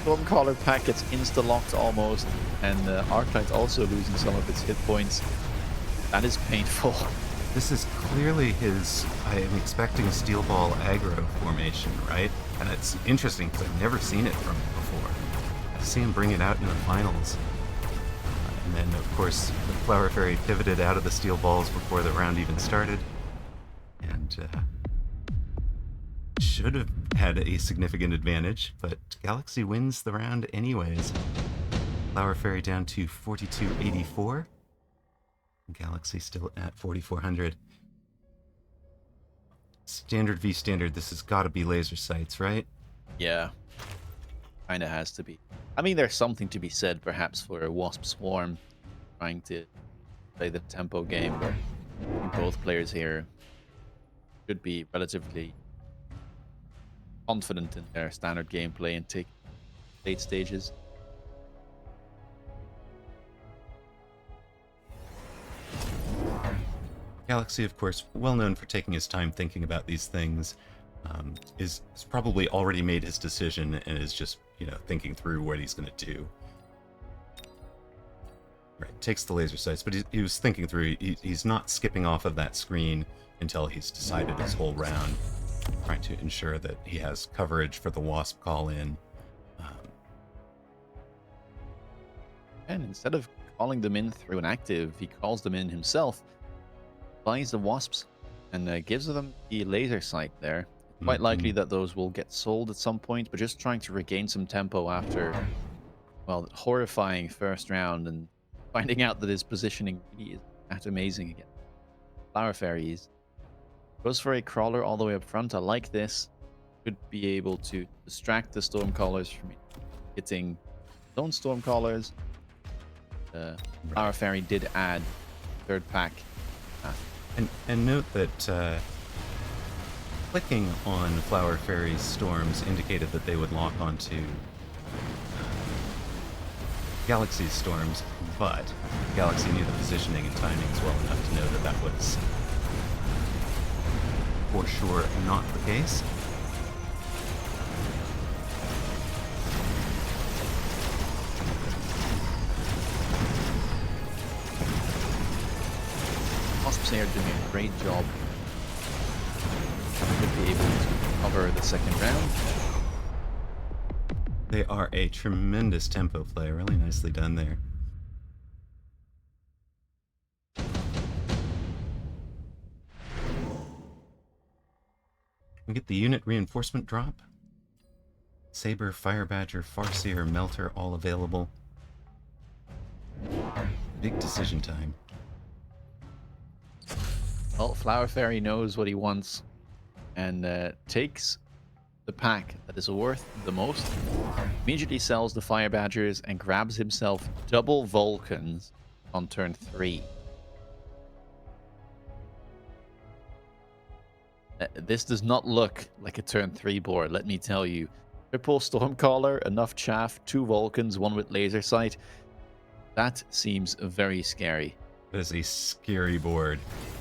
S2: Stormcaller pack gets insta-locked almost, and Arclight also losing some of its hit points. That is painful.
S1: This is clearly his, I am expecting a Steel Ball aggro formation, right? And it's interesting because I've never seen it from him before. I see him bring it out in the finals. And then, of course, the Flower Fairy pivoted out of the Steel Balls before the round even started. And should have had a significant advantage, but Galaxy wins the round anyways. Flower Fairy down to 4284. Galaxy still at 4,400. Standard v standard, this has got to be laser sights, right?
S2: Yeah. Kind of has to be. I mean, there's something to be said, perhaps, for a Wasp Swarm trying to play the tempo game, but I think both players here should be relatively confident in their standard gameplay and take late stages.
S1: Galaxy, of course, well known for taking his time thinking about these things, is probably already made his decision and is just, thinking through what he's going to do. Right, takes the laser sights, but he was thinking through. He's not skipping off of that screen until he's decided his whole round, trying to ensure that he has coverage for the Wasp call-in.
S2: And instead of calling them in through an active, he calls them in himself, buys the Wasps, and gives them the laser sight there. Quite likely that those will get sold at some point, but just trying to regain some tempo after, well, horrifying first round and finding out that his positioning really is that amazing again. Flower Fairies goes for a crawler all the way up front. I like this. Could be able to distract the Stormcallers from hitting his own Stormcallers. Flower Fairy did add third pack.
S1: And note that clicking on Flower Fairy's storms indicated that they would lock onto Galaxy's storms, but Galaxy knew the positioning and timings well enough to know that that was for sure not the case.
S2: Wasps are doing a great job. Could be able to cover the second round.
S1: They are a tremendous tempo play. Really nicely done there. We get the unit reinforcement drop. Saber, Fire Badger, Farseer, Melter, all available. Big decision time.
S2: Well, Flower Fairy knows what he wants and takes the pack that is worth the most, immediately sells the Fire Badgers and grabs himself double Vulcans on turn 3. This does not look like a turn 3 board, let me tell you. Triple Stormcaller, enough chaff, 2 Vulcans, 1 with laser sight. That seems very scary.
S1: It is a scary board,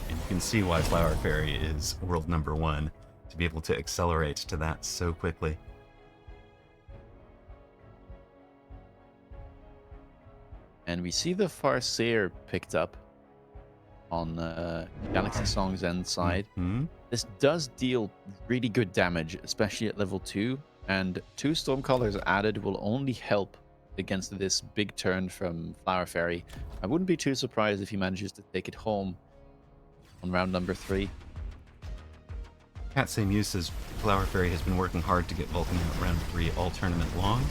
S1: and you can see why Flower Fairy is world number 1, to be able to accelerate to that so quickly.
S2: And we see the Farseer picked up on Galaxy Song's end side. This does deal really good damage, especially at level 2, and 2 Stormcallers added will only help against this big turn from Flower Fairy. I wouldn't be too surprised if he manages to take it home on round number 3.
S1: Cat Same Use says Flower Fairy has been working hard to get Vulcan out round 3 all tournament long.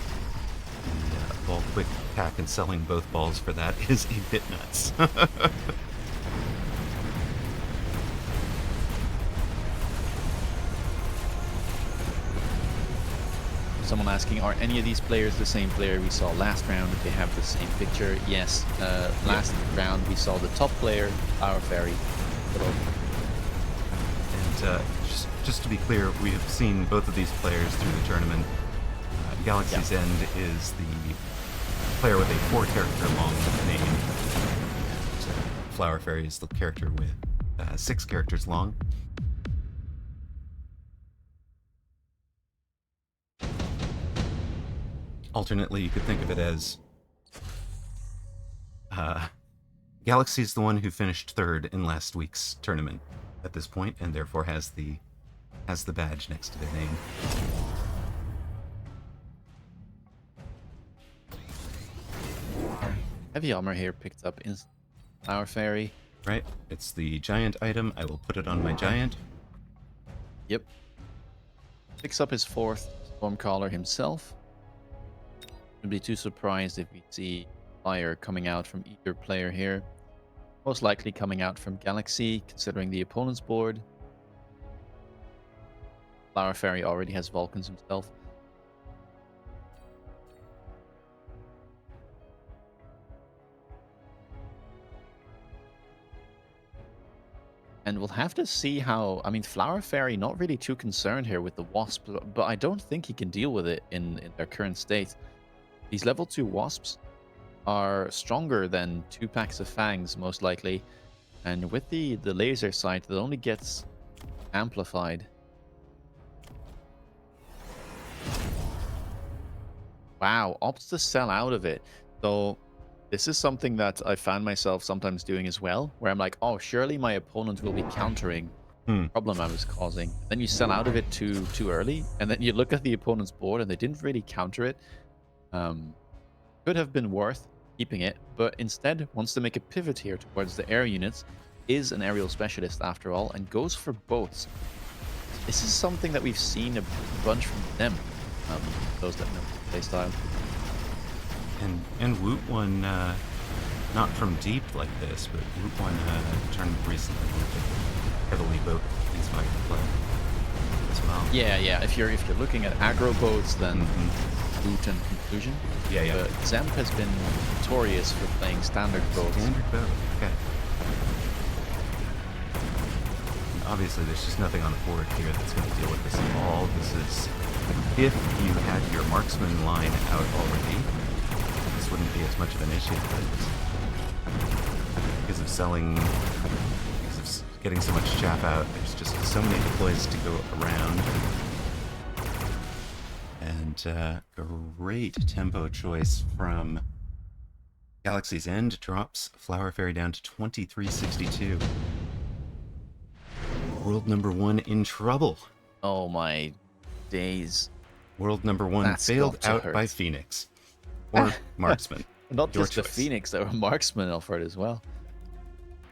S1: And ball quick pack and selling both balls for that is a bit nuts.
S2: Someone asking, are any of these players the same player we saw last round? If they have the same picture, yes. Last round we saw the top player, Flower Fairy.
S1: And just to be clear, we have seen both of these players through the tournament. Galaxy's End is the player with a 4-character long name. And, Flower Fairy is the character with 6 characters long. Alternately, you could think of it as Galaxy's the one who finished 3rd in last week's tournament at this point, and therefore has the badge next to their name.
S2: Heavy armor here picked up in Flower Fairy.
S1: Right, it's the giant item. I will put it on my giant.
S2: Yep. Picks up his 4th Stormcaller himself. Wouldn't be too surprised if we see fire coming out from either player here. Most likely coming out from Galaxy, considering the opponent's board. Flower Fairy already has Vulcans himself. And we'll have to see how... I mean, Flower Fairy not really too concerned here with the Wasp, but I don't think he can deal with it in their current state. These level 2 Wasps are stronger than 2 packs of Fangs, most likely. And with the laser sight, it only gets amplified. Wow, opts to sell out of it. So this is something that I found myself sometimes doing as well, where I'm like, oh, surely my opponent will be countering the problem I was causing. Then you sell out of it too early, and then you look at the opponent's board and they didn't really counter it. Could have been worth keeping it, but instead wants to make a pivot here towards the air units, is an aerial specialist after all, and goes for boats. This is something that we've seen a bunch from them, those that know the playstyle.
S1: And Woot won, not from deep like this, but Woot won turned recently with heavily boat inspired play as well.
S2: Yeah. If you're looking at aggro boats, then Woot and Conclusion.
S1: Yeah.
S2: But Zemp has been notorious for playing standard boats.
S1: Standard boat, okay. Obviously, there's just nothing on the board here that's going to deal with this at all. This is, if you had your marksman line out already, this wouldn't be as much of an issue, but because of selling, because of getting so much chaff out, there's just so many deploys to go around. And great tempo choice from Galaxy's End, drops Flower Fairy down to 2362. World number 1 in trouble.
S2: Oh my days.
S1: World number 1
S2: That's
S1: failed out
S2: hurt.
S1: by Phoenix. Or Marksman.
S2: Not
S1: Your
S2: just the
S1: choice.
S2: Phoenix, there were Marksman offered as well.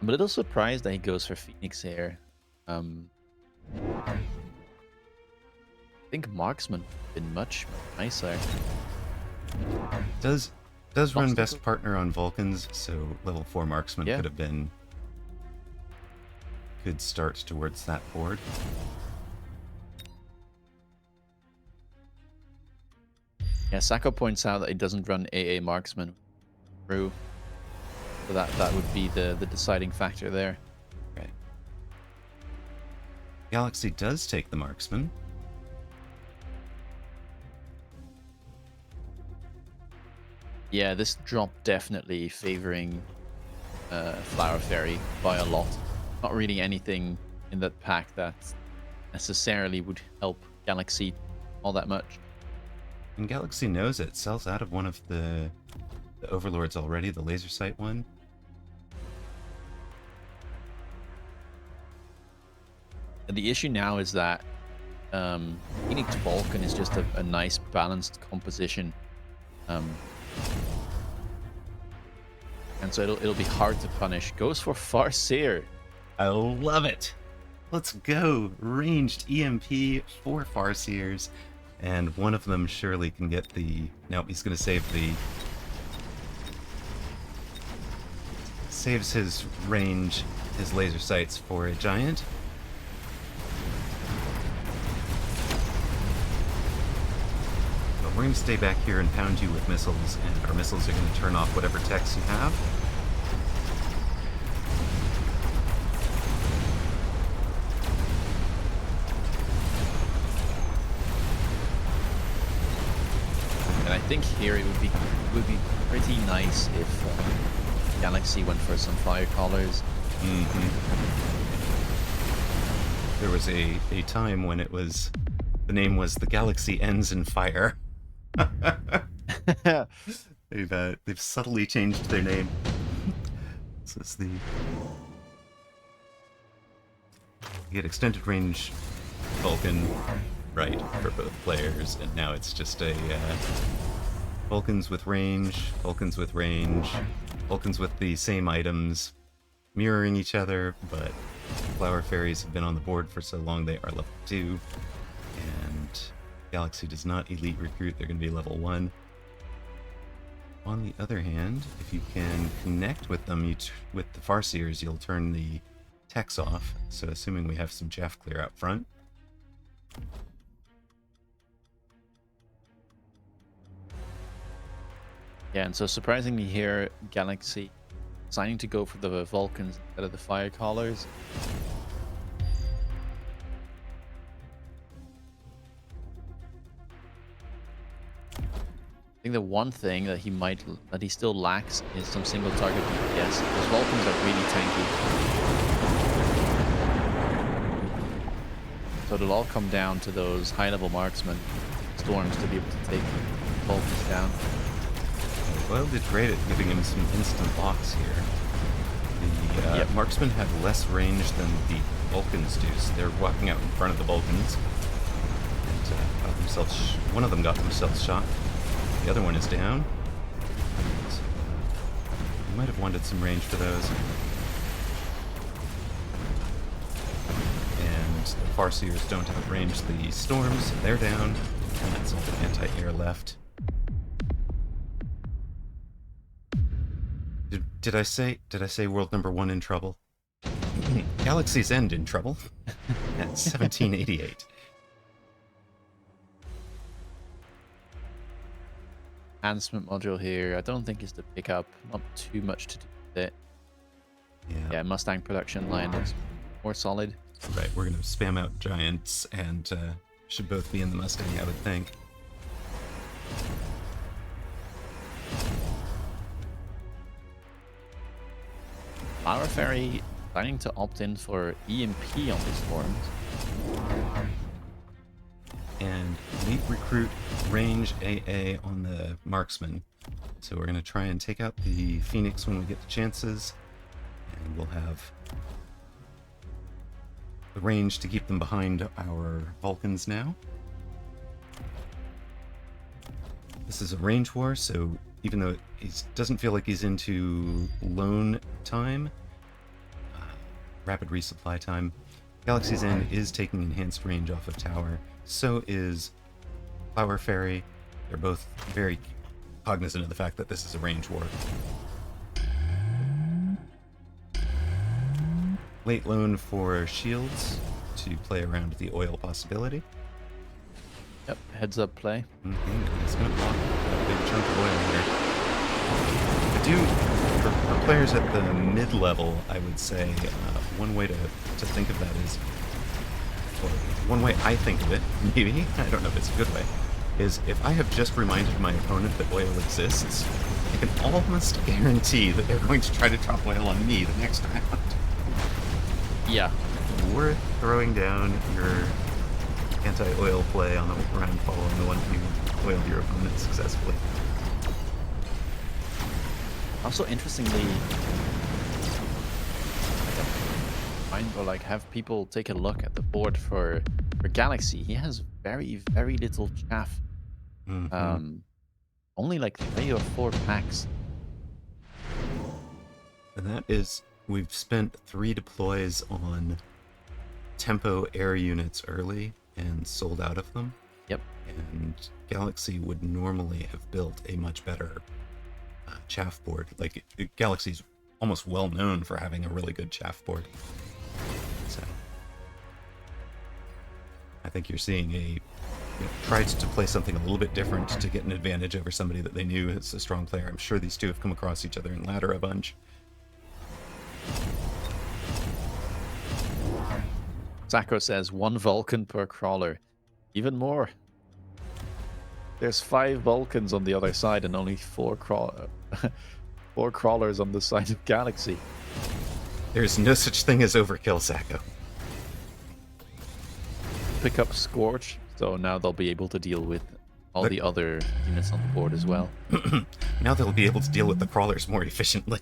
S2: I'm a little surprised that he goes for Phoenix here. I think Marksman would have been much nicer.
S1: Does run best partner on Vulcans, so level 4 Marksman could have been good start towards that board.
S2: Yeah, Sacco points out that he doesn't run AA Marksman. True. So that would be the deciding factor there.
S1: Right. Galaxy does take the Marksman.
S2: Yeah, this drop definitely favoring Flower Fairy by a lot. Not really anything in that pack that necessarily would help Galaxy all that much.
S1: And Galaxy knows it. Sells out of one of the Overlords already, the laser sight one.
S2: And the issue now is that Phoenix Vulcan is just a nice balanced composition. And so it'll be hard to punish. Goes for Farseer.
S1: I love it. Let's go. Ranged EMP, 4 Farseers, and one of them surely can get the... No, he's going to save the... Saves his range, his laser sights for a giant. But we're going to stay back here and pound you with missiles, and our missiles are going to turn off whatever techs you have.
S2: And I think here it would be pretty nice if Galaxy went for some fire collars.
S1: There was a time when it was... The name was The Galaxy Ends in Fire. They've subtly changed their name. This is the... You get extended range Vulcan, right, for both players, and now it's just a Vulcans with range, Vulcans with range, Vulcans with the same items, mirroring each other, but Flower Fairies have been on the board for so long they are level 2, and Galaxy does not elite recruit, they're going to be level 1. On the other hand, if you can connect with them with the Farseers, you'll turn the techs off, so assuming we have some chaff clear out front.
S2: Yeah, and so surprisingly here, Galaxy deciding to go for the Vulcans instead of the Fire Callers. I think the one thing that he still lacks is some single target DPS. Those Vulcans are really tanky. So it'll all come down to those high-level marksman storms to be able to take Vulcans down.
S1: Well, did great at giving him some instant locks here. The marksmen have less range than the Vulcans do, so they're walking out in front of the Vulcans. And got themselves one of them got themselves shot. The other one is down. So, you might have wanted some range for those. And the Farseers don't outrange the storms, so they're down. And that's all the anti-air left. Did I say world number 1 in trouble? Galaxy's End in trouble at 1788.
S2: Enhancement module here, I don't think is to pick up. Not too much to do with it. Yeah, Mustang production line looks more solid.
S1: Right, we're going to spam out giants, and should both be in the Mustang, I would think.
S2: Flower Ferry planning to opt in for EMP on the storms.
S1: And Elite Recruit range AA on the Marksman. So we're going to try and take out the Phoenix when we get the chances. And we'll have the range to keep them behind our Vulcans now. This is a range war, so even though he doesn't feel like he's into lone time, rapid resupply time, Galaxy's End is taking enhanced range off of tower. So is Flower Fairy. They're both very cognizant of the fact that this is a range war. Late loan for shields to play around the oil possibility.
S2: Yep, heads up play.
S1: It's going to block a big chunk of oil here. For players at the mid-level, I would say one way to think of that is, or one way I think of it, maybe, I don't know if it's a good way, is if I have just reminded my opponent that oil exists, I can almost guarantee that they're going to try to drop oil on me the next round.
S2: Yeah.
S1: Worth throwing down your anti-oil play on the round following the one you oiled your opponent successfully.
S2: Also, interestingly, like have people take a look at the board for Galaxy. He has very little chaff. Only like 3 or 4 packs.
S1: And that is, we've spent 3 deploys on tempo air units early and sold out of them.
S2: Yep.
S1: And Galaxy would normally have built a much better chaff board. Like, Galaxy's almost well known for having a really good chaff board. So I think you're seeing tried to play something a little bit different to get an advantage over somebody that they knew is a strong player. I'm sure these two have come across each other in ladder a bunch.
S2: Sacco says 1 Vulcan per crawler. Even more. There's 5 Vulcans on the other side and only 4 crawlers on the side of Galaxy.
S1: There's no such thing as overkill, Sacco.
S2: Pick up Scorch, so now they'll be able to deal with all the other units on the board as well.
S1: Now they'll be able to deal with the crawlers more efficiently.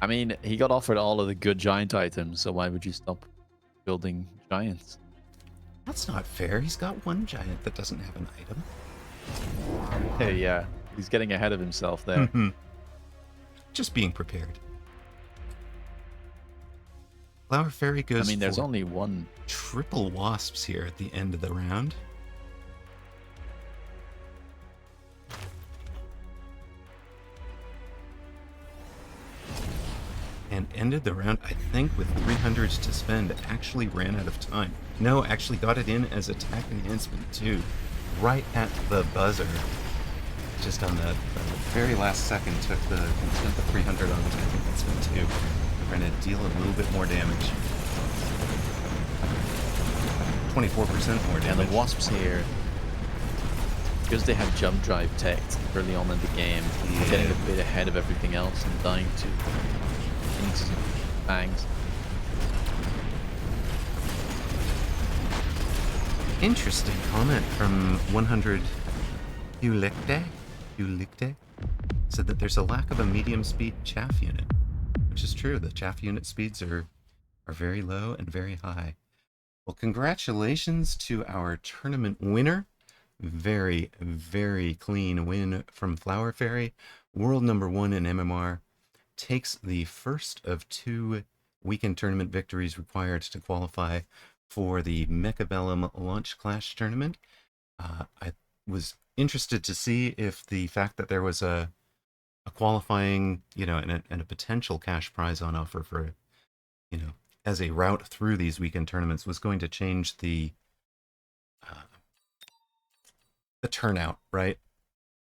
S2: I mean, he got offered all of the good giant items, so why would you stop building giants?
S1: That's not fair. He's got 1 giant that doesn't have an item.
S2: Hey, yeah. He's getting ahead of himself there.
S1: Just being prepared. Flower Fairy goes,
S2: I mean, there's only 1.
S1: Triple wasps here at the end of the round. And ended the round, I think, with 300 to spend. Actually ran out of time. No, actually got it in as attack enhancement too, right at the buzzer. Just on the very last second, took the 300 on attack enhancement too. Trying to deal a little bit more damage. 24% more damage.
S2: And the Wasps here, because they have jump drive tech early on in the game, getting a bit ahead of everything else and dying to instant bangs.
S1: Interesting comment from 100 Ulicte said that there's a lack of a medium speed chaff unit, which is true. The chaff unit speeds are very low and very high. Well, congratulations to our tournament winner. Very, very clean win from Flower Fairy. World #1 in MMR. Takes the first of 2 weekend tournament victories required to qualify for the Mechabellum Launch Clash tournament. I was interested to see if the fact that there was a qualifying, and a potential cash prize on offer for, as a route through these weekend tournaments was going to change the turnout, right?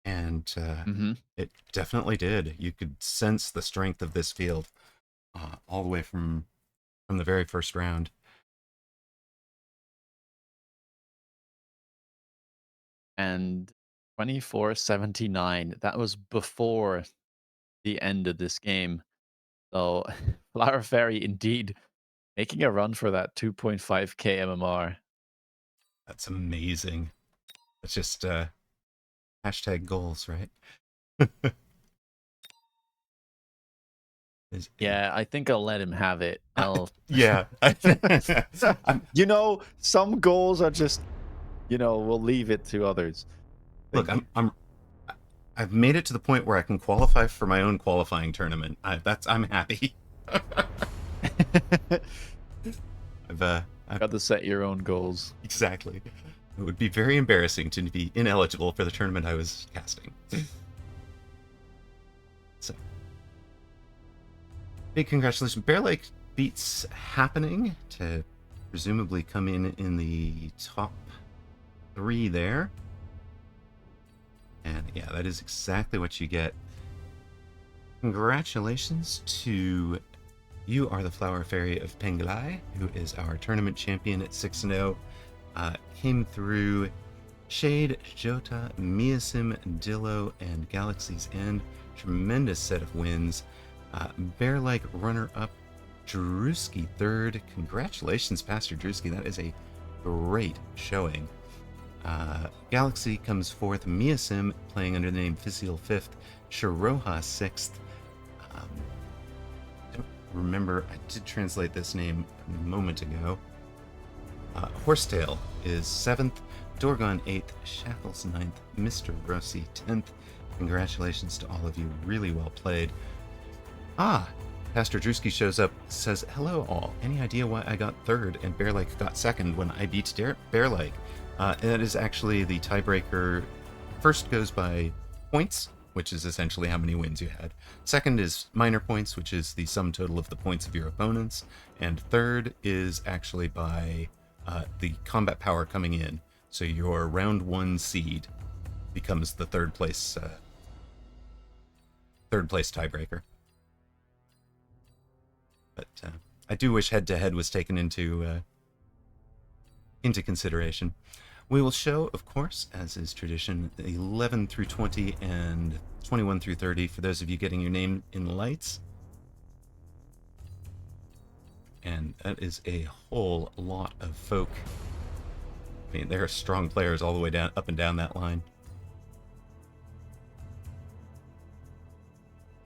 S1: And it definitely did. You could sense the strength of this field all the way from the very first round.
S2: And 2479, that was before the end of this game. So Flower Fairy indeed making a run for that 2.5k MMR.
S1: That's amazing. That's just hashtag goals, right?
S2: Yeah, I think I'll let him have it.
S1: Yeah.
S2: Some goals are just, we'll leave it to others.
S1: Look, I've made it to the point where I can qualify for my own qualifying tournament. I'm happy. I've
S2: got to set your own goals.
S1: Exactly. It would be very embarrassing to be ineligible for the tournament I was casting. So, big congratulations. Bear Lake beats happening to presumably come in the top 3 there. And yeah, that is exactly what you get. Congratulations to you are the Flower Fairy of Penglai, who is our tournament champion at 6-0. Came through Shade, Jota, Measim, Dillo, and Galaxy's End. Tremendous set of wins. Bear-like runner-up, Druski 3rd. Congratulations, Pastor Druski. That is a great showing. Galaxy comes 4th. Measim, playing under the name Physial 5th. Shiroha 6th. I don't remember. I did translate this name a moment ago. Horsetail is 7th, Dorgon 8th, Shackles 9th, Mr. Rossi 10th. Congratulations to all of you. Really well played. Pastor Druski shows up, says, hello all. Any idea why I got 3rd and Bear Lake got 2nd when I beat Bear Lake? That is actually the tiebreaker. First goes by points, which is essentially how many wins you had. Second is minor points, which is the sum total of the points of your opponents. And third is actually by the combat power coming in. So your round 1 seed becomes the third place tiebreaker. But I do wish head-to-head was taken into consideration. We will show, of course, as is tradition, 11 through 20 and 21 through 30 for those of you getting your name in lights. And that is a whole lot of folk. I mean, there are strong players all the way down, up and down that line.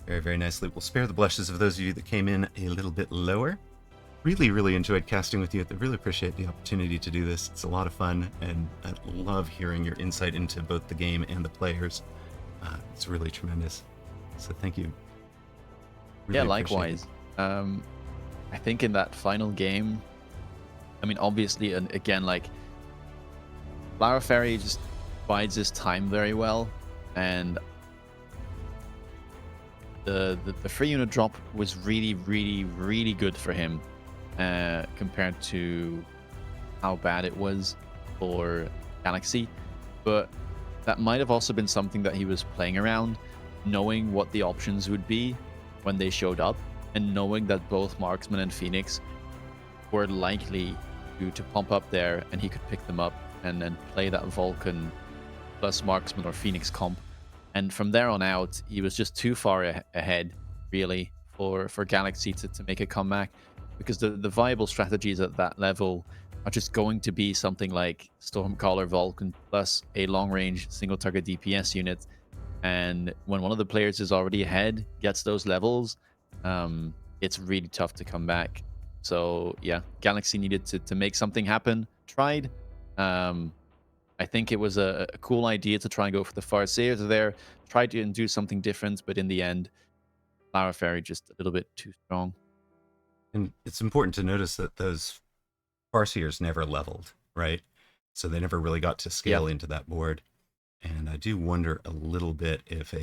S1: Very, very nicely. We'll spare the blushes of those of you that came in a little bit lower. Really, really enjoyed casting with you. I really appreciate the opportunity to do this. It's a lot of fun, and I love hearing your insight into both the game and the players. It's really tremendous. So thank you. Really
S2: yeah, likewise. I think in that final game, I mean, obviously, and again, like, Flower Fairy just bides his time very well, and the free unit drop was really good for him compared to how bad it was for Galaxy. But that might have also been something that he was playing around, knowing what the options would be when they showed up, and knowing that both Marksman and Phoenix were likely to pump up there, and he could pick them up and then play that Vulcan plus Marksman or Phoenix comp. And from there on out, he was just too far ahead, really, for Galaxy to make a comeback, because the viable strategies at that level are just going to be something like Stormcaller Vulcan plus a long-range single-target DPS unit. And when one of the players is already ahead, gets those levels, it's really tough to come back. So yeah, Galaxy needed to make something happen. Tried. I think it was a cool idea to try and go for the Farseers there. Tried to do something different, but in the end, Flower Fairy just a little bit too strong.
S1: And it's important to notice that those Farseers never leveled, right? So they never really got to scale into that board. And I do wonder a little bit if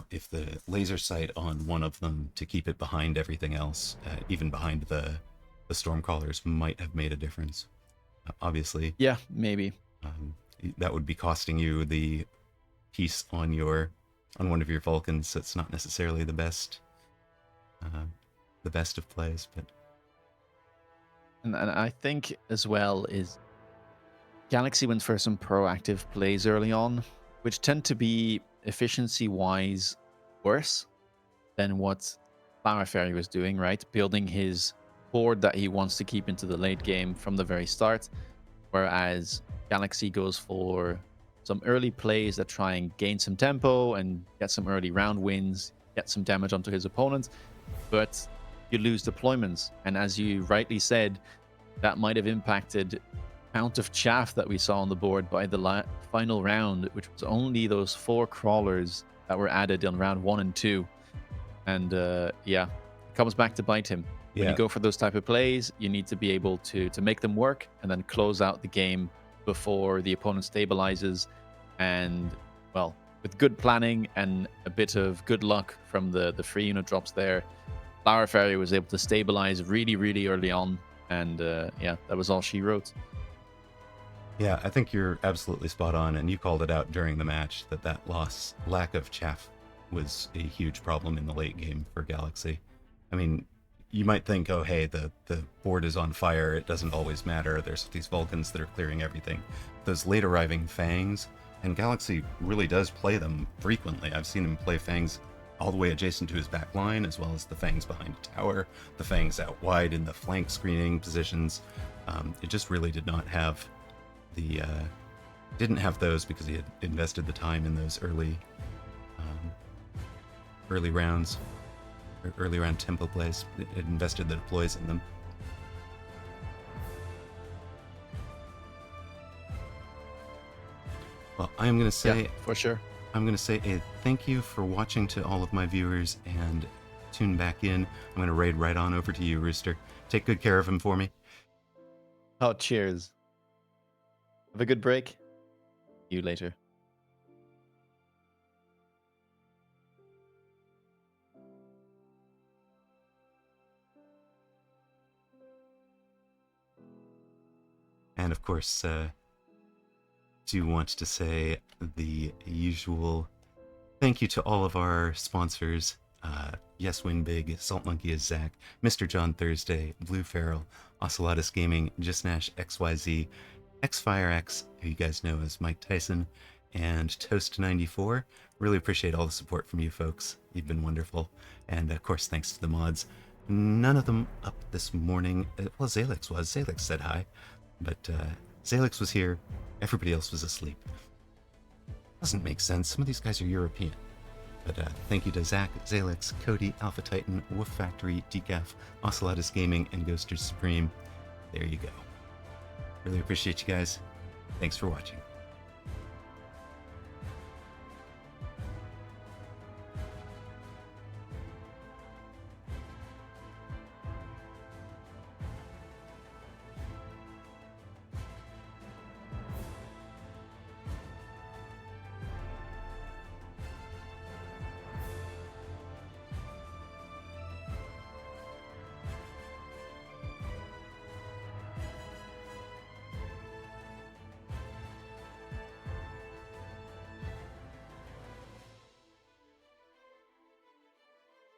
S1: if the laser sight on one of them to keep it behind everything else, even behind the Stormcallers, might have made a difference. Obviously.
S2: Yeah, maybe.
S1: That would be costing you the piece on one of your Vulcans. So it's not necessarily the best of plays, but.
S2: And I think as well is Galaxy went for some proactive plays early on, which tend to be efficiency-wise worse than what Flower Fairy was doing, right? Building his board that he wants to keep into the late game from the very start, whereas Galaxy goes for some early plays that try and gain some tempo and get some early round wins, get some damage onto his opponent, but you lose deployments. And as you rightly said, that might have impacted the amount of chaff that we saw on the board by the final round, which was only those 4 crawlers that were added on round 1 and 2. And yeah, it comes back to bite him. When you go for those type of plays, you need to be able to make them work and then close out the game before the opponent stabilizes. And, well, with good planning and a bit of good luck from the free unit drops there, Flower Fairy was able to stabilize really early on. And, yeah, that was all she wrote.
S1: Yeah, I think you're absolutely spot on, and you called it out during the match that lack of chaff was a huge problem in the late game for Galaxy. I mean, you might think, oh, hey, the board is on fire. It doesn't always matter. There's these Vulcans that are clearing everything. Those late arriving Fangs, and Galaxy really does play them frequently. I've seen him play Fangs all the way adjacent to his back line, as well as the Fangs behind a tower, the Fangs out wide in the flank screening positions. It just really did not have didn't have those because he had invested the time in those early rounds. Early round tempo plays. It invested the deploys in them. Well, I'm going to say...
S2: Yeah, for sure.
S1: I'm going to say a thank you for watching to all of my viewers, and tune back in. I'm going to raid right on over to you, Rooster. Take good care of him for me.
S2: Oh, cheers. Have a good break. See you later.
S1: And of course, do want to say the usual thank you to all of our sponsors. Yes Win Big, Salt Monkey is Zach, Mr. John Thursday, Blue Feral, Ocelotus Gaming, Justnash XYZ, XFireX, who you guys know as Mike Tyson, and Toast94. Really appreciate all the support from you folks. You've been wonderful. And of course, thanks to the mods. None of them up this morning. Well, Zalix was. Zalix said hi. But Zalix was here. Everybody else was asleep. Doesn't make sense. Some of these guys are European. But thank you to Zach, Zalix, Cody, Alpha Titan, Wolf Factory, Decaf, Ocelotus Gaming, and Ghosters Supreme. There you go. Really appreciate you guys. Thanks for watching.